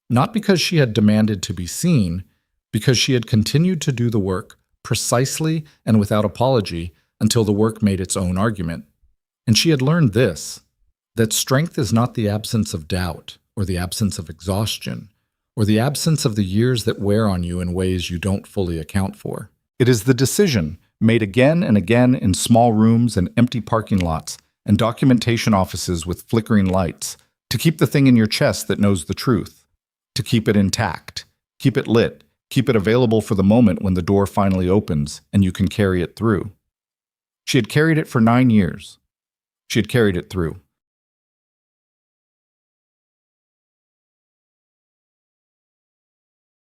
Not because she had demanded to be seen, because she had continued to do the work, precisely and without apology, until the work made its own argument. And she had learned this, that strength is not the absence of doubt, or the absence of exhaustion, or the absence of the years that wear on you in ways you don't fully account for. It is the decision, made again and again in small rooms and empty parking lots and documentation offices with flickering lights, to keep the thing in your chest that knows the truth, to keep it intact, keep it lit, keep it available for the moment when the door finally opens and you can carry it through. She had carried it for 9 years. She had carried it through.